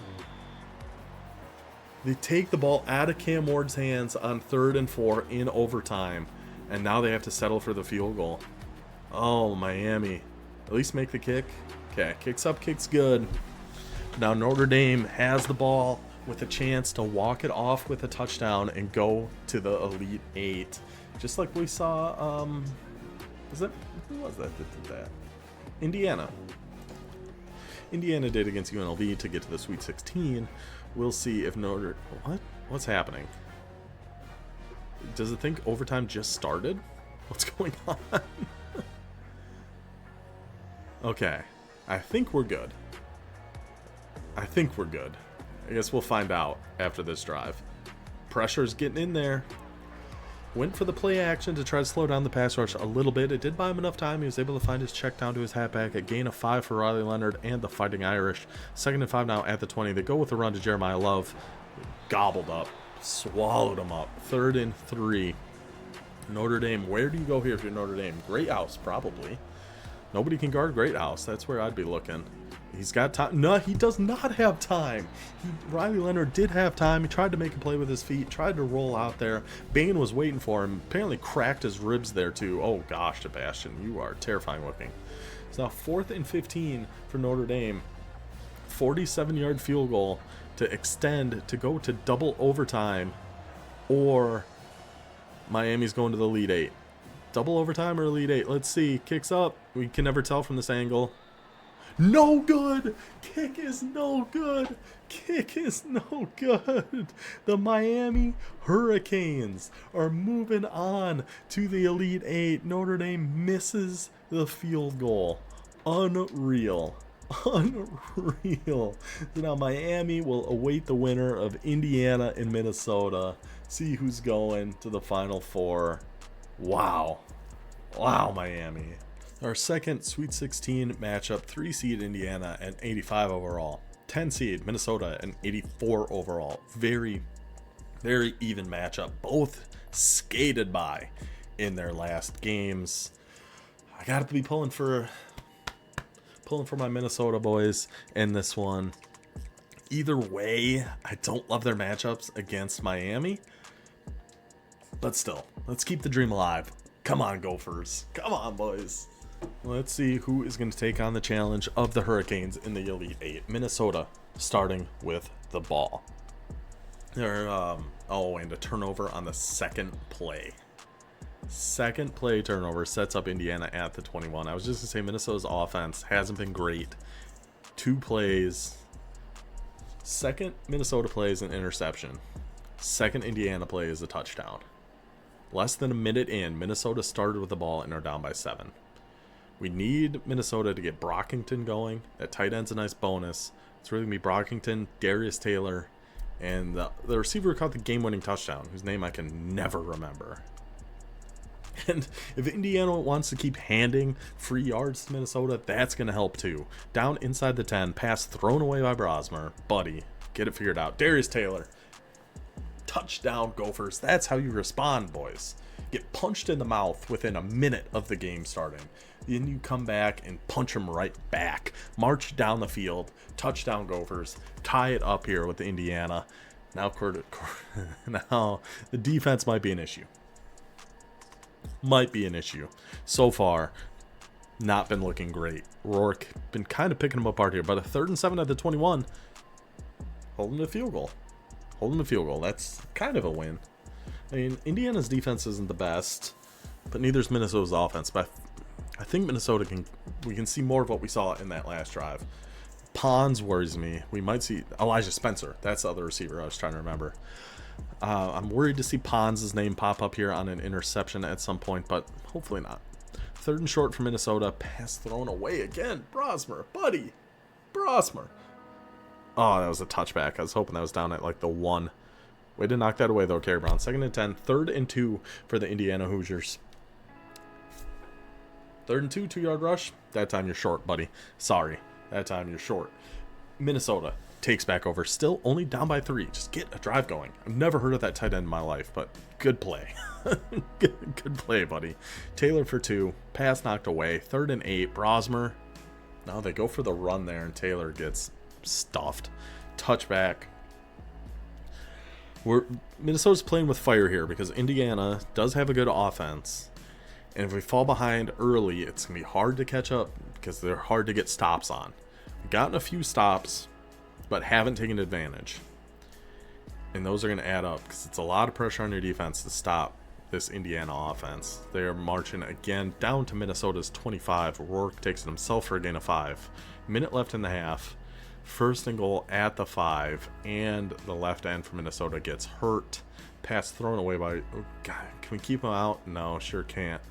A: They take the ball out of Cam Ward's hands on 3rd and 4 in overtime, and now they have to settle for the field goal. Oh, Miami. At least make the kick. Okay, kicks up, kicks good. Now Notre Dame has the ball with a chance to walk it off with a touchdown and go to the Elite 8. Just like we saw Is that, who was that did that? Indiana. Indiana did against UNLV to get to the Sweet 16. We'll see if what's happening? Does it think overtime just started? What's going on? Okay, I think we're good. I guess we'll find out after this drive. Pressure's getting in there. Went for the play action to try to slow down the pass rush a little bit. It did buy him enough time. He was able to find his check down to his halfback. A gain of 5 for Riley Leonard and the Fighting Irish. 2nd and 5 now at the 20. They go with the run to Jeremiah Love. Gobbled up. Swallowed him up. 3rd and 3. Notre Dame. Where do you go here if you're Notre Dame? Great House, probably. Nobody can guard Great House. That's where I'd be looking. He's got time. No, he does not have time. Riley Leonard did have time. He tried to make a play with his feet, tried to roll out there. Bain was waiting for him. Apparently cracked his ribs there too. Oh gosh, Sebastian, you are terrifying looking. It's now 4th and 15 for Notre Dame. 47-yard field goal to extend to go to double overtime, or Miami's going to the Elite 8. Double overtime or Elite 8? Let's see. Kicks up. We can never tell from this angle. No good! Kick is no good! Kick is no good! The Miami Hurricanes are moving on to the Elite 8. Notre Dame misses the field goal. Unreal. Unreal. So now Miami will await the winner of Indiana and Minnesota. See who's going to the Final Four. Wow. Wow, Miami. Our second Sweet 16 matchup, 3 seed Indiana and 85 overall. 10 seed Minnesota and 84 overall. Very, very even matchup. Both skated by in their last games. I got to be pulling for my Minnesota boys in this one. Either way, I don't love their matchups against Miami. But still, let's keep the dream alive. Come on, Gophers. Come on, boys. Let's see who is going to take on the challenge of the Hurricanes in the Elite 8. Minnesota starting with the ball. And a turnover on the second play. Second play turnover sets up Indiana at the 21. I was just going to say Minnesota's offense hasn't been great. 2 plays. Second Minnesota play is an interception. Second Indiana play is a touchdown. Less than a minute in, Minnesota started with the ball and are down by 7. We need Minnesota to get Brockington going. That tight end's a nice bonus. It's really going to be Brockington, Darius Taylor, and the receiver who caught the game-winning touchdown, whose name I can never remember. And if Indiana wants to keep handing free yards to Minnesota, that's going to help too. Down inside the 10, pass thrown away by Brosmer. Buddy, get it figured out. Darius Taylor. Touchdown, Gophers. That's how you respond, boys. Get punched in the mouth within a minute of the game starting. Then you come back and punch them right back. March down the field. Touchdown, Gophers. Tie it up here with Indiana. Now the defense might be an issue. Might be an issue. So far, not been looking great. Rourke been kind of picking them apart here. But a 3rd and 7 at the 21. Holding the field goal. Holding the field goal. That's kind of a win. I mean, Indiana's defense isn't the best, but neither is Minnesota's offense. But I think Minnesota we can see more of what we saw in that last drive. Pons worries me. We might see Elijah Spencer. That's the other receiver I was trying to remember. I'm worried to see Pons' name pop up here on an interception at some point, but hopefully not. 3rd and short for Minnesota. Pass thrown away again. Brosmer, buddy. Brosmer. Oh, that was a touchback. I was hoping that was down at like the 1. Way to knock that away, though, Kerry Brown. 2nd and 10. 3rd and 2 for the Indiana Hoosiers. 3rd and 2, 2-yard rush. That time you're short, buddy. Sorry. That time you're short. Minnesota takes back over. Still only down by 3. Just get a drive going. I've never heard of that tight end in my life, but good play. good play, buddy. Taylor for 2. Pass knocked away. 3rd and 8. Brosmer. No, they go for the run there, and Taylor gets stuffed. Touchback. Minnesota's playing with fire here because Indiana does have a good offense. And if we fall behind early, it's going to be hard to catch up because they're hard to get stops on. We've gotten a few stops, but haven't taken advantage. And those are going to add up because it's a lot of pressure on your defense to stop this Indiana offense. They are marching again down to Minnesota's 25. Rourke takes it himself for a gain of 5. Minute left in the half. First and goal at the 5, and the left end for Minnesota gets hurt. Pass thrown away by... Oh God, can we keep him out? No, sure can't.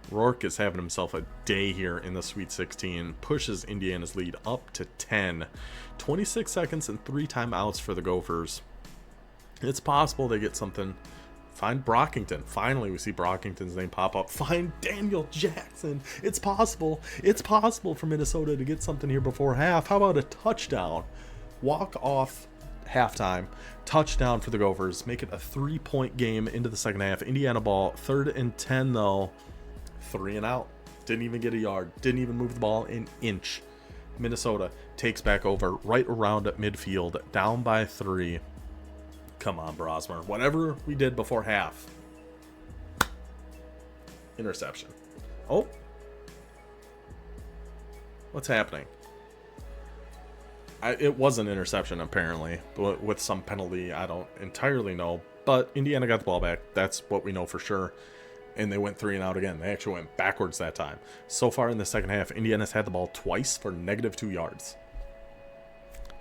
A: Rourke is having himself a day here in the Sweet 16. Pushes Indiana's lead up to 10. 26 seconds and 3 timeouts for the Gophers. It's possible they get something. Find Brockington. Finally, we see Brockington's name pop up. Find Daniel Jackson. It's possible. It's possible for Minnesota to get something here before half. How about a touchdown? Walk off halftime. Touchdown for the Gophers. Make it a 3-point game into the second half. Indiana ball. 3rd and 10, though. 3 and out. Didn't even get a yard. Didn't even move the ball an inch. Minnesota takes back over right around at midfield. Down by 3. Come on, Brosmer. Whatever we did before half. Interception. Oh. What's happening? It was an interception, apparently, but with some penalty. I don't entirely know. But Indiana got the ball back. That's what we know for sure. And they went 3 and out again. They actually went backwards that time. So far in the second half, Indiana's had the ball twice for -2 yards.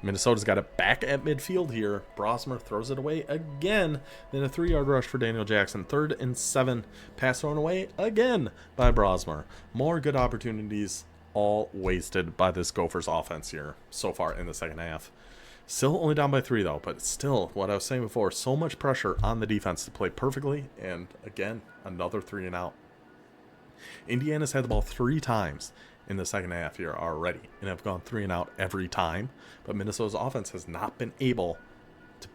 A: Minnesota's got it back at midfield here. Brosmer throws it away again. Then a 3-yard rush for Daniel Jackson. 3rd and 7. Pass thrown away again by Brosmer. More good opportunities, all wasted by this Gophers offense here so far in the second half. Still only down by 3, though, but still, what I was saying before, so much pressure on the defense to play perfectly, and again, another 3 and out. Indiana's had the ball 3 times in the second half here already, and have gone 3 and out every time, but Minnesota's offense has not been able to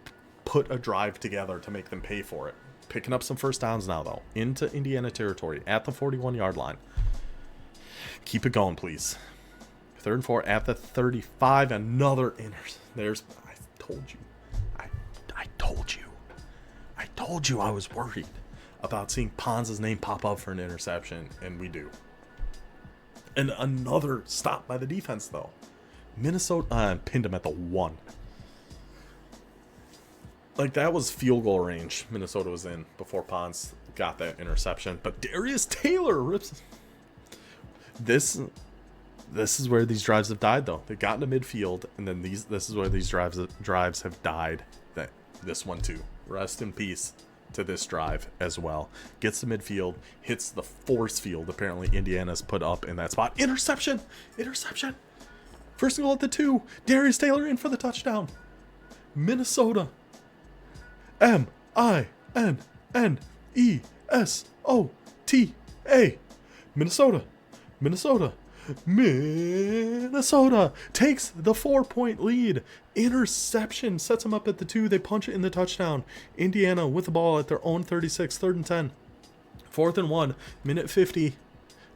A: put a drive together to make them pay for it. Picking up some first downs now, though, into Indiana territory at the 41-yard line. Keep it going, please. 3rd and 4 at the 35. Another I told you. I told you I was worried about seeing Pons' name pop up for an interception, and we do. And another stop by the defense, though. Minnesota pinned him at the 1. Like, that was field goal range Minnesota was in before Pons got that interception. But Darius Taylor rips. This is where these drives have died, though. They've gotten to midfield, and then this is where these drives have died. This one, too. Rest in peace to this drive as well. Gets to midfield, hits the force field apparently Indiana's put up in that spot. Interception! First and goal at the 2. Darius Taylor in for the touchdown. Minnesota. Minnesota. Minnesota takes the 4-point lead. Interception sets them up at the 2. They punch it in the touchdown. Indiana with the ball at their own 36. 3rd and 10. 4th and 1. Minute 50.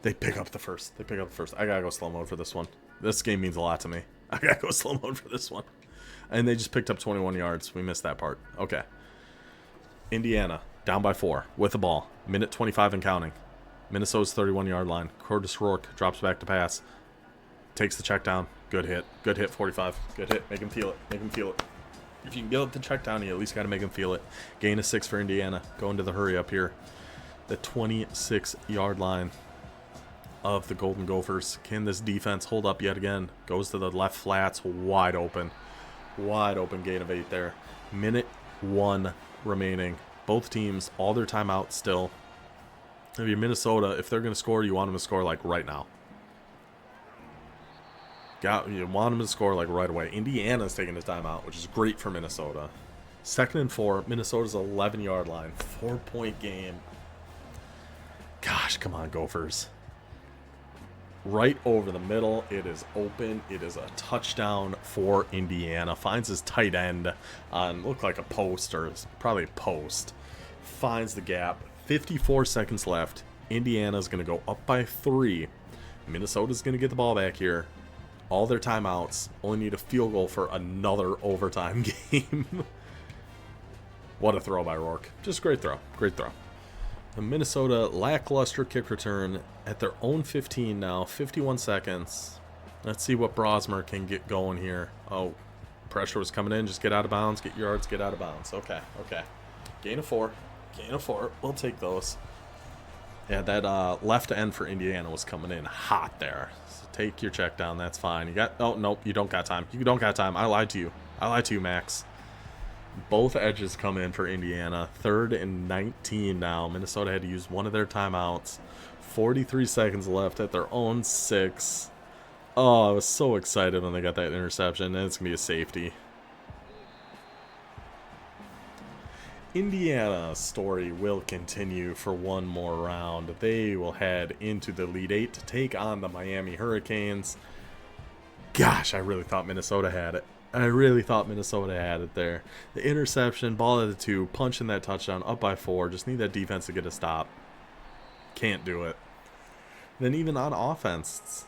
A: They pick up the first. I gotta go slow mode for this one. This game means a lot to me. I gotta go slow mode for this one. And they just picked up 21 yards. We missed that part. Okay. Indiana down by 4 with the ball. Minute 25 and counting. Minnesota's 31-yard line. Curtis Rourke drops back to pass. Takes the check down. Good hit. 45. Good hit. Make him feel it. If you can get the check down, you at least got to make him feel it. Gain of 6 for Indiana. Going to the hurry up here. The 26-yard line of the Golden Gophers. Can this defense hold up yet again? Goes to the left flats. Wide open. Gain of 8 there. Minute 1 remaining. Both teams, all their timeouts still. If you're Minnesota, if they're going to score, you want them to score like right now. You want them to score like right away. Indiana's taking his timeout, which is great for Minnesota. 2nd and 4, Minnesota's 11-yard line. 4-point game. Gosh, come on, Gophers. Right over the middle. It is open. It is a touchdown for Indiana. Finds his tight end on, looked like a post, or probably a post. Finds the gap. 54 seconds left. Indiana's going to go up by 3. Minnesota's going to get the ball back here. All their timeouts. Only need a field goal for another overtime game. What a throw by Rourke. Just great throw. The Minnesota lackluster kick return at their own 15 now. 51 seconds. Let's see what Brosmer can get going here. Oh, pressure was coming in. Just get out of bounds. Get yards. Get out of bounds. Okay. Gain of 4. Can't afford. We'll take those. Yeah, that left end for Indiana was coming in hot there. So take your check down. That's fine. You got... Oh, nope. You don't got time. You don't got time. I lied to you. I lied to you, Max. Both edges come in for Indiana. 3rd and 19 now. Minnesota had to use one of their timeouts. 43 seconds left at their own 6. Oh, I was so excited when they got that interception. And it's going to be a safety. Indiana's story will continue for one more round. They will head into the Elite 8 to take on the Miami Hurricanes. Gosh, I really thought Minnesota had it. I really thought Minnesota had it there. The interception, ball at the 2, punching that touchdown, up by 4. Just need that defense to get a stop. Can't do it. Then even on offense,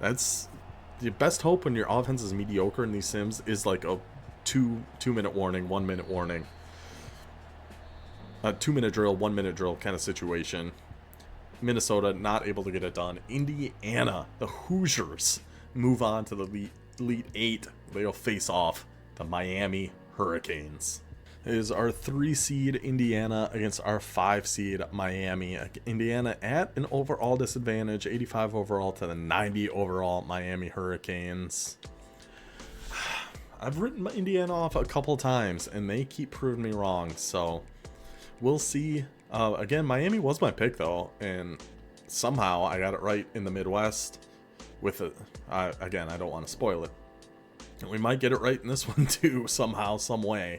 A: that's the best hope when your offense is mediocre in these sims is like a 2-minute warning, 1-minute warning. A 2-minute drill, 1-minute drill kind of situation. Minnesota not able to get it done. Indiana, the Hoosiers, move on to the Elite 8. They'll face off the Miami Hurricanes. It is our 3 seed Indiana against our 5 seed Miami. Indiana at an overall disadvantage, 85 overall to the 90 overall Miami Hurricanes. I've written Indiana off a couple times, and they keep proving me wrong, so we'll see. Again, Miami was my pick, though, and somehow I got it right in the Midwest. With it, again, I don't want to spoil it. And we might get it right in this one, too, somehow, some way.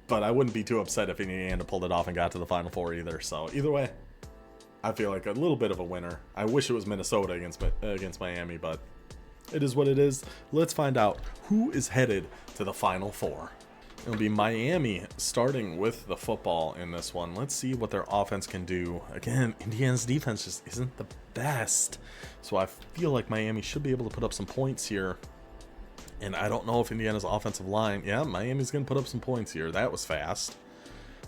A: But I wouldn't be too upset if Indiana pulled it off and got to the Final Four either. So, either way, I feel like a little bit of a winner. I wish it was Minnesota against Miami, but it is what it is. Let's find out who is headed to the Final Four. It'll be Miami starting with the football in this one. Let's see what their offense can do. Again, Indiana's defense just isn't the best. So I feel like Miami should be able to put up some points here. And I don't know if Indiana's offensive line... Yeah, Miami's going to put up some points here. That was fast.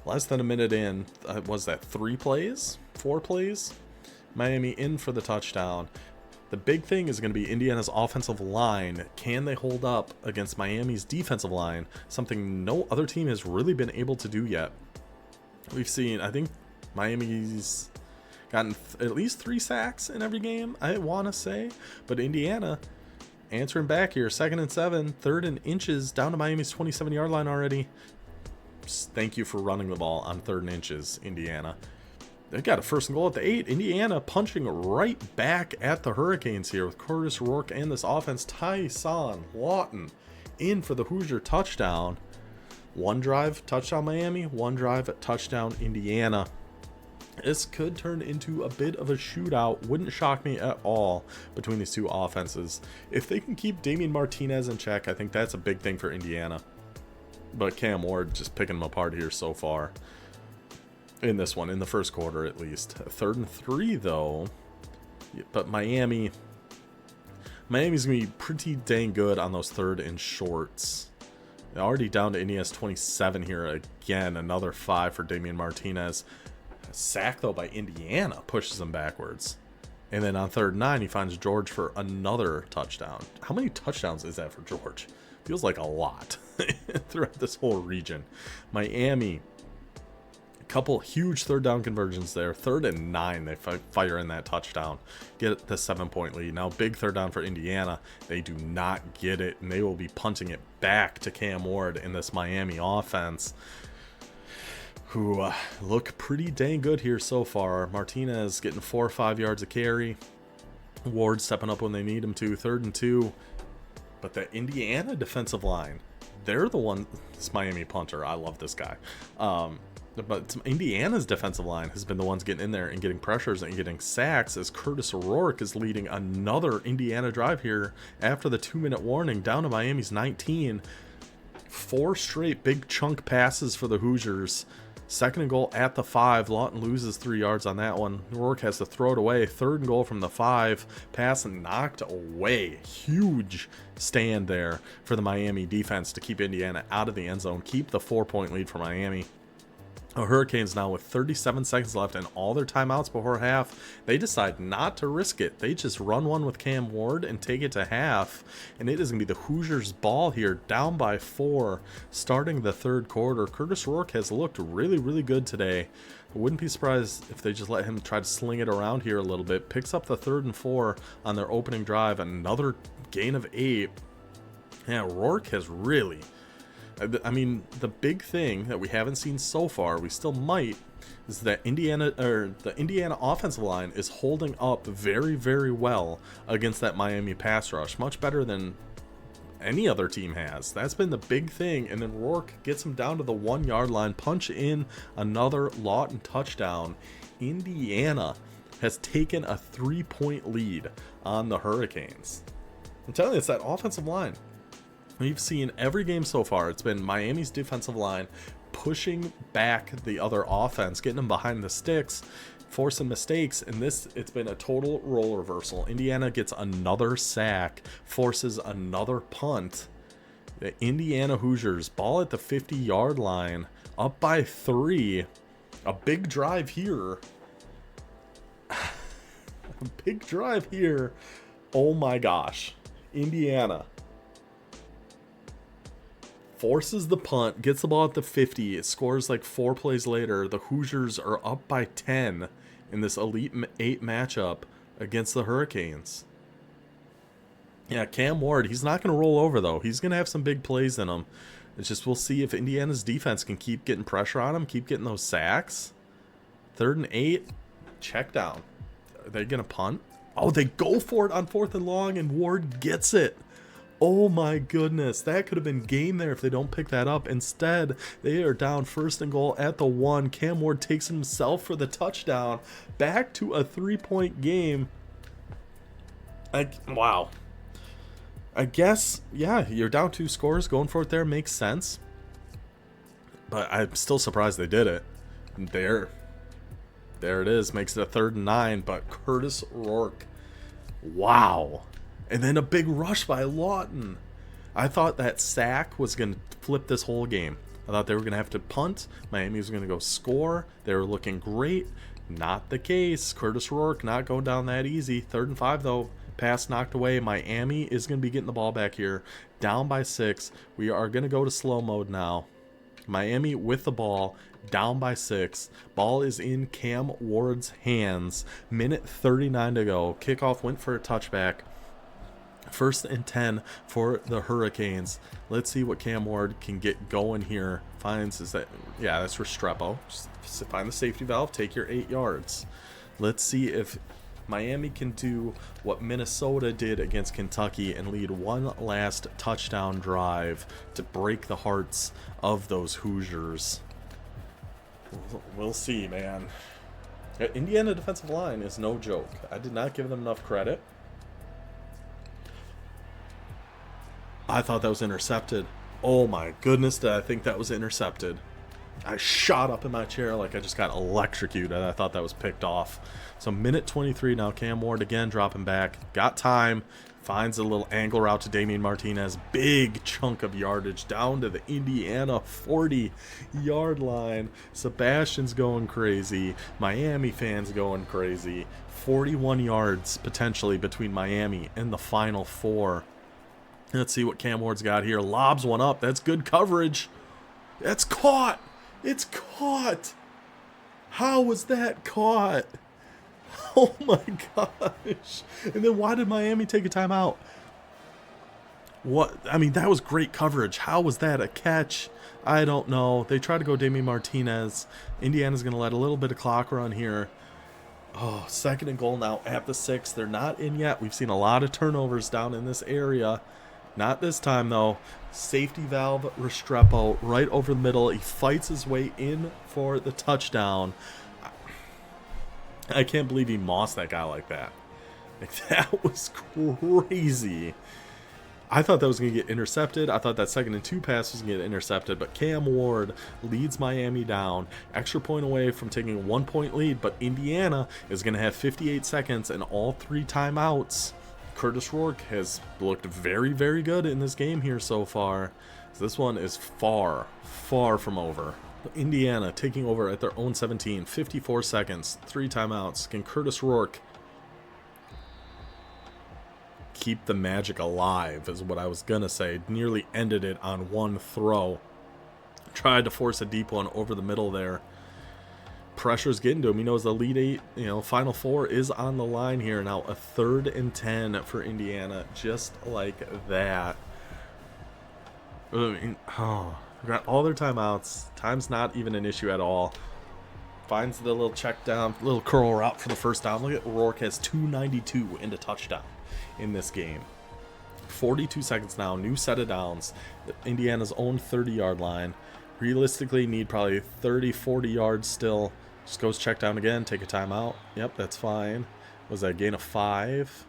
A: Less than a minute in. Was that 3 plays? 4 plays? Miami in for the touchdown. The big thing is going to be Indiana's offensive line. Can they hold up against Miami's defensive line? Something no other team has really been able to do yet. We've seen, I think, Miami's gotten at least 3 sacks in every game, I want to say. But Indiana answering back here. 2nd and 7, 3rd and inches, down to Miami's 27-yard line already. Just thank you for running the ball on 3rd and inches, Indiana. They got a 1st and goal at the 8. Indiana punching right back at the Hurricanes here with Curtis Rourke and this offense. Tyson Lawton in for the Hoosier touchdown. 1 drive, touchdown Miami. 1 drive, touchdown Indiana. This could turn into a bit of a shootout. Wouldn't shock me at all between these 2 offenses. If they can keep Damian Martinez in check, I think that's a big thing for Indiana. But Cam Ward just picking them apart here so far. In this one, in the 1st quarter at least. 3rd and 3 though. But Miami's going to be pretty dang good on those 3rd and shorts. They're already down to Indiana's 27 here. Again, another 5 for Damian Martinez. A sack though by Indiana pushes them backwards. And then on 3rd and 9, he finds George for another touchdown. How many touchdowns is that for George? Feels like a lot throughout this whole region. Miami, a couple huge 3rd down conversions there. 3rd and 9, they fire in that touchdown. Get the 7-point lead. Now, big 3rd down for Indiana. They do not get it, and they will be punting it back to Cam Ward in this Miami offense, who look pretty dang good here so far. Martinez getting 4 or 5 yards a carry. Ward stepping up when they need him to. 3rd and 2. But the Indiana defensive line, they're the one. This Miami punter, I love this guy. But Indiana's defensive line has been the ones getting in there and getting pressures and getting sacks, as Curtis Rourke is leading another Indiana drive here after the 2-minute warning down to Miami's 19. 4 straight big chunk passes for the Hoosiers. 2nd and goal at the 5. Lawton loses 3 yards on that one. Rourke has to throw it away. 3rd and goal from the 5. Pass knocked away. Huge stand there for the Miami defense to keep Indiana out of the end zone. Keep the 4-point lead for Miami. The Hurricanes now with 37 seconds left and all their timeouts before half, they decide not to risk it. They just run one with Cam Ward and take it to half. And it is going to be the Hoosiers' ball here, down by 4, starting the third quarter. Curtis Rourke has looked really, really good today. I wouldn't be surprised if they just let him try to sling it around here a little bit. Picks up the 3rd and 4 on their opening drive. Another gain of 8. Yeah, Rourke has really... I mean, the big thing that we haven't seen so far, we still might, is that the Indiana offensive line is holding up very, very well against that Miami pass rush, much better than any other team has. That's been the big thing. And then Rourke gets him down to the 1-yard line, punch in another Lawton touchdown. Indiana has taken a 3-point lead on the Hurricanes. I'm telling you, it's that offensive line. We've seen every game so far, it's been Miami's defensive line pushing back the other offense, getting them behind the sticks, forcing mistakes, and it's been a total role reversal. Indiana gets another sack, forces another punt. The Indiana Hoosiers, ball at the 50-yard line, up by 3. A big drive here. A big drive here. Oh my gosh. Indiana forces the punt, gets the ball at the 50, it scores like 4 plays later. The Hoosiers are up by 10 in this Elite 8 matchup against the Hurricanes. Yeah, Cam Ward, he's not going to roll over though. He's going to have some big plays in him. It's just we'll see if Indiana's defense can keep getting pressure on him, keep getting those sacks. 3rd and 8, check down. Are they going to punt? Oh, they go for it on 4th and long, and Ward gets it. Oh my goodness, that could have been game there if they don't pick that up. Instead, they are down 1st and goal at the 1. Cam Ward takes himself for the touchdown. Back to a 3-point game. Wow. I guess, yeah, you're down 2 scores. Going for it there makes sense. But I'm still surprised they did it. There it is. Makes it a 3rd and 9. But Curtis Rourke, wow. And then a big rush by Lawton. I thought that sack was going to flip this whole game. I thought they were going to have to punt. Miami was going to go score. They were looking great. Not the case. Curtis Rourke not going down that easy. 3rd and 5 though. Pass knocked away. Miami is going to be getting the ball back here. Down by 6. We are going to go to slow mode now. Miami with the ball. Down by 6. Ball is in Cam Ward's hands. Minute 39 to go. Kickoff went for a touchback. 1st and 10 for the Hurricanes. Let's see what Cam Ward can get going here. Finds is that, yeah, that's Restrepo. Just find the safety valve, take your 8 yards. Let's see if Miami can do what Minnesota did against Kentucky and lead one last touchdown drive to break the hearts of those Hoosiers. We'll see, man. Indiana defensive line is no joke. I did not give them enough credit. I thought that was intercepted. Oh my goodness, did I think that was intercepted. I shot up in my chair like I just got electrocuted. I thought that was picked off. So minute 23 now. Cam Ward again dropping back. Got time. Finds a little angle route to Damian Martinez. Big chunk of yardage down to the Indiana 40-yard line. Sebastian's going crazy. Miami fans going crazy. 41 yards potentially between Miami and the final 4. Let's see what Cam Ward's got here. Lobs one up. That's good coverage. That's caught. It's caught. How was that caught? Oh my gosh. And then why did Miami take a timeout? What? I mean, that was great coverage. How was that a catch? I don't know. They tried to go Damian Martinez. Indiana's going to let a little bit of clock run here. Oh, 2nd and goal now at the 6. They're not in yet. We've seen a lot of turnovers down in this area. Not this time, though. Safety valve Restrepo right over the middle. He fights his way in for the touchdown. I can't believe he mossed that guy like that. Like, that was crazy. I thought that was going to get intercepted. I thought that 2nd and 2 pass was going to get intercepted. But Cam Ward leads Miami down. Extra point away from taking a 1-point lead. But Indiana is going to have 58 seconds and all 3 timeouts. Curtis Rourke has looked very, very good in this game here so far. So this one is far, far from over. Indiana taking over at their own 17. 54 seconds. 3 timeouts. Can Curtis Rourke keep the magic alive is what I was going to say. Nearly ended it on one throw. Tried to force a deep one over the middle there. Pressure's getting to him. He knows the lead 8, Final 4 is on the line here. Now a 3rd and 10 for Indiana. Just like that. Got all their timeouts. Time's not even an issue at all. Finds the little check down, little curl route for the first down. Look at Rourke has 292 into touchdown in this game. 42 seconds now. New set of downs. Indiana's own 30-yard line. Realistically, need probably 30, 40 yards still. Just goes check down again. Take a timeout. Yep, that's fine. Was that a gain of 5?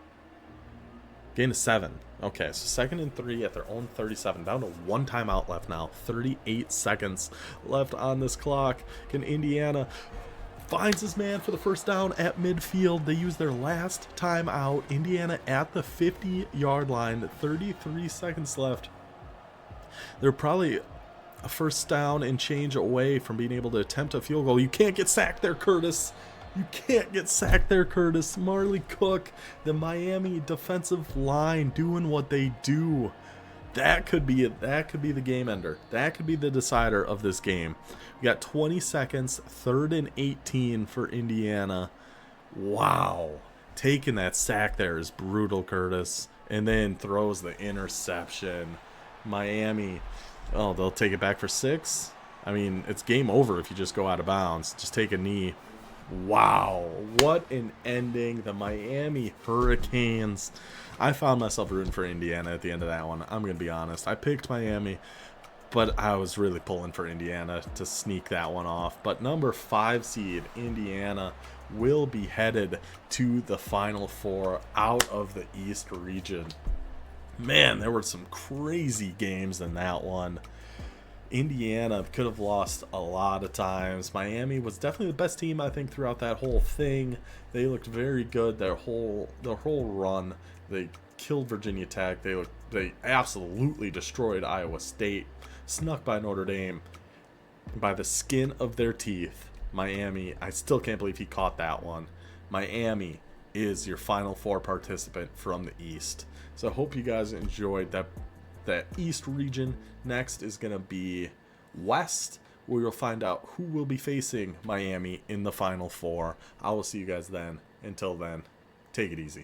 A: Gain of 7. Okay, so 2nd and 3 at their own 37. Down to 1 timeout left now. 38 seconds left on this clock. Can Indiana finds his man for the first down at midfield. They use their last timeout. Indiana at the 50-yard line. 33 seconds left. They're probably a first down and change away from being able to attempt a field goal. You can't get sacked there, Curtis. You can't get sacked there, Curtis. Marley Cook, the Miami defensive line doing what they do. That could be it. That could be the game ender. That could be the decider of this game. We got 20 seconds, 3rd and 18 for Indiana. Wow. Taking that sack there is brutal, Curtis. And then throws the interception. Miami, they'll take it back for 6. I mean, it's game over if you just go out of bounds. Just take a knee. Wow, what an ending. The Miami Hurricanes. I found myself rooting for Indiana at the end of that one. I'm going to be honest. I picked Miami, but I was really pulling for Indiana to sneak that one off. But number 5 seed, Indiana, will be headed to the Final Four out of the East region. Man, there were some crazy games in that one. Indiana could have lost a lot of times. Miami was definitely the best team, I think, throughout that whole thing. They looked very good their whole run. They killed Virginia Tech. They absolutely destroyed Iowa State. Snuck by Notre Dame by the skin of their teeth. Miami, I still can't believe he caught that one. Miami is your Final Four participant from the East. So I hope you guys enjoyed that East region. Next is going to be West, where you'll find out who will be facing Miami in the Final Four. I will see you guys then. Until then, take it easy.